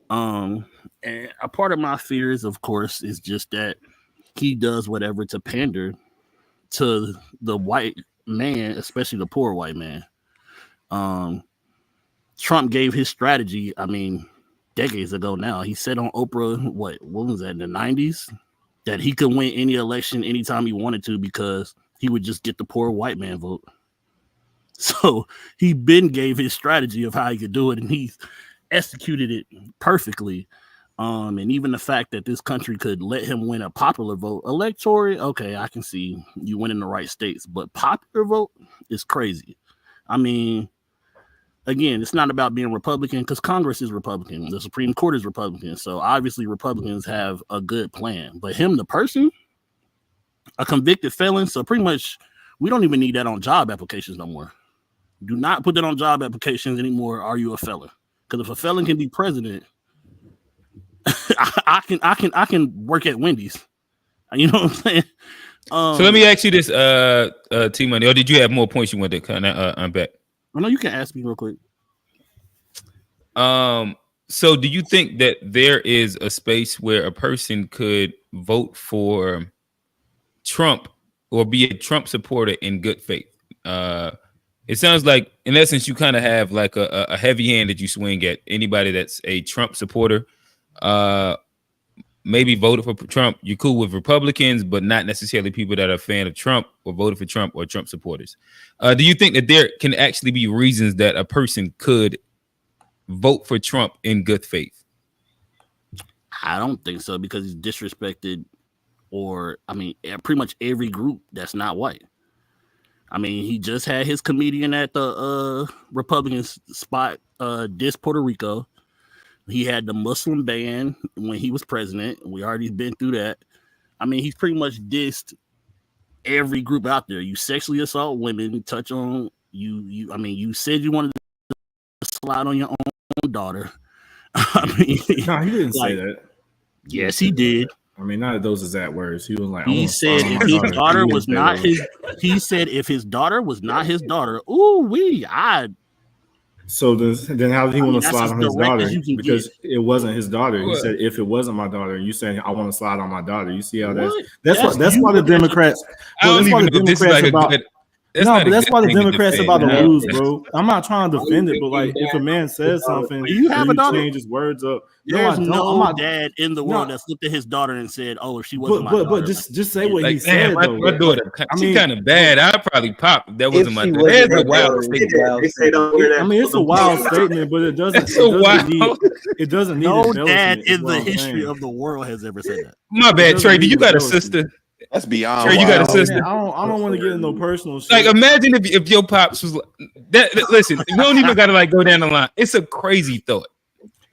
And a part of my fears, of course, is just that he does whatever to pander to the white man, especially the poor white man. Trump gave his strategy, I mean, decades ago now. He said on Oprah, what was that, in the 90s? That he could win any election anytime he wanted to because he would just get the poor white man vote. So he gave his strategy of how he could do it, and he's executed it perfectly. And even the fact that this country could let him win a popular vote, electoral, okay, I can see you win in the right states, but popular vote is crazy. I mean, again, it's not about being Republican because Congress is Republican. The Supreme Court is Republican. So obviously Republicans have a good plan, but him, the person, a convicted felon. So pretty much we don't even need that on job applications no more. Do not put that on job applications anymore. Are you a felon? Because if a felon can be president, I can work at Wendy's. You know what I'm saying? So let me ask you this, T Money, or did you have more points you wanted to kind of unpack? I know you can ask me real quick. So do you think that there is a space where a person could vote for Trump or be a Trump supporter in good faith? It sounds like, in essence, you kind of have like a heavy hand that you swing at anybody that's a Trump supporter. Maybe voted for Trump. You're cool with Republicans, but not necessarily people that are a fan of Trump or voted for Trump or Trump supporters. Do you think that there can actually be reasons that a person could vote for Trump in good faith? I don't think so, because he's disrespected, or I mean, pretty much every group that's not white. I mean, he just had his comedian at the Republican spot, diss Puerto Rico. He had the Muslim ban when he was president. We already been through that. I mean, he's pretty much dissed every group out there. You sexually assault women, touch on you. I mean, you said you wanted to slide on your own daughter. I mean, no, he didn't say that. Yes, he did. I mean, not those exact words. He was like, he said if his daughter was not his. He said if his daughter was not his daughter. So then how did he want to slide on his daughter? Because it wasn't his daughter. He said, if it wasn't my daughter, you saying I want to slide on my daughter. You see how that's why the Democrats. That's why the Democrats about. That's why the Democrats about to lose, bro. I'm not trying to defend it, but like if a man says something, you have a daughter, change his words up. There's no dad in the world that's looked at his daughter and said, "Oh, if she wasn't my daughter." But just say what he said. My daughter, she kind of bad. I'd probably pop if that wasn't my daughter. That's a wild statement. I mean, it's a wild statement, but it doesn't. It doesn't need. No dad in the history of the world has ever said that. My bad, Trey. Do you got a sister? That's beyond. Trey, you got a sister. Man, I don't want to get into no personal shit. Like, imagine if your pops was that. Listen, you don't even got to like go down the line. It's a crazy thought.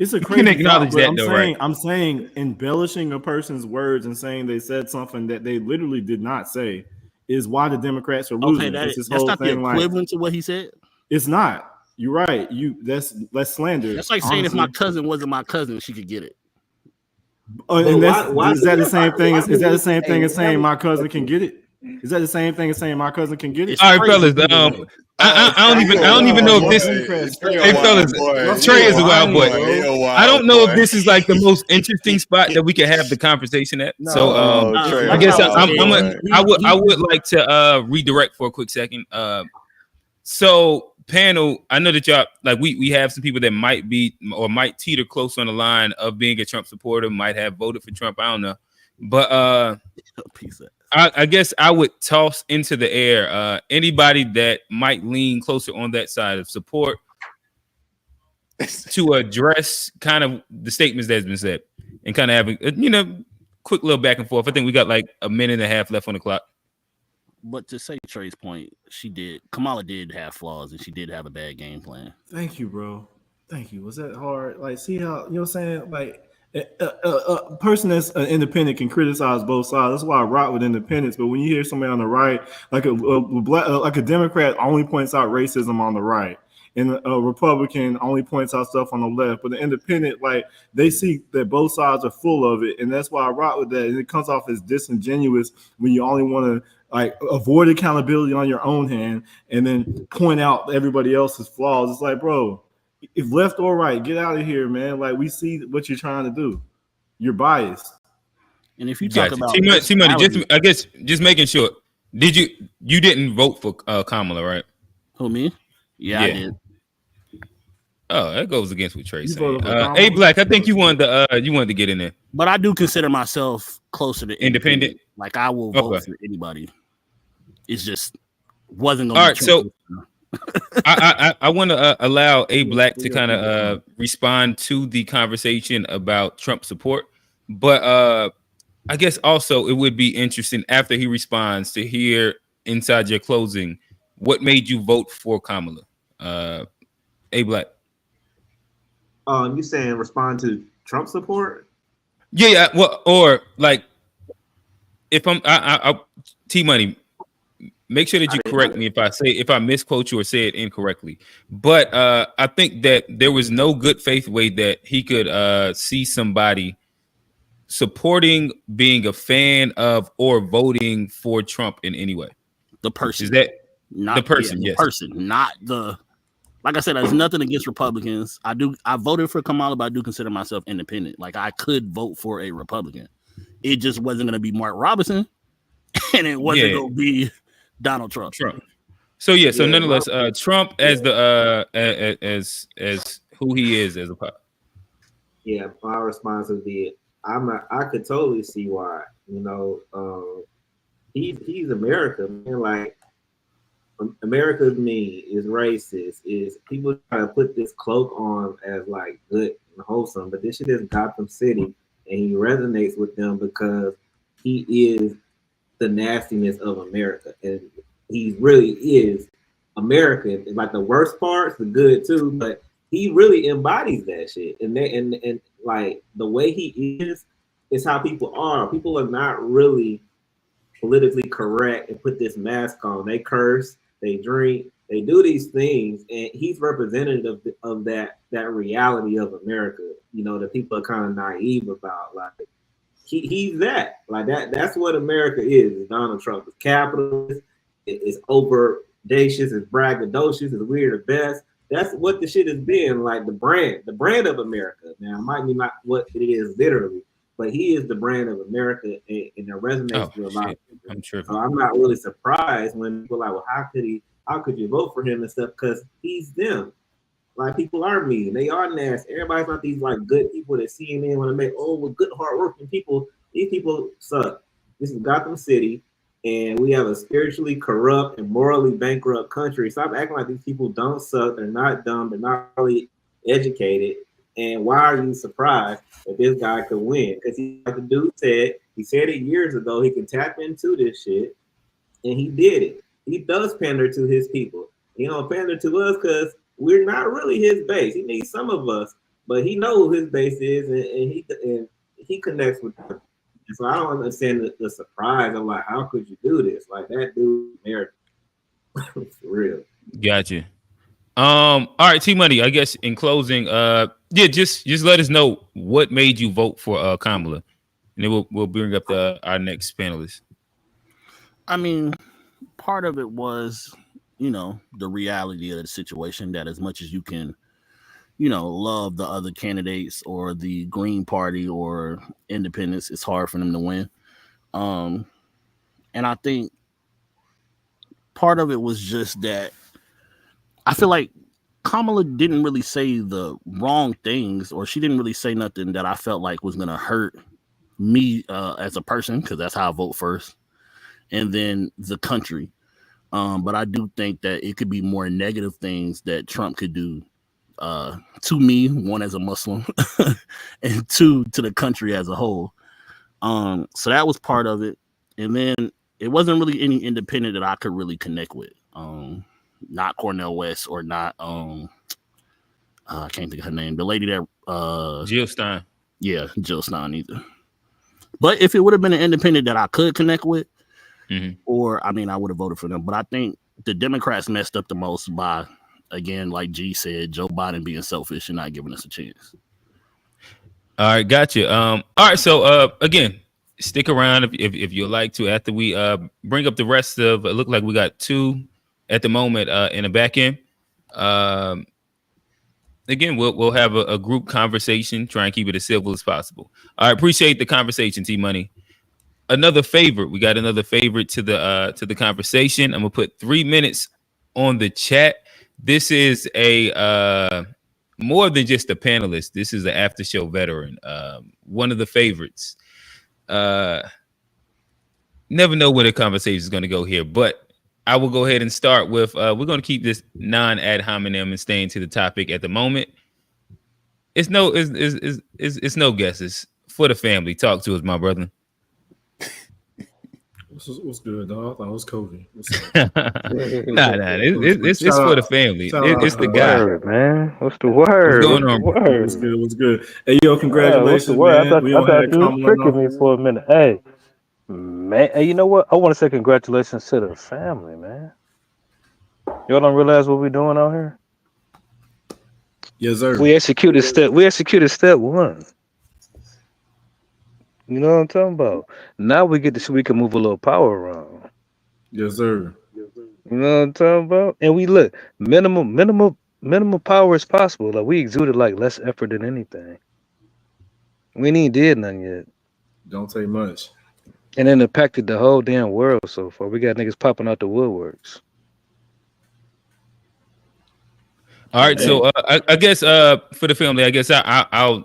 It's a crazy thought, but I'm saying embellishing a person's words and saying they said something that they literally did not say is why the Democrats are losing. Okay, that's not the equivalent to what he said. It's not. You're right. That's slander. That's like saying if my cousin wasn't my cousin, she could get it. And is that the same thing? Is that the same thing as saying my cousin can get it? Is that the same thing as saying my cousin can get it? All right, fellas. I don't even know if this. Hey, fellas, Trey is a wild boy. I don't know if this is like the most interesting spot that we can have the conversation at. So I guess I would like to redirect for a quick second. So panel, I know that y'all like we have some people that might be or might teeter close on the line of being a Trump supporter, might have voted for Trump. I don't know, but I guess I would toss into the air anybody that might lean closer on that side of support to address kind of the statements that's been said. and kind of having quick little back and forth. I think we got like a minute and a half left on the clock. But to say Trey's point, Kamala did have flaws, and she did have a bad game plan. Thank you, bro. Thank you. Was that hard? Like, see how, you know what I'm saying? Like, a person that's an independent can criticize both sides. That's why I rock with independents. But when you hear somebody on the right, like a Democrat only points out racism on the right, and a Republican only points out stuff on the left. But the independent, like, they see that both sides are full of it, and that's why I rock with that. And it comes off as disingenuous when you only want to like avoid accountability on your own hand and then point out everybody else's flaws. It's like, bro, if left or right, get out of here, man. Like, we see what you're trying to do. You're biased. And if you talk about T-Money, I guess just making sure. You didn't vote for Kamala, right? Who, me? Yeah, I did. Oh, that goes against what Trey said. Hey, Black, I think you wanted to get in there. But I do consider myself closer to independent. Like, I will vote for anybody. It's just wasn't going all right. So I want to allow A Black to kind of respond to the conversation about Trump support, but I guess also it would be interesting after he responds to hear inside your closing what made you vote for Kamala. A Black. You saying respond to Trump support? Yeah. Well, or like if I T-Money. Make sure that you correct me if I misquote you or say it incorrectly. But I think that there was no good faith way that he could see somebody supporting, being a fan of, or voting for Trump in any way. The person. Is that not the person? The yes. person, not the. Like I said, there's nothing against Republicans. I voted for Kamala, but I do consider myself independent. Like, I could vote for a Republican. It just wasn't going to be Mark Robinson, and it wasn't going to be Donald Trump. So nonetheless, Trump as the as who he is as a pop. Yeah, my response would be I could totally see why. He's America, man. Like, America to me is racist. Is people try to put this cloak on as like good and wholesome, but this shit is Gotham City, and he resonates with them because he is the nastiness of America, and he really is American. Like, the worst parts, the good too, but he really embodies that shit. And like the way he is how people are. People are not really politically correct and put this mask on. They curse, they drink, they do these things, and he's representative of that reality of America. That people are kind of naive about. Like, he's that. Like, that's what America is. Donald Trump is capitalist. It's overdacious. It's braggadocious. It's weird at best. That's what the shit has been. Like, the brand of America. Now, it might be not what it is literally, but he is the brand of America, and it resonates with a lot of people. I'm sure. So I'm not really surprised when people are like, well, how could you vote for him and stuff? Because he's them. Like, people are mean. They are nasty. Everybody's not these like good people that CNN want to make. Oh, we're good, hardworking people. These people suck. This is Gotham City, and we have a spiritually corrupt and morally bankrupt country. Stop acting like these people don't suck. They're not dumb. They're not really educated. And why are you surprised that this guy could win? Because like the dude said, he said it years ago, he can tap into this shit, and he did it. He does pander to his people. He don't pander to us because we're not really his base. He needs some of us, but he knows who his base is, and he connects with them. And so I don't understand the surprise. I'm like, how could you do this? Like, that dude, American, for real. Gotcha. All right, T-Money, I guess in closing, just let us know what made you vote for Kamala, and then we'll bring up our next panelist. I mean, part of it was, the reality of the situation, that as much as you can, love the other candidates or the Green Party or independents, it's hard for them to win. And I think part of it was just that I feel like Kamala didn't really say the wrong things, or she didn't really say nothing that I felt like was going to hurt me as a person, because that's how I vote first, and then the country. But I do think that it could be more negative things that Trump could do to me, one as a Muslim, and two to the country as a whole. So that was part of it, and then it wasn't really any independent that I could really connect with. Not Cornel West or not I can't think of her name. The lady that Jill Stein. Yeah, Jill Stein either. But if it would have been an independent that I could connect with, or I mean, I would have voted for them. But I think the Democrats messed up the most by, again, like G said, Joe Biden being selfish and not giving us a chance. All right, gotcha. All right, so again, stick around if you'd like to after we bring up the rest of. It look like we got 2 at the moment in the back end. Again, we'll have a group conversation. Try and keep it as civil as possible. I appreciate the conversation, T Money. Another favorite. We got another favorite to the conversation. I'm gonna put 3 minutes on the chat. This is a more than just a panelist. This is an after show veteran. One of the favorites. Never know where the conversation is gonna go here, but I will go ahead and start with we're going to keep this non-ad hominem and staying to the topic at the moment. It's no guesses for the family. Talk to us, my brother. What's good, dog? I thought it was Kobe. Nah, it's for the family. It's the guy, word, man. What's the word? What's going on? What's good? What's good? Hey, yo, congratulations, what's the word? man. I thought you was tricking me for a minute. Hey, man. Hey, you know what? I want to say congratulations to the family, man. Y'all don't realize what we're doing out here? Yes, sir. We executed step 1. You know what I'm talking about? Now we get to see we can move a little power around. Yes, sir. You know what I'm talking about? And we look minimal power is possible. Like we exuded like less effort than anything. We ain't even did nothing yet. Don't take much. And then impacted the whole damn world so far. We got niggas popping out the woodworks. All right, so I guess for the family, I guess I'll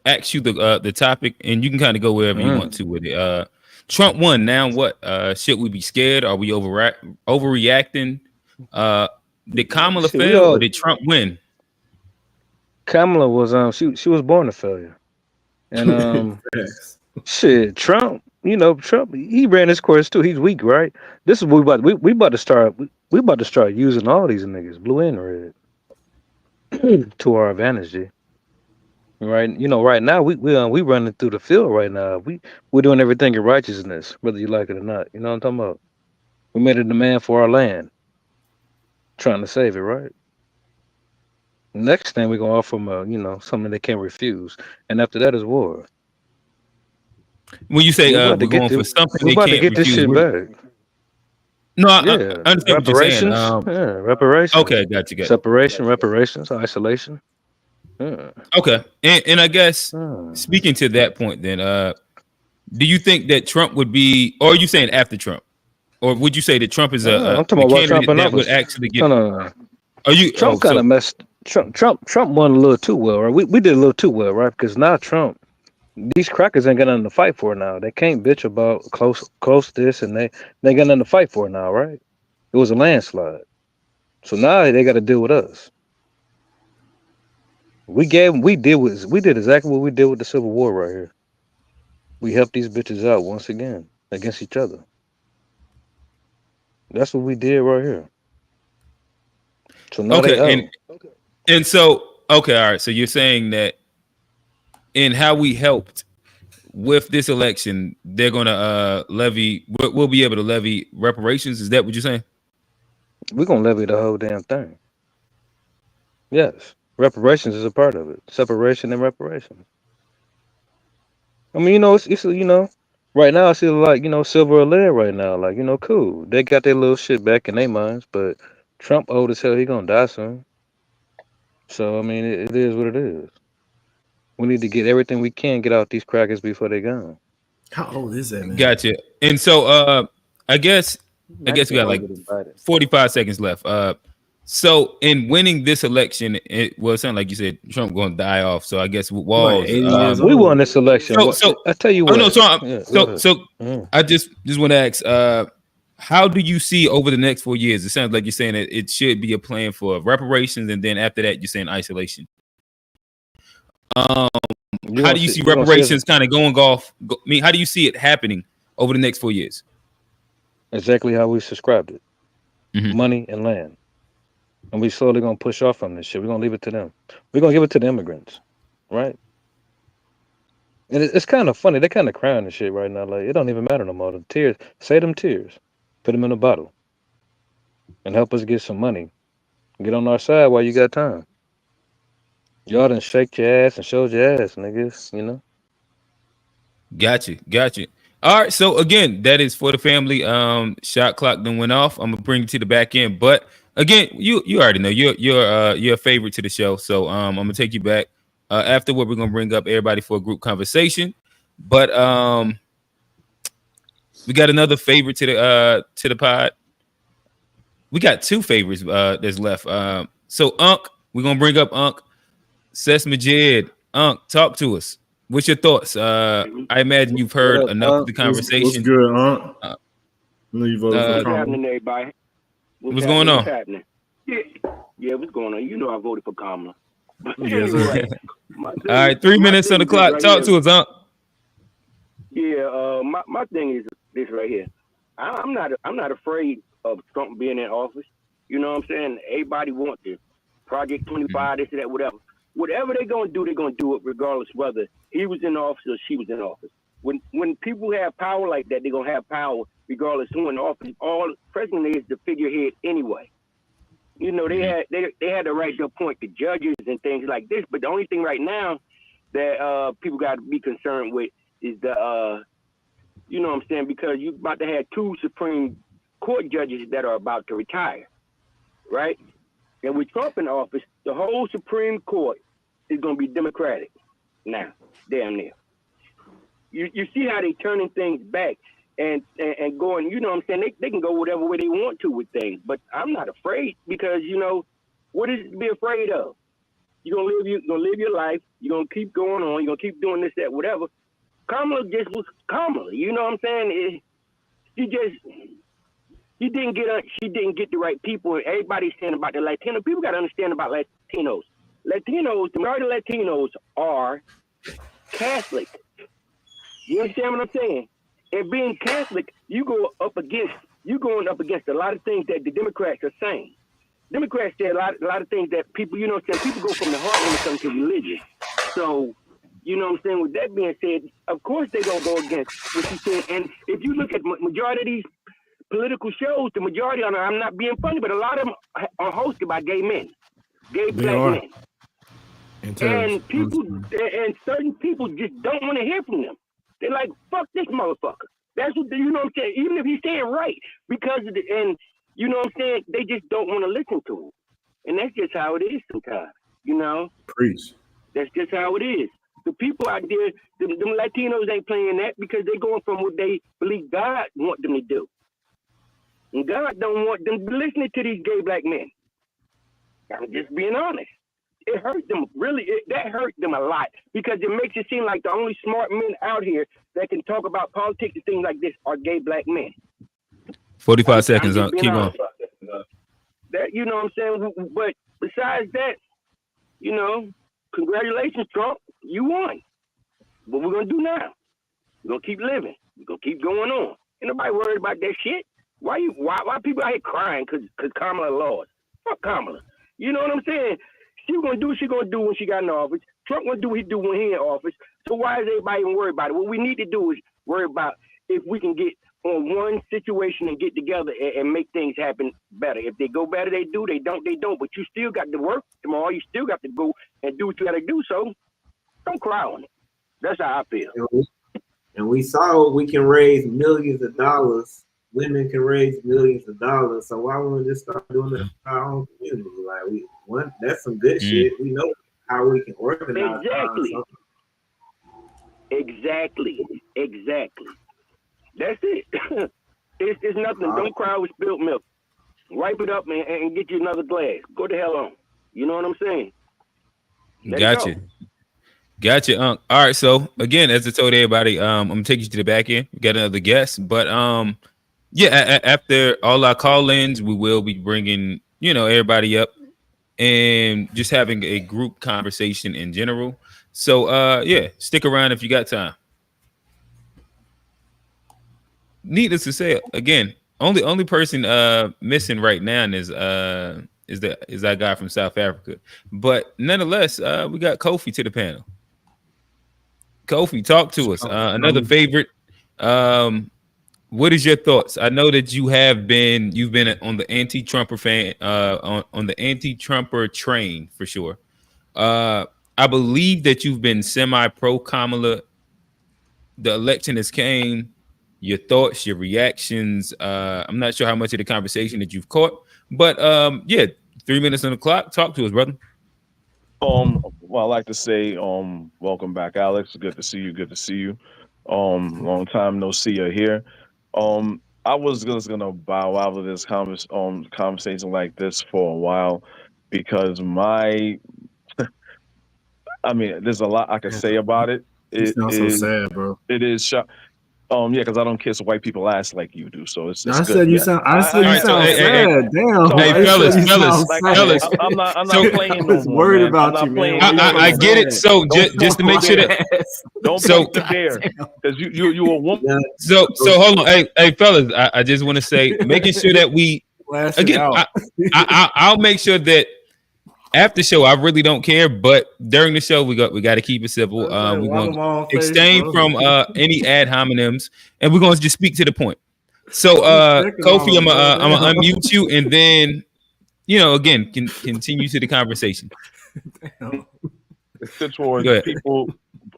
ask you the topic, and you can kind of go wherever you want to with it. Trump won. Now what? Should we be scared? Are we overreacting? Did Kamala fail or did Trump win? Kamala was she was born a failure, and shit, Trump. You know, Trump. He ran his course too. He's weak, right? This is what we about to start. We about to start using all these niggas, blue and red, to our advantage. G. Right? You know, right now we running through the field right now. We're doing everything in righteousness, whether you like it or not. You know what I'm talking about? We made a demand for our land, trying to save it, right? Next thing we're gonna offer them, something they can't refuse, and after that is war. When you say we're going for something they can't get this refuse, shit back. No, I understand what you're saying. Reparations. Okay, got you. Separation, reparations, isolation. Okay, and I guess speaking to that point, then, do you think that Trump would be, or are you saying after Trump, or would you say that Trump is a candidate that would actually get? No. Are you Trump kind of messed? Trump won a little too well, right? We did a little too well, right? Because now Trump, these crackers ain't got nothing to fight for now. They can't bitch about close this, and they got nothing to fight for now, right? It was a landslide, so now they got to deal with us. We did exactly what we did with the Civil War right here. We helped these bitches out once again against each other. That's what we did right here. So now and so all right. So you're saying that in how we helped with this election, they're gonna levy. We'll be able to levy reparations. Is that what you're saying? We're gonna levy the whole damn thing. Yes. Reparations is a part of it. Separation and reparations. I mean, it's right now I see like, silver or lead right now. Like, cool. They got their little shit back in their minds, but Trump old as hell, he gonna die soon. So I mean it is what it is. We need to get everything we can get out these crackers before they gone. How old is that, man? Gotcha. And so I guess we got like 45 seconds left. So in winning this election, it sounded like you said Trump going to die off. So I guess with Walls, we won this election. So I tell you what. I just want to ask. how do you see over the next 4 years? It sounds like you're saying that it should be a plan for reparations, and then after that, you're saying isolation. How do you see reparations kind of going off? I mean, how do you see it happening over the next 4 years? Exactly how we subscribed it. Money and land. And we slowly gonna push off from this shit. We're gonna leave it to them. We're gonna give it to the immigrants, right? And it's kind of funny. They're kind of crying and shit right now. Like, it don't even matter no more. The tears, say them tears, put them in a bottle, and help us get some money. Get on our side while you got time. Y'all done shake your ass and showed your ass, niggas. You know. Gotcha. All right, so again, that is for the family. Shot clock then went off. I'm gonna bring it to the back end, but again, you already know you're a favorite to the show, so I'm gonna take you back. Afterward, we're gonna bring up everybody for a group conversation, but we got another favorite to the pod. We got two favorites that's left. So Unc, we're gonna bring up Unc. Ses Majid. Unc, talk to us. What's your thoughts? I imagine you've heard enough of the conversation. What's good, Unc? I know you voted for What's Kamala. happening, everybody? What's going on? What's happening? Yeah, what's going on? You know I voted for Kamala. Yes, Anyway, all right, 3 minutes on the clock. right Talk here. to us, Unc. Yeah, my thing is this right here. I'm not afraid of Trump being in office. You know what I'm saying? Everybody wants this. Project 25, this and that, whatever. Whatever they're gonna do it regardless whether he was in office or she was in office. When people have power like that, they're gonna have power regardless who in office. All president is the figurehead anyway. You know, they had the right to appoint the judges and things like this, but the only thing right now that people got to be concerned with is the you know what I'm saying, because you're about to have 2 Supreme Court judges that are about to retire, right? And with Trump in office, the whole Supreme Court is going to be Democratic now, damn near. You see how they turning things back and going, you know what I'm saying? They can go whatever way they want to with things, but I'm not afraid because, you know, what is it to be afraid of? You're going to live your life. You're going to keep going on. You're going to keep doing this, that, whatever. Kamala just was Kamala. You know what I'm saying? She didn't get the right people. Everybody's saying about the Latino. People got to understand about Latinos. The majority of Latinos are Catholic. You understand what I'm saying? And being Catholic, you're going up against a lot of things that the Democrats are saying. Democrats say a lot of things that people, you know what I'm saying, people go from the heart when it comes to religion. So, you know what I'm saying, with that being said, of course they're going to go against what you said. And if you look at majority of these political shows, the majority of them, I'm not being funny, but a lot of them are hosted by gay men, black men. And people, and certain people just don't want to hear from them. They're like, fuck this motherfucker. That's what, you know what I'm saying? Even if he's saying right, because of and you know what I'm saying, they just don't want to listen to him. And that's just how it is sometimes, you know? Preach. That's just how it is. The people out there, them Latinos ain't playing that because they're going from what they believe God want them to do. And God don't want them listening to these gay black men. I'm just being honest. It hurt them, really, that hurt them a lot because it makes it seem like the only smart men out here that can talk about politics and things like this are gay black men. 45 seconds, Unc. Keep on. That, you know what I'm saying? But besides that, you know, congratulations, Trump. You won. What we're going to do now? We're going to keep living. We're going to keep going on. Ain't nobody worried about that shit. Why people out here crying because Kamala lost? Fuck Kamala. You know what I'm saying? She gonna do what she gonna do when she got in office. Trump gonna do what he do when he in office. So why is everybody even worried about it? What we need to do is worry about if we can get on one situation and get together and make things happen better. If they go better, they do. They don't, they don't. But you still got to work tomorrow. You still got to go and do what you got to do. So don't cry on it. That's how I feel. And we saw we can raise millions of dollars. Women can raise millions of dollars. So why wouldn't we just start doing it in our own community? Like that's some good shit. We know how we can organize. Exactly. That's it. it's nothing. Don't cry with spilled milk. Wipe it up and get you another glass. Go the hell on. You know what I'm saying? Gotcha, Unc. All right, so again, as I told everybody, I'm gonna take you to the back end. We got another guest, but Yeah, after all our call-ins, we will be bringing everybody up and just having a group conversation in general. So yeah, stick around if you got time. Needless to say, again, only person missing right now is that guy from South Africa. But nonetheless, we got Kofi to the panel. Kofi, talk to us. Another favorite. What is your thoughts? I know that you've been on the anti-Trumper on the anti-Trumper train for sure. I believe that you've been semi-pro Kamala. The election has came. Your thoughts, your reactions. I'm not sure how much of the conversation that you've caught, but yeah, 3 minutes on the clock. Talk to us, brother. Well, I like to say, welcome back, Alex. Good to see you. Good to see you. Long time no see you here. I was just gonna bow out of this conversation like this for a while because I mean, there's a lot I could say about it. You sound so sad, bro. It is yeah, because I don't kiss white people ass like you do, so it's I good. said you sound. I said you sound sad. Damn. Hey, fellas. I'm not playing no more. Worried Man. about I'm you, not playing. man. I get it. So just to make sure that don't poke the bear because you a woman. So hold on, hey fellas. I just want to say, making sure that we again. I'll make sure that after show, I really don't care, but during the show, we got to keep it simple. We're going to abstain from any ad hominems, and we're going to just speak to the point. So, Kofi, I'm gonna unmute you, and then again, continue to the conversation. Towards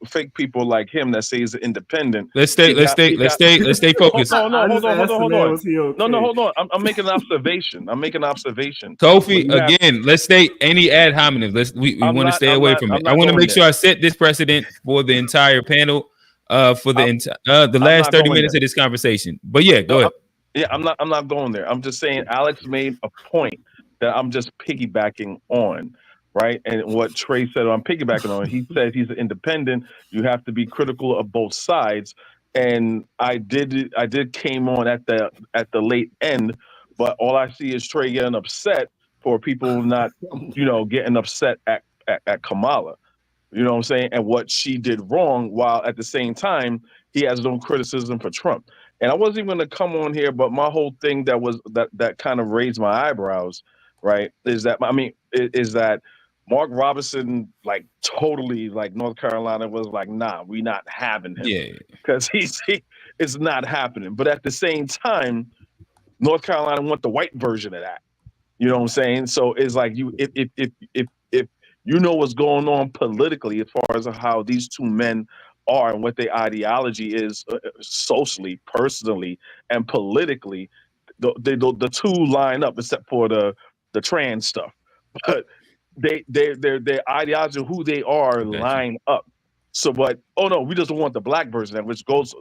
fake people like him that say he's independent. Let's stay focused. Hold on. Hold on. I'm making an observation. Kofi, again, let's stay any ad hominem. We want to stay away from it. I want to make sure I set this precedent for the entire panel for the last 30 minutes of this conversation. But yeah, go ahead. Yeah, I'm not going there. I'm just saying Alex made a point that I'm just piggybacking on. Right. And what Trey said, I'm piggybacking on. He said he's an independent. You have to be critical of both sides. And I did came on at the late end, but all I see is Trey getting upset for people not, getting upset at Kamala. You know what I'm saying? And what she did wrong, while at the same time, he has no criticism for Trump. And I wasn't even going to come on here, but my whole thing that kind of raised my eyebrows, right, is that Mark Robinson, like totally, like North Carolina was like, nah, we not having him. Yeah, because it's not happening. But at the same time, North Carolina want the white version of that. You know what I'm saying? So it's like if you know what's going on politically as far as how these two men are and what their ideology is socially, personally, and politically, the two line up except for the trans stuff, but. Their ideology of who they are line up. So, but we just want the black version, which goes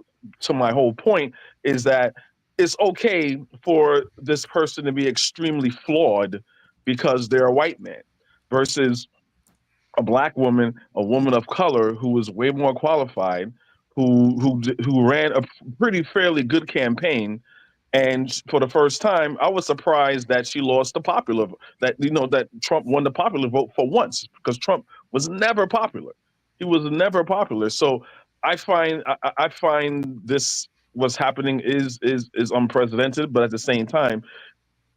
to my whole point is that it's okay for this person to be extremely flawed because they're a white man versus a black woman, a woman of color who is way more qualified, who ran a pretty fairly good campaign. And for the first time, I was surprised that she lost the popular that Trump won the popular vote for once, because Trump was never popular. He was never popular. So I find this what's happening is unprecedented, but at the same time,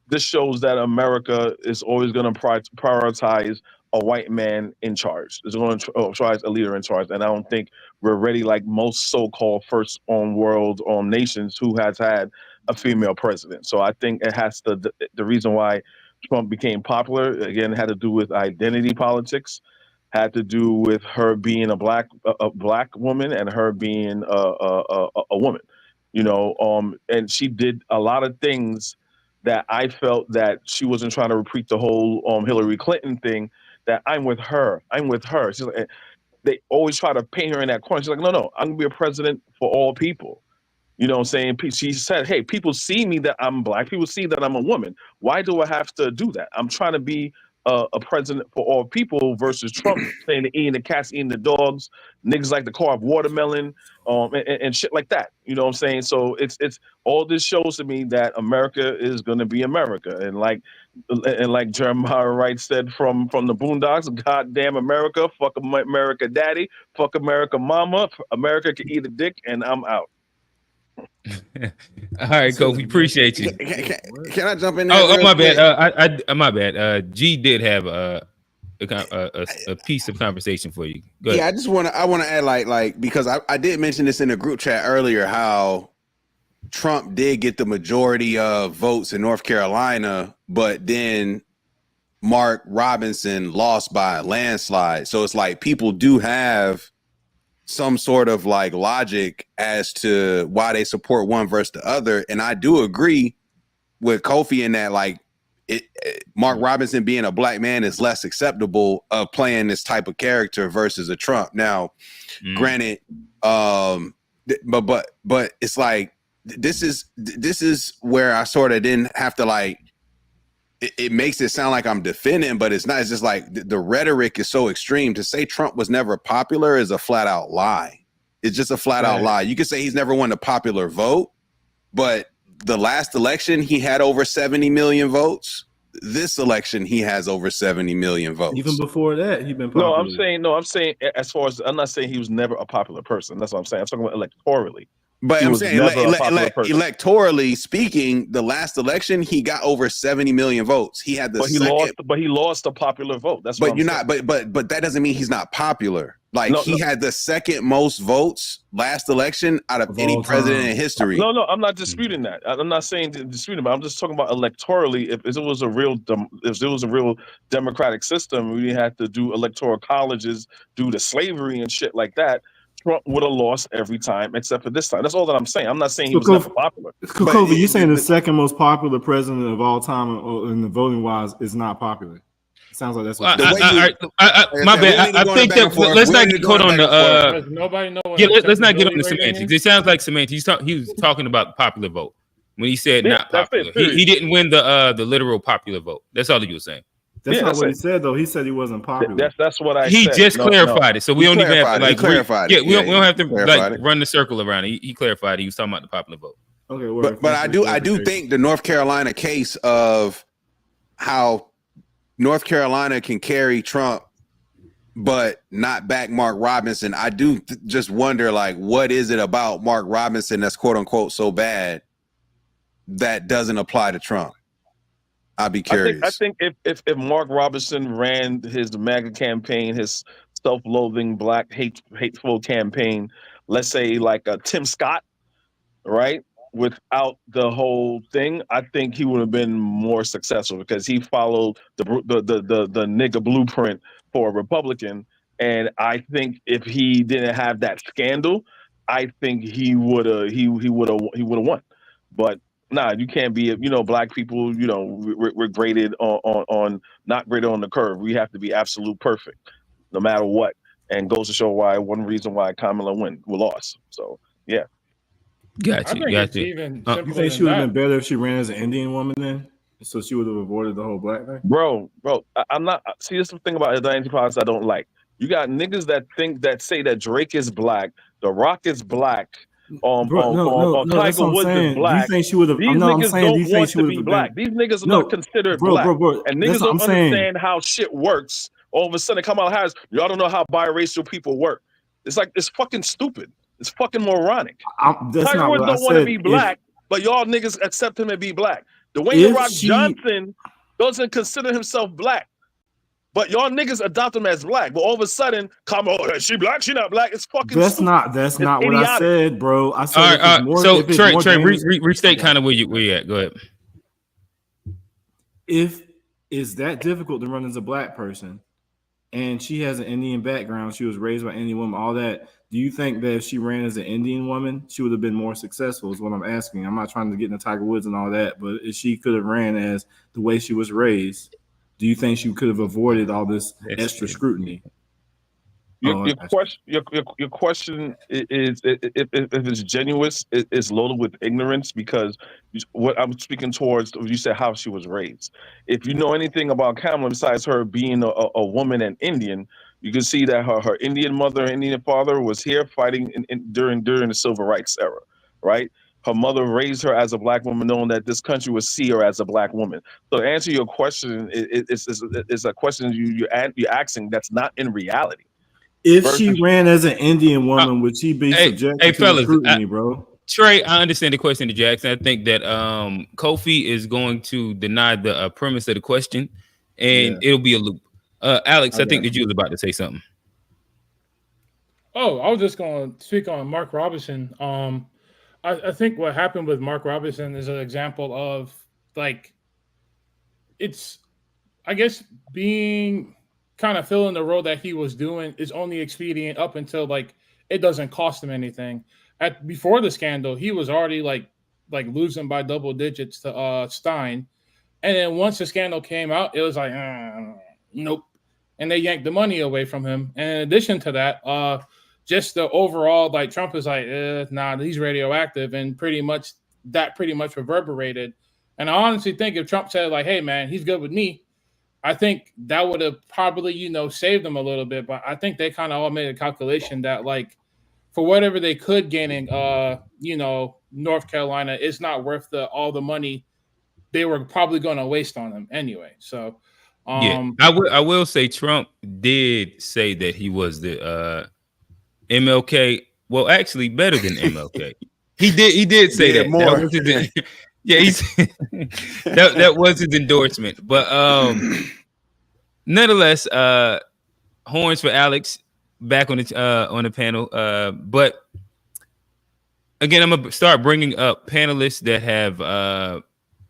this shows that America is always going to prioritize a white man in charge. It's going to prioritize a leader in charge, and I don't think we're ready like most so-called first on world nations who has had a female president. So I think it has to. The reason why Trump became popular again had to do with identity politics, had to do with her being a black woman and her being a woman. And she did a lot of things that I felt that she wasn't trying to repeat the whole Hillary Clinton thing. That I'm with her. She's like, they always try to paint her in that corner. She's like, no, I'm gonna be a president for all people. You know what I'm saying? She said, hey, people see me that I'm black. People see that I'm a woman. Why do I have to do that? I'm trying to be a president for all people versus Trump saying eating the cats, eating the dogs, niggas like to carve watermelon, and shit like that. You know what I'm saying? So it's all this shows to me that America is gonna be America, and like Jeremiah Wright said from the Boondocks, goddamn America, fuck America daddy, fuck America mama, America can eat a dick, and I'm out. All right, Kofi, appreciate you. Can I jump in there? Oh, real my quick? bad. My bad. G did have a piece of conversation for you. Go ahead. Yeah, I want to add like because I did mention this in the group chat earlier how Trump did get the majority of votes in North Carolina, but then Mark Robinson lost by a landslide. So it's like people do have some sort of like logic as to why they support one versus the other. And I do agree with Kofi in that like Mark Robinson being a black man is less acceptable of playing this type of character versus a Trump. Now, granted, but it's like this is where I sort of didn't have to like it makes it sound like I'm defending, but it's not. It's just like the rhetoric is so extreme. To say Trump was never popular is a flat out lie. It's just a flat out lie. You could say he's never won the popular vote, but the last election he had over 70 million votes. This election he has over 70 million votes. Even before that, he'd been popular. I'm saying as far as I'm not saying he was never a popular person. That's what I'm saying. I'm talking about electorally. But He I'm was saying never a popular person. electorally speaking, the last election he got over 70 million votes. He had But he lost the popular vote. That's what but you're not. But that doesn't mean he's not popular. Like he had the second most votes last election out of any president in history. No, I'm not disputing that. I'm not saying disputing, but I'm just talking about electorally. If it was a real democratic system, we didn't have to do electoral colleges due to slavery and shit like that. Trump would have lost every time except for this time. That's all that I'm saying. I'm not saying he was never popular. Kofi, you're saying the second most popular president of all time in the voting wise is not popular. It sounds like that's what my bad. I think that let's not get caught on the nobody know. Yeah, let's not get on the semantics. It sounds like semantics. He was talking about the popular vote when he said not popular. He didn't win the literal popular vote. That's all he was saying. That's not what he said though. He said he wasn't popular. That's what I said. He just clarified it, so we don't even have to like clarified it. We don't have to like run the circle around it. He clarified it. He was talking about the popular vote. Okay, but I do think the North Carolina case of how North Carolina can carry Trump but not back Mark Robinson. I do just wonder like what is it about Mark Robinson that's quote unquote so bad that doesn't apply to Trump? I'd be curious. I think if Mark Robinson ran his MAGA campaign, his self-loathing black hateful campaign, let's say like a Tim Scott, right? Without the whole thing, I think he would have been more successful because he followed the nigga blueprint for a Republican. And I think if he didn't have that scandal, I think he would have won. But nah, you can't be, black people, we're graded on not graded on the curve. We have to be absolute perfect, no matter what. And goes to show one reason why Kamala lost. So yeah. Gotcha. You think she would have been better if she ran as an Indian woman then? So she would have avoided the whole black thing? Bro, I'm not. See, this is the thing about the anti-politics I don't like. You got niggas that say that Drake is black, The Rock is black, Tiger Woods is black. Do you think she would have? These niggas don't want to be black. These niggas are not considered black. And niggas don't understand how shit works. All of a sudden, Kamala Harris, y'all don't know how biracial people work. It's like, it's fucking stupid. It's fucking moronic. Tiger Woods don't want to be black, but y'all niggas accept him and be black. Dwayne The Rock Johnson doesn't consider himself black, but y'all niggas adopt him as black. But all of a sudden, Kamala, is she black? She not black. It's fucking stupid. That's not what I said, bro. I said all right, so Trey, restate kind of where you at. Go ahead. If it's that difficult to run as a black person, and she has an Indian background, she was raised by an Indian woman, all that. Do you think that if she ran as an Indian woman, she would have been more successful? Is what I'm asking. I'm not trying to get into Tiger Woods and all that, but if she could have ran as the way she was raised, do you think she could have avoided all this extra scrutiny? Your question is if it's genuine, is loaded with ignorance, because what I'm speaking towards, you said how she was raised. If you know anything about Kamala, besides her being a woman and Indian, you can see that her Indian mother and Indian father was here fighting during the civil rights era, right? Her mother raised her as a black woman, knowing that this country would see her as a black woman. So to answer your question, is a question you're asking that's not in reality. If she ran as an Indian woman, would she be subjected to fellas, scrutiny, bro? Trey, I understand the question to Jackson. I think that Kofi is going to deny the premise of the question, and it'll be a loop. Alex, I think that you was about to say something. Oh, I was just going to speak on Mark Robinson. I think what happened with Mark Robinson is an example of, like, it's, I guess, being kind of filling the role that he was doing is only expedient up until, like, it doesn't cost him anything. Before the scandal, he was already like losing by double digits to Stein, and then once the scandal came out, it was like nope, and they yanked the money away from him. And in addition to that, just the overall, like, Trump is like, nah, he's radioactive, and pretty much reverberated. And I honestly think if Trump said, like, hey man, he's good with me, I think that would have probably, saved them a little bit. But I think they kind of all made a calculation that, like, for whatever they could gain in, North Carolina, it's not worth all the money they were probably going to waste on them anyway. So, yeah, I will say Trump did say that he was the MLK. Well, actually, better than MLK. He did say that. More. That was his, that was his endorsement. But nonetheless, horns for Alex. Back on the panel, but again, I'm gonna start bringing up panelists that have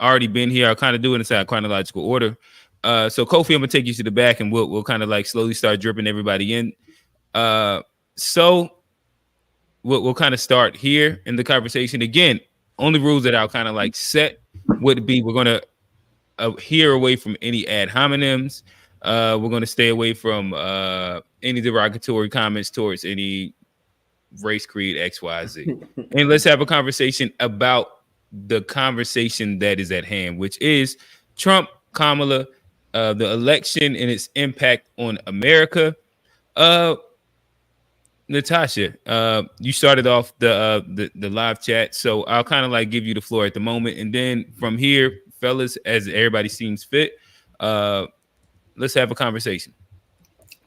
already been here. I'll kind of do it inside chronological order. So Kofi, I'm gonna take you to the back, and we'll kind of like slowly start dripping everybody in. So we'll kind of start here in the conversation. Again, only rules that I'll kind of like set would be we're gonna adhere away from any ad hominems. We're going to stay away from any derogatory comments towards any race, creed, X, Y, Z. And let's have a conversation about the conversation that is at hand, which is Trump, Kamala, the election and its impact on America. Natasha, you started off the live chat, so I'll kind of like give you the floor at the moment. And then from here, fellas, as everybody seems fit, let's have a conversation.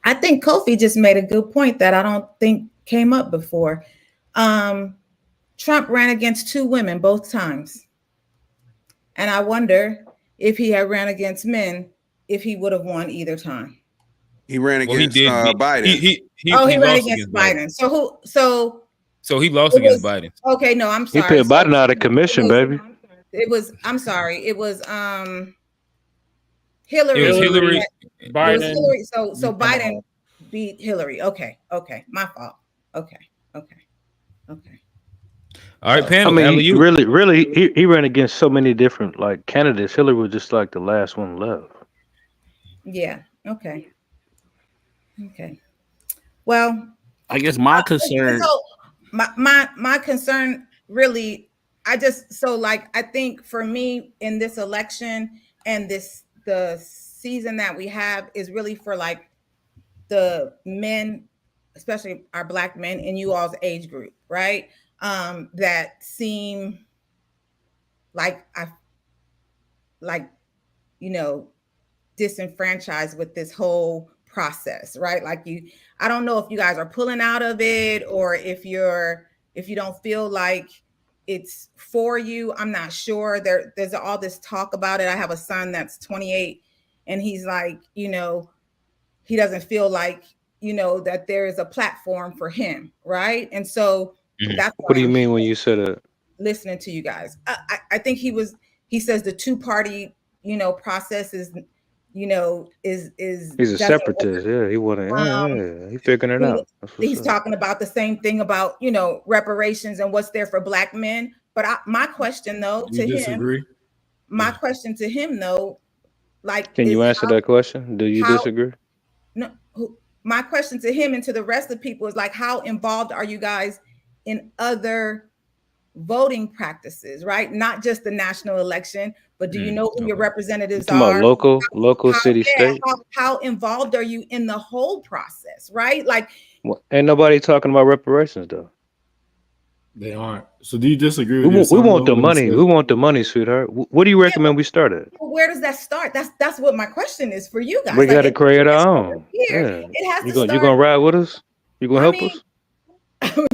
I think Kofi just made a good point that I don't think came up before. Trump ran against two women both times. And I wonder if he had ran against men, if he would have won either time. He ran against Biden. He ran against Biden. So he lost against Biden. Okay, no, I'm sorry. He put Biden out of commission, baby. I'm sorry. It was Hillary. It was Hillary. Biden. It was Hillary. So Biden beat Hillary. Okay. My fault. Okay. All right, panel. I mean, he ran against so many different like candidates. Hillary was just like the last one left. Yeah. Okay. Well, I guess my concern. So my concern really, I think for me in this election and the season that we have is really for like the men, especially our Black men in you all's age group, right? That seem disenfranchised with this whole process, right? I don't know if you guys are pulling out of it or if you don't feel like it's for you. I'm not sure. There's all this talk about it. I have a son that's 28 and he's like, he doesn't feel like, that there is a platform for him. Right. And so that's what do you mean when you said it? Listening to you guys. I think he says the two-party, process is, is he's a separatist. Yeah, he wouldn't. He's figuring it out. He's talking about the same thing about, reparations and what's there for Black men. But my question though can you answer that question? Do you disagree? No, my question to him and to the rest of the people is like, how involved are you guys in other voting practices, right? Not just the national election, but do you know who your representatives Talking about are? local, city, state. How involved are you in the whole process, right? Like, Well, ain't nobody talking about reparations though. They aren't. So do you disagree We with your want, we son, want though, the when he money. said- We want the money, sweetheart. What do you recommend we start at? where does that start? That's what my question is for you guys. We Like, got to create our start own. here. Yeah. It has You to gonna start. ride with us? You gonna I help mean, us?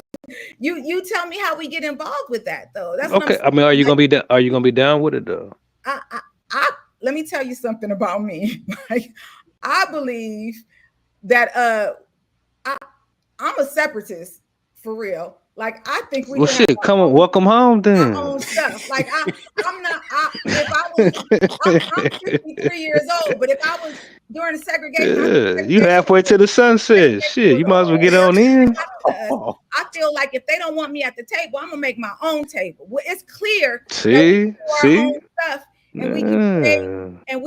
you tell me how we get involved with that, though. That's what I'm Okay. saying. I mean, are you Like, gonna be down? Are you gonna be down with it though? I let me tell you something about me. Like, I believe that I'm a separatist for real. Like, I think we Well, can have shit. Come on, welcome home our then. own stuff. Like, I'm not. If I was, I'm 53 years old, but if I was during the segregation, Yeah, you halfway to the sunset. Shit, you might as well get on in. I feel like if they don't want me at the table, I'm gonna make my own table. Well, it's clear that we See, do our see. own stuff and we can create Yeah. and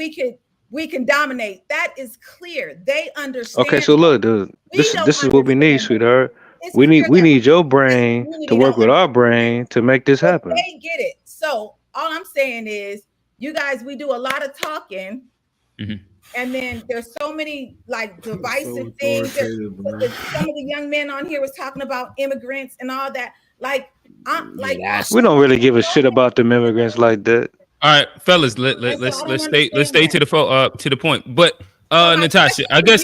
we can dominate. That is clear. They understand. Okay, so look, dude, this is what we need, sweetheart. We need your brain to work with our brain to make this happen. They get it. So all I'm saying is, you guys, we do a lot of talking. And then there's so many like divisive things. Some of the young men on here was talking about immigrants and all that. Like, We don't really give a shit about them immigrants like that. All right, fellas, let's stay to the point. But Natasha, I guess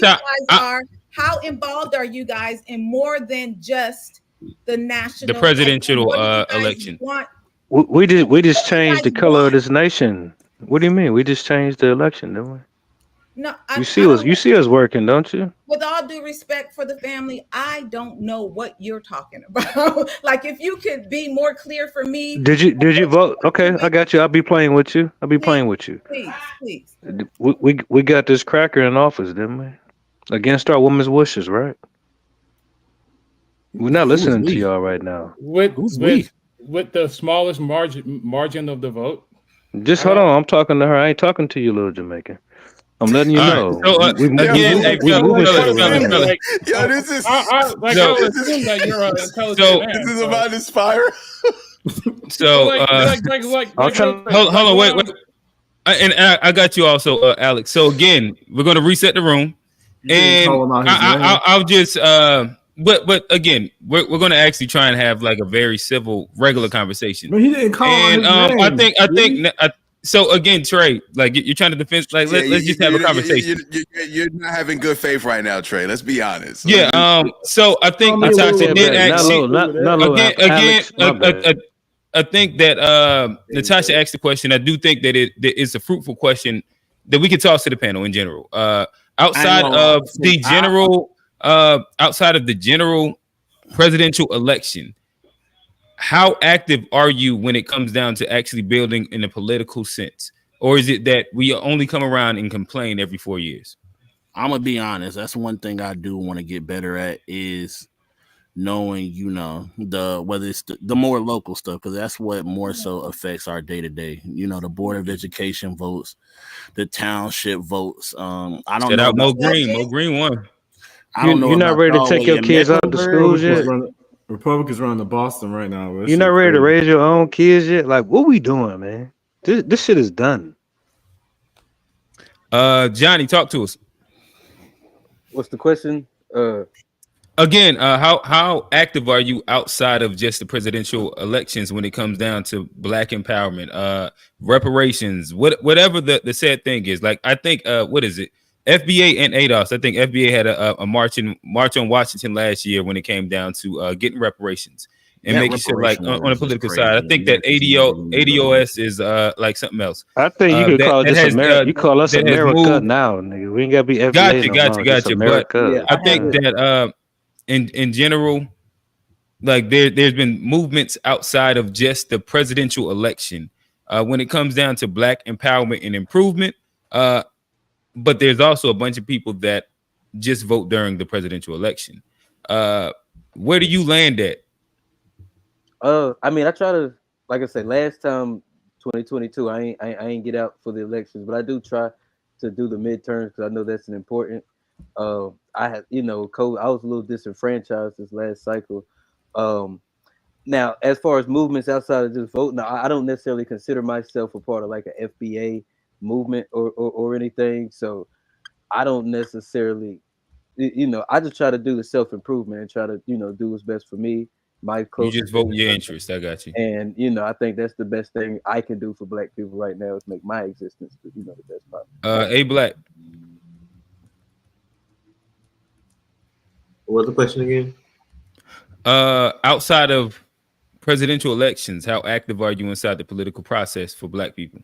how involved are you guys in more than just the national, the presidential what do you guys election. want? We just changed the color of this nation. What do you mean? We just changed the election, didn't we? No, You see us working, don't you? with all due respect for the family, I don't know what you're talking about. Like, if you could be more clear for me. Did you vote? Okay, I got you. I'll be playing with you. Please. We got this cracker in office, didn't we? Against our women's wishes, right? We're not listening to y'all right now. With the smallest margin of the vote. Just hold on. I'm talking to her. I ain't talking to you, little Jamaican. I'm letting you know. So, we again, moving shit fellas, around. Yo, this is this is about to spiral. So hold on, wait. And I got you also, Alex. So again, we're gonna reset the room, and I'll just but again, we're gonna actually try and have like a very civil, regular conversation. But he didn't call And on his name. I think. So again, Trey, like you're trying to defend, like let's just have a conversation. You're not having good faith right now, Trey. Let's be honest. Yeah. So I think Natasha did actually. I think that Natasha asked the question. I do think that it's a fruitful question that we can toss to the panel in general. Outside of the general presidential election, how active are you when it comes down to actually building in a political sense? Or is it that we only come around and complain every 4 years? I'm gonna be honest. That's one thing I do want to get better at is knowing, whether it's the more local stuff, because that's what more so affects our day to day. The Board of Education votes, the township votes. I don't Shout know. out Mo Green won. I don't know. You're not ready to take your kids out to schools yet. Republicans running to Boston right now. You're not ready to raise your own kids yet. Like, what we doing, man? This shit is done. Johnny, talk to us. What's the question? Again, how active are you outside of just the presidential elections when it comes down to Black empowerment, reparations, whatever the sad thing is? Like, I think what is it? FBA and ADOS. I think FBA had a march on Washington last year when it came down to getting reparations and making sure, like on the political side. I think that ADOS is like something else. I think you could call this America. You call us America now, nigga. We ain't gotta be FBA. Gotcha. But I think that in general, like there's been movements outside of just the presidential election when it comes down to Black empowerment and improvement. But there's also a bunch of people that just vote during the presidential election. Where do you land at? I mean, I try to, like I said, last time 2022, I ain't get out for the elections, but I do try to do the midterms because I know that's an important. I had, COVID, I was a little disenfranchised this last cycle. Now, as far as movements outside of just voting, I don't necessarily consider myself a part of like an FBA movement or anything. So I don't necessarily, I just try to do the self-improvement and try to, do what's best for me, my You closest just vote your friends. interest. I got you. And, I think that's the best thing I can do for Black people right now is make my existence, the best possible. A Black. What's the question again? Outside of presidential elections, how active are you inside the political process for Black people?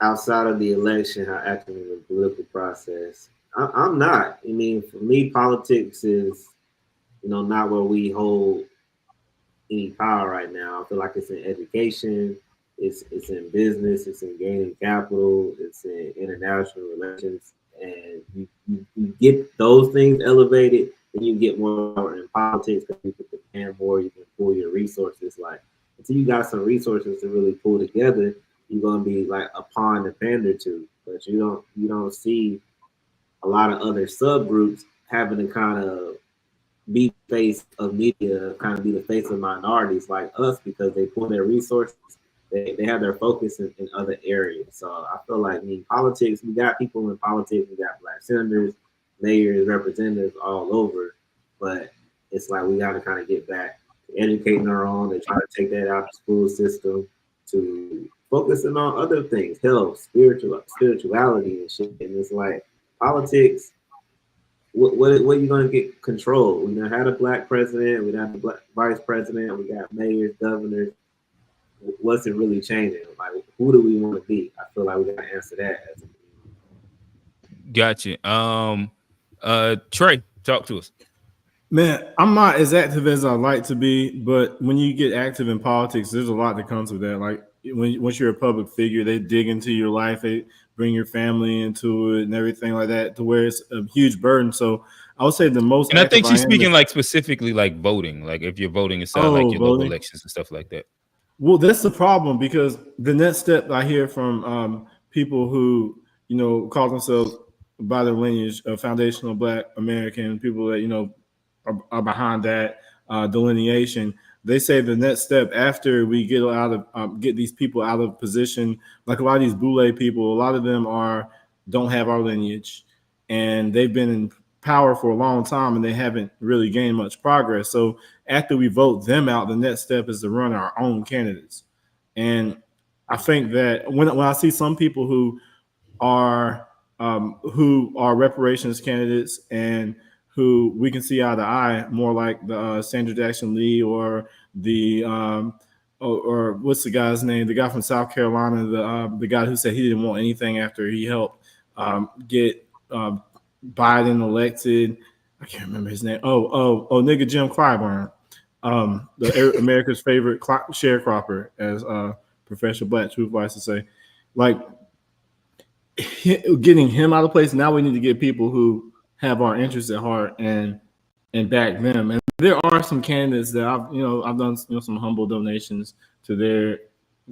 Outside of the election, how active in the political process? I'm not. I mean, for me, politics is, not where we hold any power right now. I feel like it's in education, it's in business, it's in gaining capital, it's in international relations, and you get those things elevated, and you get more power in politics because you can demand more, you can pull your resources. Like until you got some resources to really pull together, you're gonna be like a pawn to pander to. But you don't see a lot of other subgroups having to kind of be the face of media, kind of be the face of minorities like us because they pull their resources. They have their focus in other areas. So I feel like politics, we got people in politics, we got Black senators, mayors, representatives all over, but it's like we got to kind of get back to educating our own. They try to take that out of the school system to focusing on other things, health, spirituality and shit. And it's like politics, what are you going to get control? We done had a Black president, we done had a Black vice president, we got mayors, governors. What's it really changing? Like, who do we want to be? I feel like we got to answer that. Gotcha. Trey, talk to us. Man, I'm not as active as I'd like to be, but when you get active in politics, there's a lot that comes with that. Like once you're a public figure, they dig into your life, they bring your family into it and everything like that, to where it's a huge burden. So I would say the most. And I think she's speaking like specifically like voting, like if you're voting inside like your local elections and stuff like that. Well, that's the problem, because the next step I hear from people who call themselves by their lineage of foundational Black American people that are behind that delineation. They say the next step after we get out of get these people out of position, like a lot of these Boule people, a lot of them don't have our lineage, and they've been in power for a long time and they haven't really gained much progress. So after we vote them out, the next step is to run our own candidates. And I think that when I see some people who are reparations candidates and who we can see eye to eye, more like the Sandra Jackson Lee or the or what's the guy's name? The guy from South Carolina, the guy who said he didn't want anything after he helped get Biden elected. I can't remember his name. Oh, nigga Jim Clyburn, America's favorite sharecropper, as Professor Black Truth likes to say. Like getting him out of place. Now we need to get people who have our interests at heart and back them. And there are some candidates that I've done some humble donations to their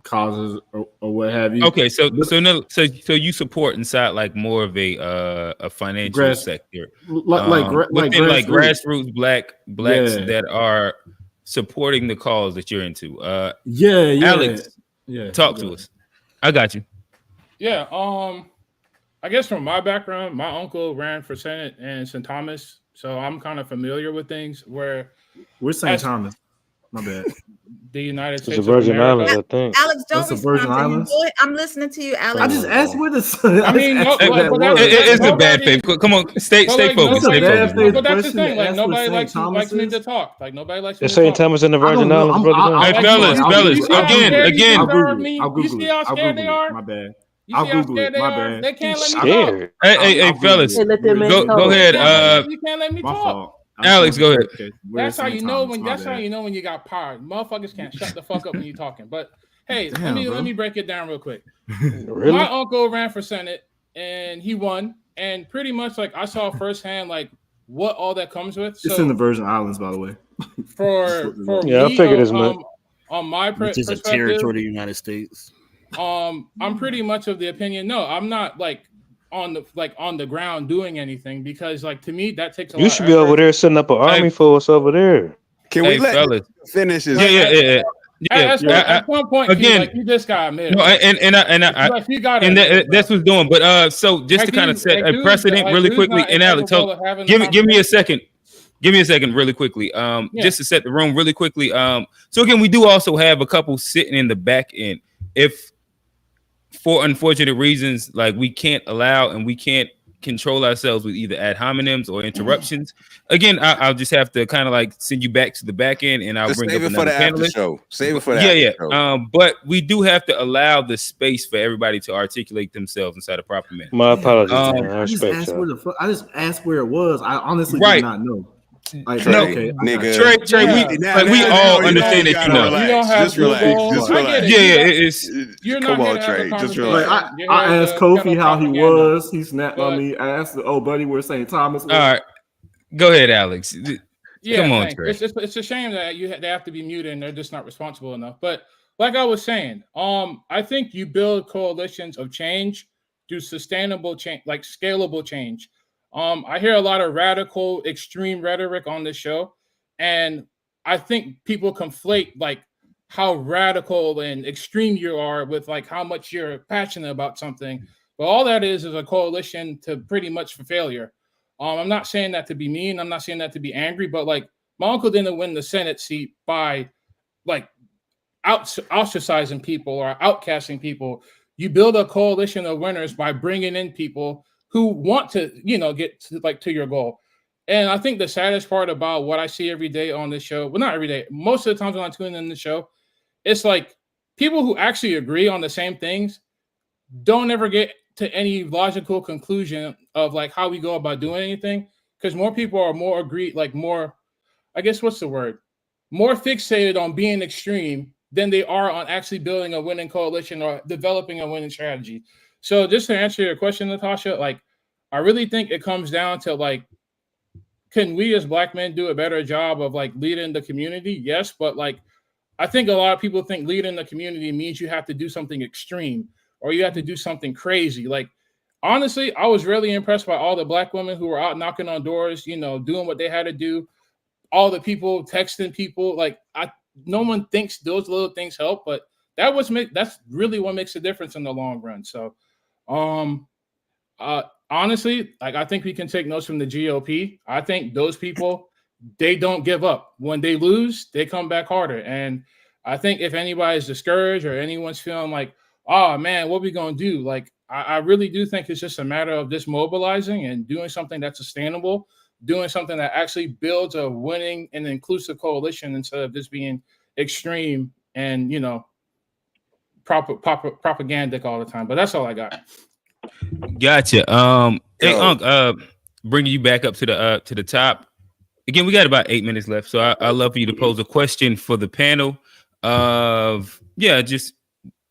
causes or what have you. Okay, so you support inside like more of a financial sector, like grassroots blacks that are supporting the cause that you're into. Alex, talk to us. I got you. Yeah, I guess from my background, my uncle ran for Senate in St. Thomas, so I'm kind of familiar with things. Where's St. Thomas? My bad. The United It's States the Virgin of America. Islands, I think. Alex, don't That's the respond Virgin to him. Islands? Go ahead. I'm listening to you, Alex. I just asked where the. I mean, no, it's a bad faith. Come on, stay focused. Stay focused. But that's the thing. Like nobody likes me to talk. Like nobody likes me Is to St. talk. Thomas in the Virgin Islands, brother? Hey, fellas, again. You see how scared they are? My bad. You see how scared they are? They can't let me talk. Hey, fellas, go ahead. You can't let me talk. Alex, go ahead. That's how you know when you got power. Motherfuckers can't shut the fuck up when you're talking. But hey, let me break it down real quick. Really? My uncle ran for Senate and he won. And pretty much like I saw firsthand like what all that comes with. It's in the Virgin Islands, by the way. For yeah, me, I figured as much. On my which is a territory of the United States. I'm pretty much of the opinion. No, I'm not like on the ground doing anything because like to me that takes a lot You of should be over effort. there setting up an army force over there. Can we let him finish his? At some point, again, like you just got admitted. no, and you got that's what's doing. But so just to kind of set a precedent really quickly, and Alex, so give me a second. Give me a second, really quickly. Just to set the room really quickly. So again, we do also have a couple sitting in the back end. If for unfortunate reasons, like we can't allow and we can't control ourselves with either ad hominems or interruptions. Again, I'll just have to kind of like send you back to the back end, and I'll Just bring save up it for another the after panelist. show. Save it for the Yeah. after show. But we do have to allow the space for everybody to articulate themselves inside a proper manner. My apologies. man. I I just respect asked y'all. I just asked where it was. I honestly Right. did not know. Like, Trey, okay, nigga. Trey, we all understand that you know. You don't have Just relax. Google. Just I relax. get it. It's You're come not on, here to have a Trey. Just conversation. relax. Like, You're I here asked to Kofi have how he propaganda. was. He snapped on me. I asked the old buddy where St. Thomas was. All right, go ahead, Alex. Yeah, Come on, thanks. Trey. It's a shame that they have to be muted and they're just not responsible enough. But like I was saying, I think you build coalitions of change through sustainable change, like scalable change. I hear a lot of radical, extreme rhetoric on this show, and I think people conflate like how radical and extreme you are with like how much you're passionate about something. But all that is a coalition to pretty much for failure. I'm not saying that to be mean. I'm not saying that to be angry, but like my uncle didn't win the Senate seat by like ostracizing people or outcasting people. You build a coalition of winners by bringing in people who want to, get to your goal. And I think the saddest part about what I see every day on this show, well, not every day, most of the times when I tune in the show, it's like people who actually agree on the same things don't ever get to any logical conclusion of like how we go about doing anything. Because more people are more agreed, like more, I guess, what's the word? More fixated on being extreme than they are on actually building a winning coalition or developing a winning strategy. So just to answer your question, Natasha, like, I really think it comes down to like, can we as Black men do a better job of like leading the community? Yes, but like, I think a lot of people think leading the community means you have to do something extreme or you have to do something crazy. Like, honestly, I was really impressed by all the Black women who were out knocking on doors, doing what they had to do. All the people texting people, like no one thinks those little things help, but that's really what makes a difference in the long run. So, honestly, like I think we can take notes from the GOP. I think those people, they don't give up. When they lose, they come back harder. And I think if anybody's discouraged or anyone's feeling like, oh man, what are we gonna do? Like, I really do think it's just a matter of just mobilizing and doing something that's sustainable, doing something that actually builds a winning and inclusive coalition instead of just being extreme and propagandic all the time. But that's all I got. Gotcha. Hey, Unc, bringing you back up to the top. Again, we got about 8 minutes left, so I'd love for you to pose a question for the panel of just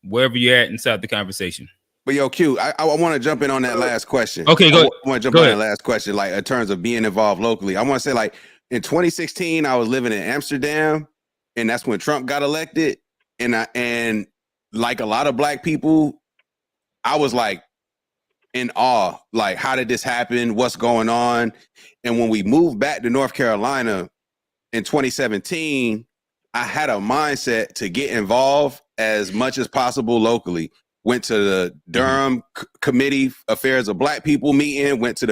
wherever you're at inside the conversation. But yo, Q, I want to jump in on that last question. Okay, go ahead. I want to jump on that last question, like in terms of being involved locally. I want to say, like in 2016, I was living in Amsterdam, and that's when Trump got elected. And like a lot of Black people, I was like in awe. Like, how did this happen? What's going on? And when we moved back to North Carolina in 2017, I had a mindset to get involved as much as possible locally. Went to the Durham Committee Affairs of Black People meeting, I went to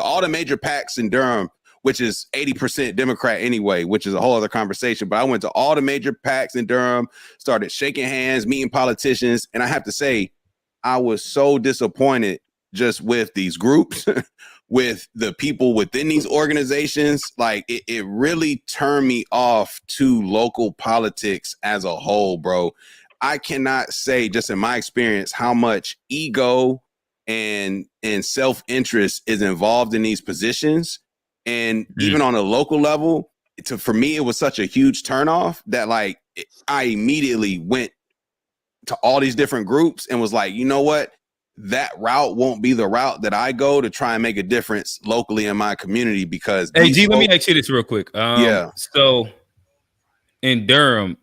all the major PACs in Durham, which is 80% Democrat anyway, which is a whole other conversation. But I went to all the major PACs in Durham, started shaking hands, meeting politicians. And I have to say, I was so disappointed just with these groups, with the people within these organizations. Like it really turned me off to local politics as a whole, bro. I cannot say, just in my experience, how much ego and self-interest is involved in these positions. And even on a local level, for me, it was such a huge turnoff that like I immediately went to all these different groups and was like, you know what? That route won't be the route that I go to try and make a difference locally in my community. Because hey, G, let me ask you this real quick. So in Durham,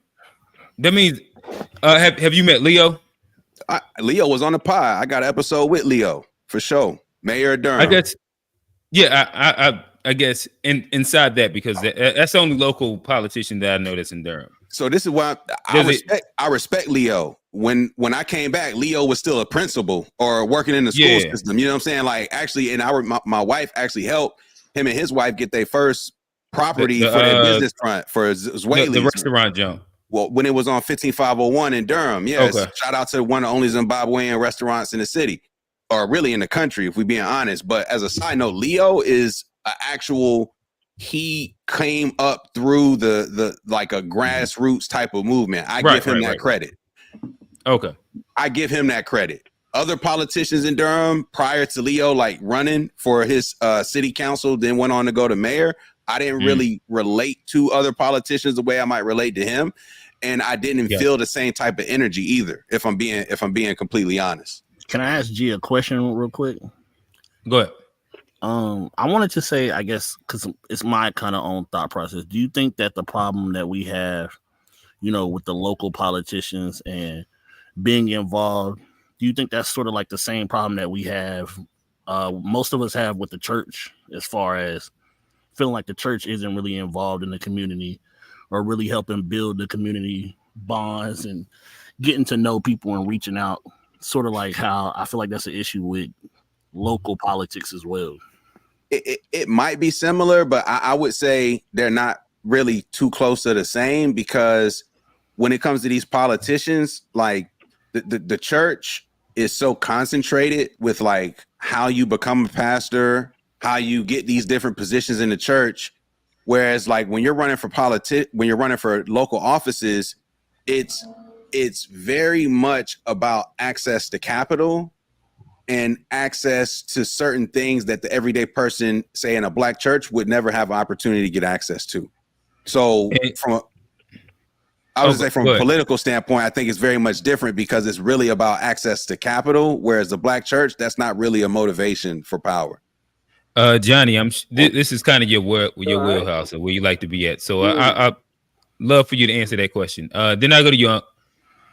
that means have you met Leo? Leo was on the pod. I got an episode with Leo for sure. Mayor of Durham. I guess, yeah, I guess inside that, because that's the only local politician that I know that's in Durham. So this is why I respect Leo. When I came back, Leo was still a principal or working in the school system. You know what I'm saying? Like, actually, and my wife actually helped him and his wife get their first property for their business front for Zwayle's. The restaurant jump. Well, when it was on 15501 in Durham. Yes. Okay. Shout out to one of the only Zimbabwean restaurants in the city, or really in the country, if we're being honest. But as a side note, Leo is an actual, he came up through the like a grassroots type of movement. I give him that credit. Okay. I give him that credit. Other politicians in Durham prior to Leo, like running for his city council, then went on to go to mayor. I didn't really relate to other politicians the way I might relate to him. And I didn't feel the same type of energy either, if I'm being completely honest. Can I ask G a question real quick? Go ahead. I wanted to say, I guess, because it's my kind of own thought process. Do you think that the problem that we have, you know, with the local politicians and being involved, do you think that's sort of like the same problem that we have, most of us have with the church, as far as feeling like the church isn't really involved in the community or really helping build the community bonds and getting to know people and reaching out, sort of like how I feel like that's an issue with local politics as well? It might be similar, but I would say they're not really too close to the same, because when it comes to these politicians, like the church is so concentrated with like how you become a pastor, how you get these different positions in the church. Whereas like when you're running for local offices, it's very much about access to capital and access to certain things that the everyday person, say in a Black church, would never have an opportunity to get access to. So from a political standpoint, I think it's very much different, because it's really about access to capital, whereas the Black church, that's not really a motivation for power. Johnny, this is kind of your wheelhouse, or where you like to be at. So I love for you to answer that question. Then I go to you.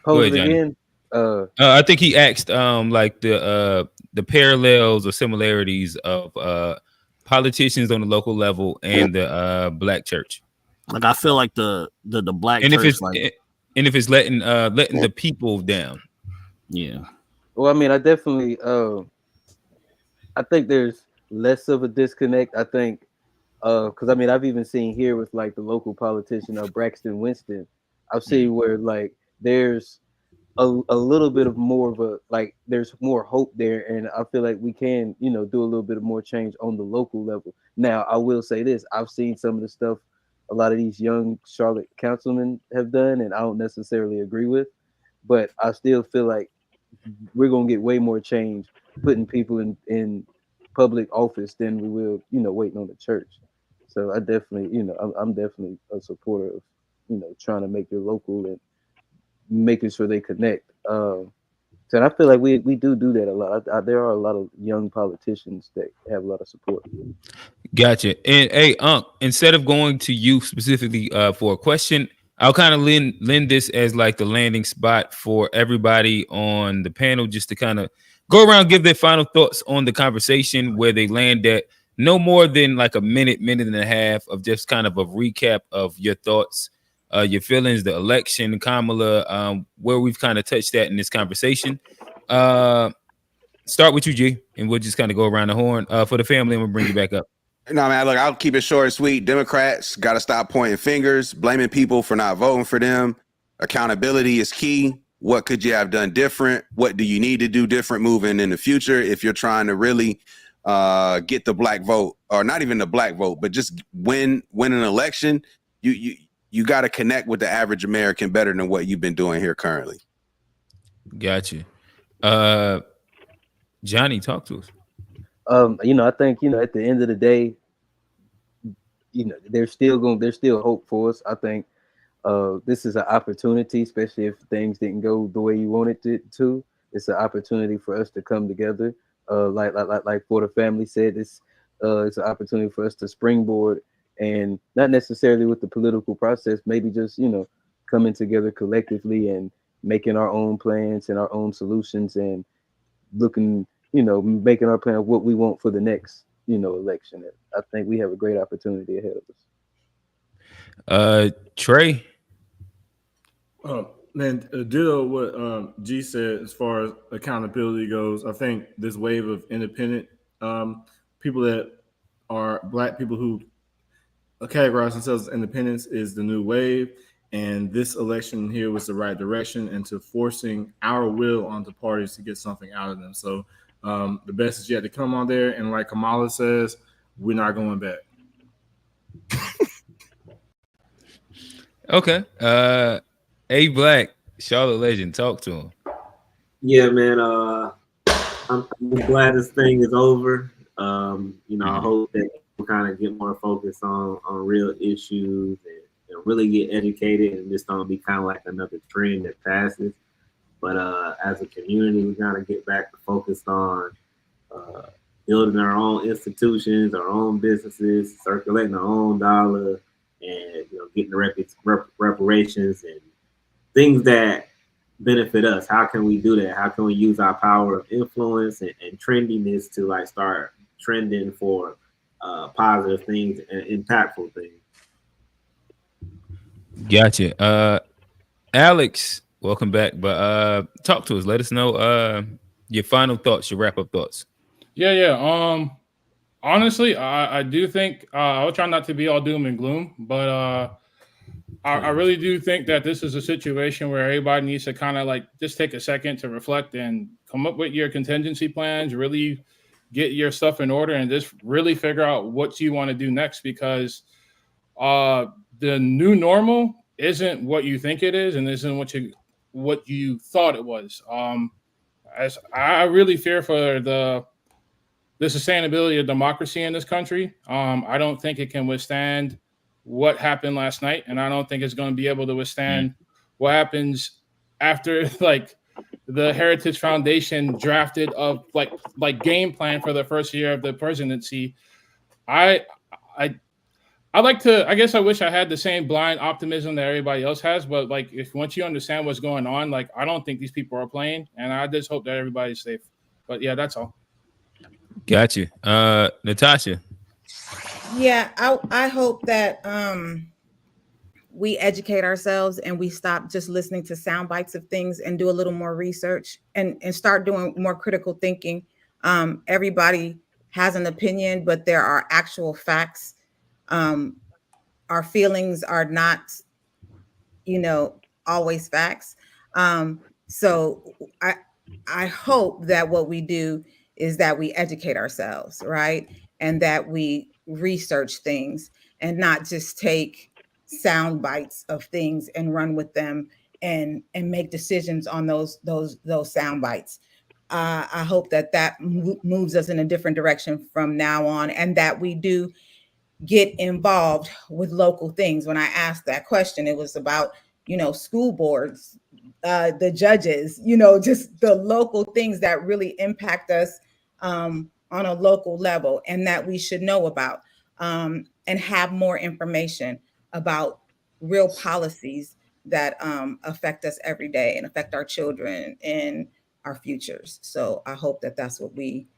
Go ahead, Johnny. Again. I think he asked like the parallels or similarities of politicians on the local level and the Black church. Like, I feel like the Black and church, if it's letting the people down. Yeah. Well, I mean, I definitely I think there's less of a disconnect. I think because I mean, I've even seen here with like the local politician Braxton Winston, I've seen where like there's a little bit of more of a, like, there's more hope there, and I feel like we can, you know, do a little bit of more change on the local level. Now, I will say this: I've seen some of the stuff a lot of these young Charlotte councilmen have done, and I don't necessarily agree with, but I still feel like we're gonna get way more change putting people in public office than we will, you know, waiting on the church. So I definitely, you know, I'm definitely a supporter of, you know, trying to make your local and making sure they connect. So I feel like we do that a lot. There are a lot of young politicians that have a lot of support. Gotcha. And hey, instead of going to you specifically for a question, I'll kind of lend this as like the landing spot for everybody on the panel, just to kind of go around, give their final thoughts on the conversation, where they land at no more than like a minute and a half of just kind of a recap of your thoughts, your feelings, the election, Kamala, where we've kind of touched that in this conversation. Start with you, G, and we'll just kind of go around the horn for the family, and we'll bring you back up. No, man, look, I'll keep it short and sweet. Democrats got to stop pointing fingers, blaming people for not voting for them. Accountability is key. What could you have done different? What do you need to do different moving in the future if you're trying to really get the Black vote, or not even the Black vote, but just win an election? You got to connect with the average American better than what you've been doing here currently. Gotcha. Johnny, talk to us. You know, I think, you know, at the end of the day, you know, there's still hope for us. I think this is an opportunity, especially if things didn't go the way you wanted it to. It's an opportunity for us to come together. Like For the Family said, it's an opportunity for us to springboard, and not necessarily with the political process, maybe just, you know, coming together collectively and making our own plans and our own solutions and looking, making our plan of what we want for the next, election. I think we have a great opportunity ahead of us. Trey. Man, ditto what G said as far as accountability goes. I think this wave of independent people that are Black people who categorize themselves as independents is the new wave. And this election here was the right direction into forcing our will onto parties to get something out of them. So the best is yet to come on there. And like Kamala says, we're not going back. Okay. A Black, Charlotte legend, talk to him. Yeah, man. I'm glad this thing is over. I hope that people kind of get more focused on real issues and really get educated and just don't be kind of like another trend that passes. But as a community, we gotta get back to focused on building our own institutions, our own businesses, circulating our own dollar, and getting the reparations and things that benefit us. How can we do that? How can we use our power of influence and trendiness to like start trending for positive things and impactful things? Gotcha. Alex, welcome back. But talk to us. Let us know your final thoughts, your wrap-up thoughts. Yeah. Honestly, I do think I'll try not to be all doom and gloom, but I really do think that this is a situation where everybody needs to kind of like just take a second to reflect and come up with your contingency plans, really get your stuff in order, and just really figure out what you want to do next, because the new normal isn't what you think it is and isn't what you thought it was. As I really fear for the sustainability of democracy in this country. I don't think it can withstand what happened last night, and I don't think it's going to be able to withstand what happens after like the Heritage Foundation drafted of like game plan for the first year of the presidency. I guess I wish I had the same blind optimism that everybody else has, but like if once you understand what's going on, like I don't think these people are playing, and I just hope that everybody's safe. But yeah, that's all. Gotcha. Natasha. Yeah, I hope that we educate ourselves and we stop just listening to sound bites of things and do a little more research and start doing more critical thinking. Everybody has an opinion, but there are actual facts. Our feelings are not, always facts. So I hope that what we do is that we educate ourselves, right? And that we research things and not just take sound bites of things and run with them and make decisions on those sound bites. I hope that moves us in a different direction from now on, and that we do get involved with local things. When I asked that question, it was about, school boards, the judges, just the local things that really impact us on a local level, and that we should know about and have more information about real policies that affect us every day and affect our children and our futures. So I hope that that's what we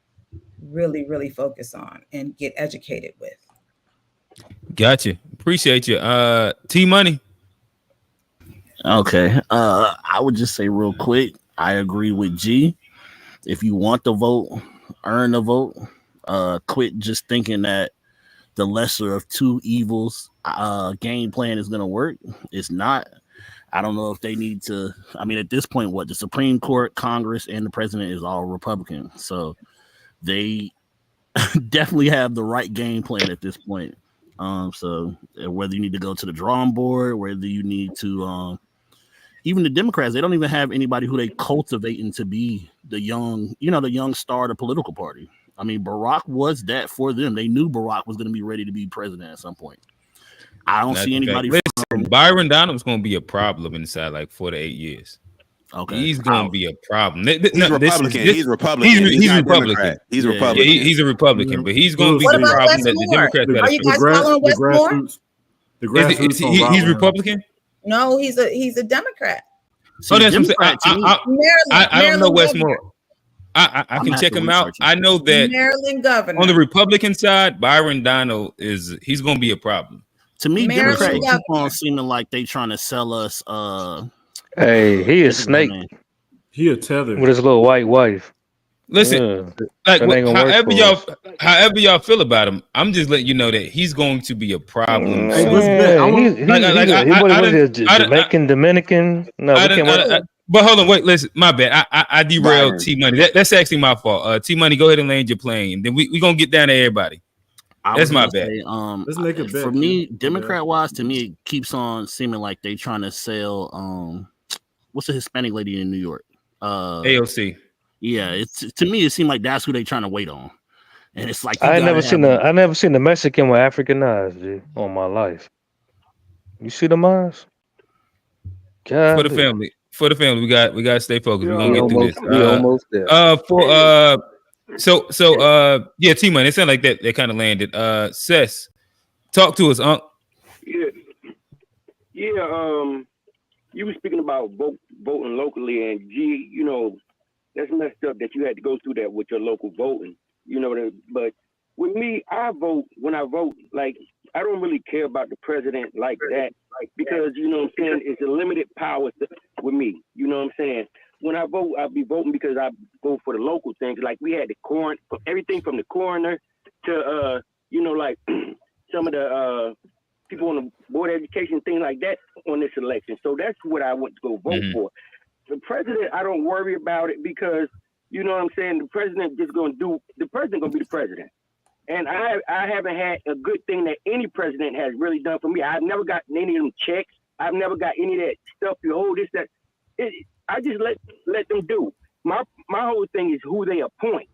really, really focus on and get educated with. Gotcha. Appreciate you. T Money. Okay. I would just say real quick, I agree with G. If you want the vote, earn the vote. Quit just thinking that the lesser of two evils game plan is gonna work. It's not. I don't know if they need to. I mean, at this point, what the Supreme Court, Congress, and the president is all Republican, so they definitely have the right game plan at this point. So whether you need to go to the drawing board, whether you need to, even the Democrats, they don't even have anybody who they cultivating to be the young, the young star of the political party. I mean, Barack was that for them. They knew Barack was going to be ready to be president at some point. I don't see anybody. Listen, Byron Donald's going to be a problem inside like 4 to 8 years. Okay, he's going to be a problem. He's Republican. He's Republican. He's not Republican. Democrat. He's Republican. Yeah, he's a Republican, but he's going to be What the about problem that the Westmore? Democrats Are you guys following Westmore? He's Republican. No, he's a Democrat. See, that's what I'm saying. Democrat to me, I don't know Maryland Westmore. governor. I I'm can gonna have check to him out. research it. I know that Maryland governor. on the Republican side, Byron Donald he's going to be a problem. To me, Maryland Democrat keep on governor. seeming like they trying to sell us. Hey, he a what's his snake name? He a tether with his little white wife. Listen, Yeah. like That ain't gonna work however for y'all us. feel about him, I'm just letting you know that he's going to be a problem. Hey, let's bet. I want. What is Jamaican, Dominican? No, we can't work. But hold on, wait, listen, my bad. I derailed Byron. T Money. That's actually my fault. T Money, go ahead and land your plane. Then we gonna get down to everybody. That's my bad. Say, Let's make a bet. For me, Democrat wise, to me, it keeps on seeming like they trying to sell. What's the Hispanic lady in New York? AOC. Yeah, it's to me, it seemed like that's who they trying to wait on, and it's like I never seen the Mexican with African eyes, dude, on my life. You see the eyes? For the family, we got to stay focused. We're gonna get through this. We almost there. Yeah, T Money. It sounded like that. They kind of landed. Cess, talk to us, Unc. Yeah. You were speaking about voting locally, and that's messed up that you had to go through that with your local voting. But with me, when I vote, like, I don't really care about the president like that, because it's a limited power with me. You know what I'm saying? When I vote, I'll be voting because I go for the local things. Like, we had everything from the coroner to like some of the people on the board of education, things like that on this election. So that's what I went to go vote for. The president, I don't worry about it because, you know what I'm saying, the president going to be the president. And I haven't had a good thing that any president has really done for me. I've never gotten any of them checks. I've never got any of that stuff. You hold this, that. I just let them do. My whole thing is who they appoint.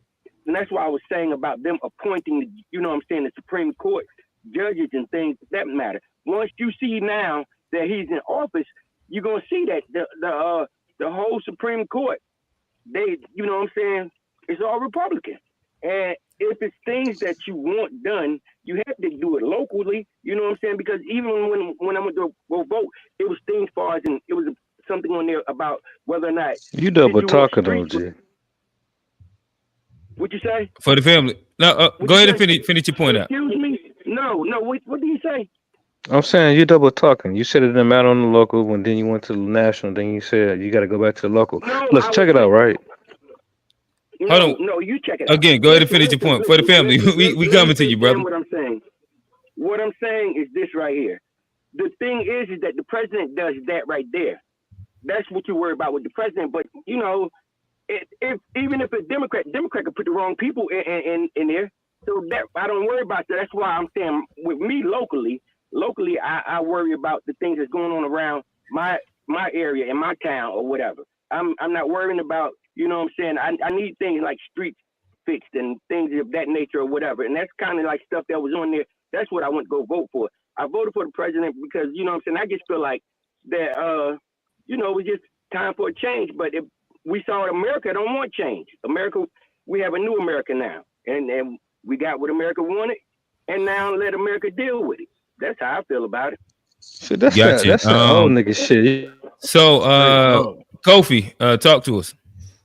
And that's why I was saying about them appointing, the Supreme Court judges and things that matter. Once you see now that he's in office, you're going to see that the whole Supreme Court, it's all Republican. And if it's things that you want done, you have to do it locally, because even when I went to go vote, it was things far as it was something on there about whether or not You double talking, OG. What'd you say? For the family. No, go ahead and finish your point out. Excuse me? No, what did you say? I'm saying you double talking. You said it didn't matter on the local, when then you went to the national, then you said you got to go back to the local. Let's check it out, right? Hold on. No, you check it out. Again, go ahead and finish your point. For the family, we coming to you, brother. What I'm saying is this right here. The thing is that the president does that right there. That's what you worry about with the president. But even if a Democrat could put the wrong people in there. So that I don't worry about that. That's why I'm saying with me locally, I worry about the things that's going on around my area in my town or whatever. I'm not worrying about, I need things like streets fixed and things of that nature or whatever. And that's kind of like stuff that was on there. That's what I went to go vote for. I voted for the president because, I just feel like that, it was just time for a change. But if we saw America don't want change. America, we have a new America now. And we got what America wanted, and now let America deal with it. That's how I feel about it. So that's that old nigga shit. So, Kofi, talk to us.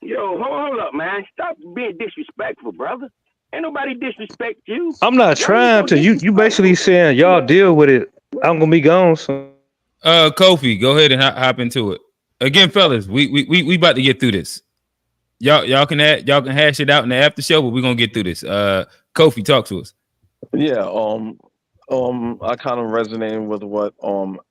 Yo, hold up, man. Stop being disrespectful, brother. Ain't nobody disrespect you. I'm not trying to. You basically saying y'all deal with it. I'm gonna be gone. So, Kofi, go ahead and hop into it. Again, fellas, we about to get through this. Y'all can hash it out in the after show, but we're gonna get through this. Kofi, talk to us. Yeah, I kind of resonated with what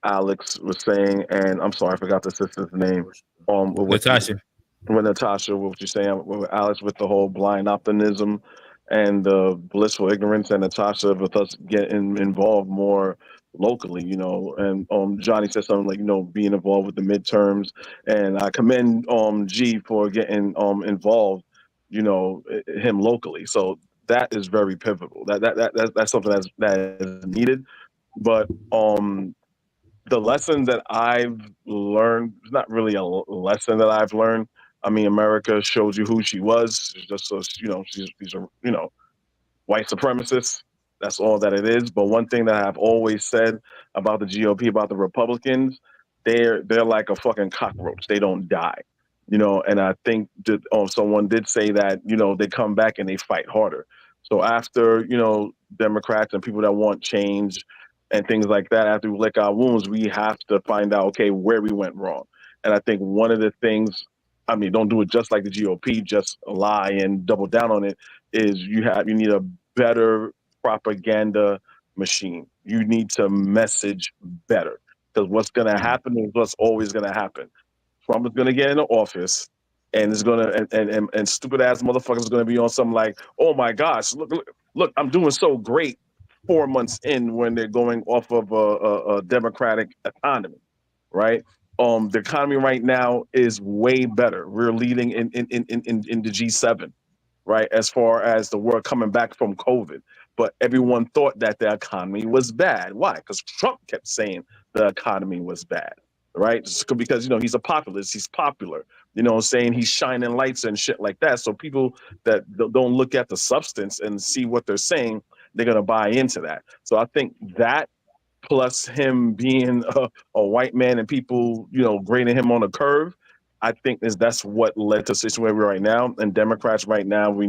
Alex was saying, and I'm sorry, I forgot the sister's name. Natasha. With Natasha, what you're saying with Alex, with the whole blind optimism and the blissful ignorance, and Natasha with us getting involved more locally, and Johnny said something like, being involved with the midterms, and I commend G for getting involved, him locally. So that is very pivotal. That's something that is needed. But the lesson that I've learned is not really a lesson that I've learned. I mean, America showed you who she was. Just so she's a white supremacist. That's all that it is. But one thing that I've always said about the GOP, about the Republicans, they're like a fucking cockroach. They don't die, you know. And I think that someone did say that, you know, they come back and they fight harder. So after, you know, Democrats and people that want change and things like that, after we lick our wounds, we have to find out, okay, where we went wrong. And I think one of the things, I mean, don't do it just like the GOP, just lie and double down on it, is you need a better propaganda machine. You need to message better, because what's going to happen is what's always going to happen. Trump is going to get into office, and it's going to and stupid ass motherfuckers is going to be on something like, oh my gosh, look, I'm doing so great 4 months in, when they're going off of a democratic economy, right? The economy right now is way better. We're leading in the G7, right? As far as the world coming back from COVID. But everyone thought that the economy was bad. Why? Because Trump kept saying the economy was bad, right? Just because, you know, he's a populist, he's popular, you know, saying he's shining lights and shit like that. So people that don't look at the substance and see what they're saying, they're going to buy into that. So I think that, plus him being a white man and people, you know, grading him on a curve, I think that's what led to the situation where we're right now. And Democrats right now,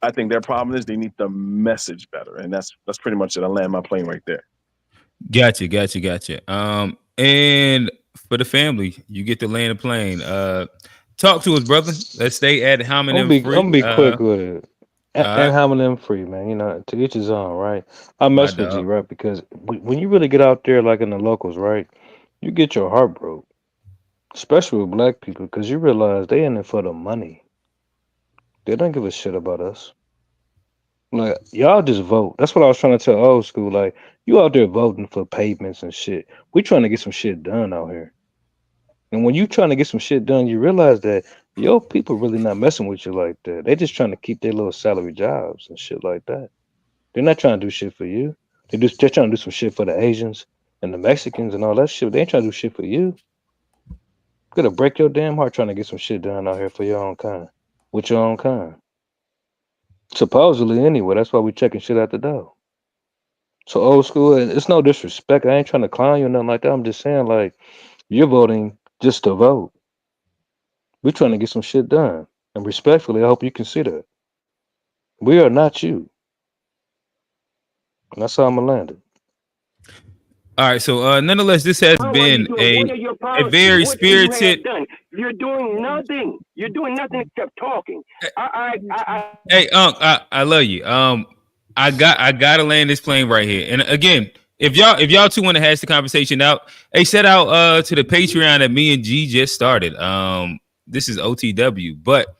I think their problem is they need to message better. And that's pretty much it. I land my plane right there. Gotcha. And for the family, you get to land a plane. Talk to us, brother. Let's stay at hominem free. I'm gonna be quick with it. And hominem free, man. You know, to each his own, right? I mess with you, right? Because when you really get out there, like in the locals, right, you get your heart broke, especially with black people, because you realize they in it for the money. They don't give a shit about us. Like, y'all just vote. That's what I was trying to tell old school. Like, you out there voting for pavements and shit. We trying to get some shit done out here. And when you trying to get some shit done, you realize that your people really not messing with you like that. They just trying to keep their little salary jobs and shit like that. They're not trying to do shit for you. They're trying to do some shit for the Asians and the Mexicans and all that shit. They ain't trying to do shit for you. Gotta break your damn heart trying to get some shit done out here for your own kind. With your own kind. Supposedly, anyway. That's why we checking shit out the door. So old school, it's no disrespect. I ain't trying to clown you or nothing like that. I'm just saying, like, you're voting just to vote. We're trying to get some shit done. And respectfully, I hope you can see that. We are not you. And that's how I'm gonna land it. All right, so nonetheless, this has been a very spirited. You're doing nothing. You're doing nothing except talking. Hey, I love you. I gotta land this plane right here. And again, if y'all two want to hash the conversation out, hey, shout out to the Patreon that me and G just started. This is OTW, but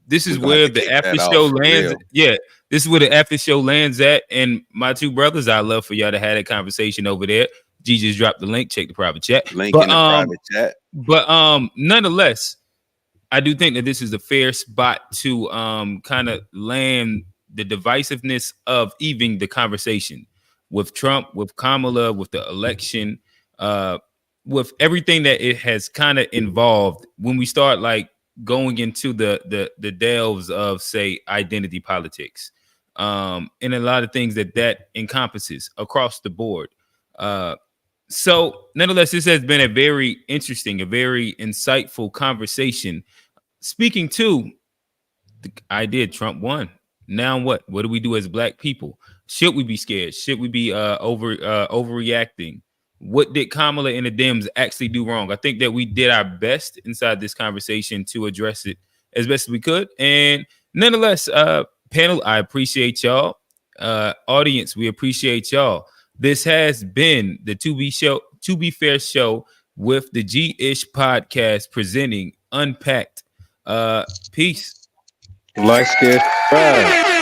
this is where the after show lands. Yeah, this is where the after show lands at. And my two brothers, I love for y'all to have that conversation over there. G just dropped the link. Check the private chat. Link in the private chat. But nonetheless, I do think that this is a fair spot to kind of land the divisiveness of even the conversation with Trump, with Kamala, with the election, with everything that it has kind of involved when we start like going into the delves of, say, identity politics, and a lot of things that encompasses across the board. So nonetheless, this has been a very interesting, a very insightful conversation. Speaking to the idea, Trump won. Now what? What do we do as black people? Should we be scared? Should we be overreacting? What did Kamala and the Dems actually do wrong? I think that we did our best inside this conversation to address it as best as we could. And nonetheless, panel, I appreciate y'all. Audience, we appreciate y'all. This has been the To Be Fair show with the G-ish podcast presenting Unpacked. Peace. Like, scared, subscribe.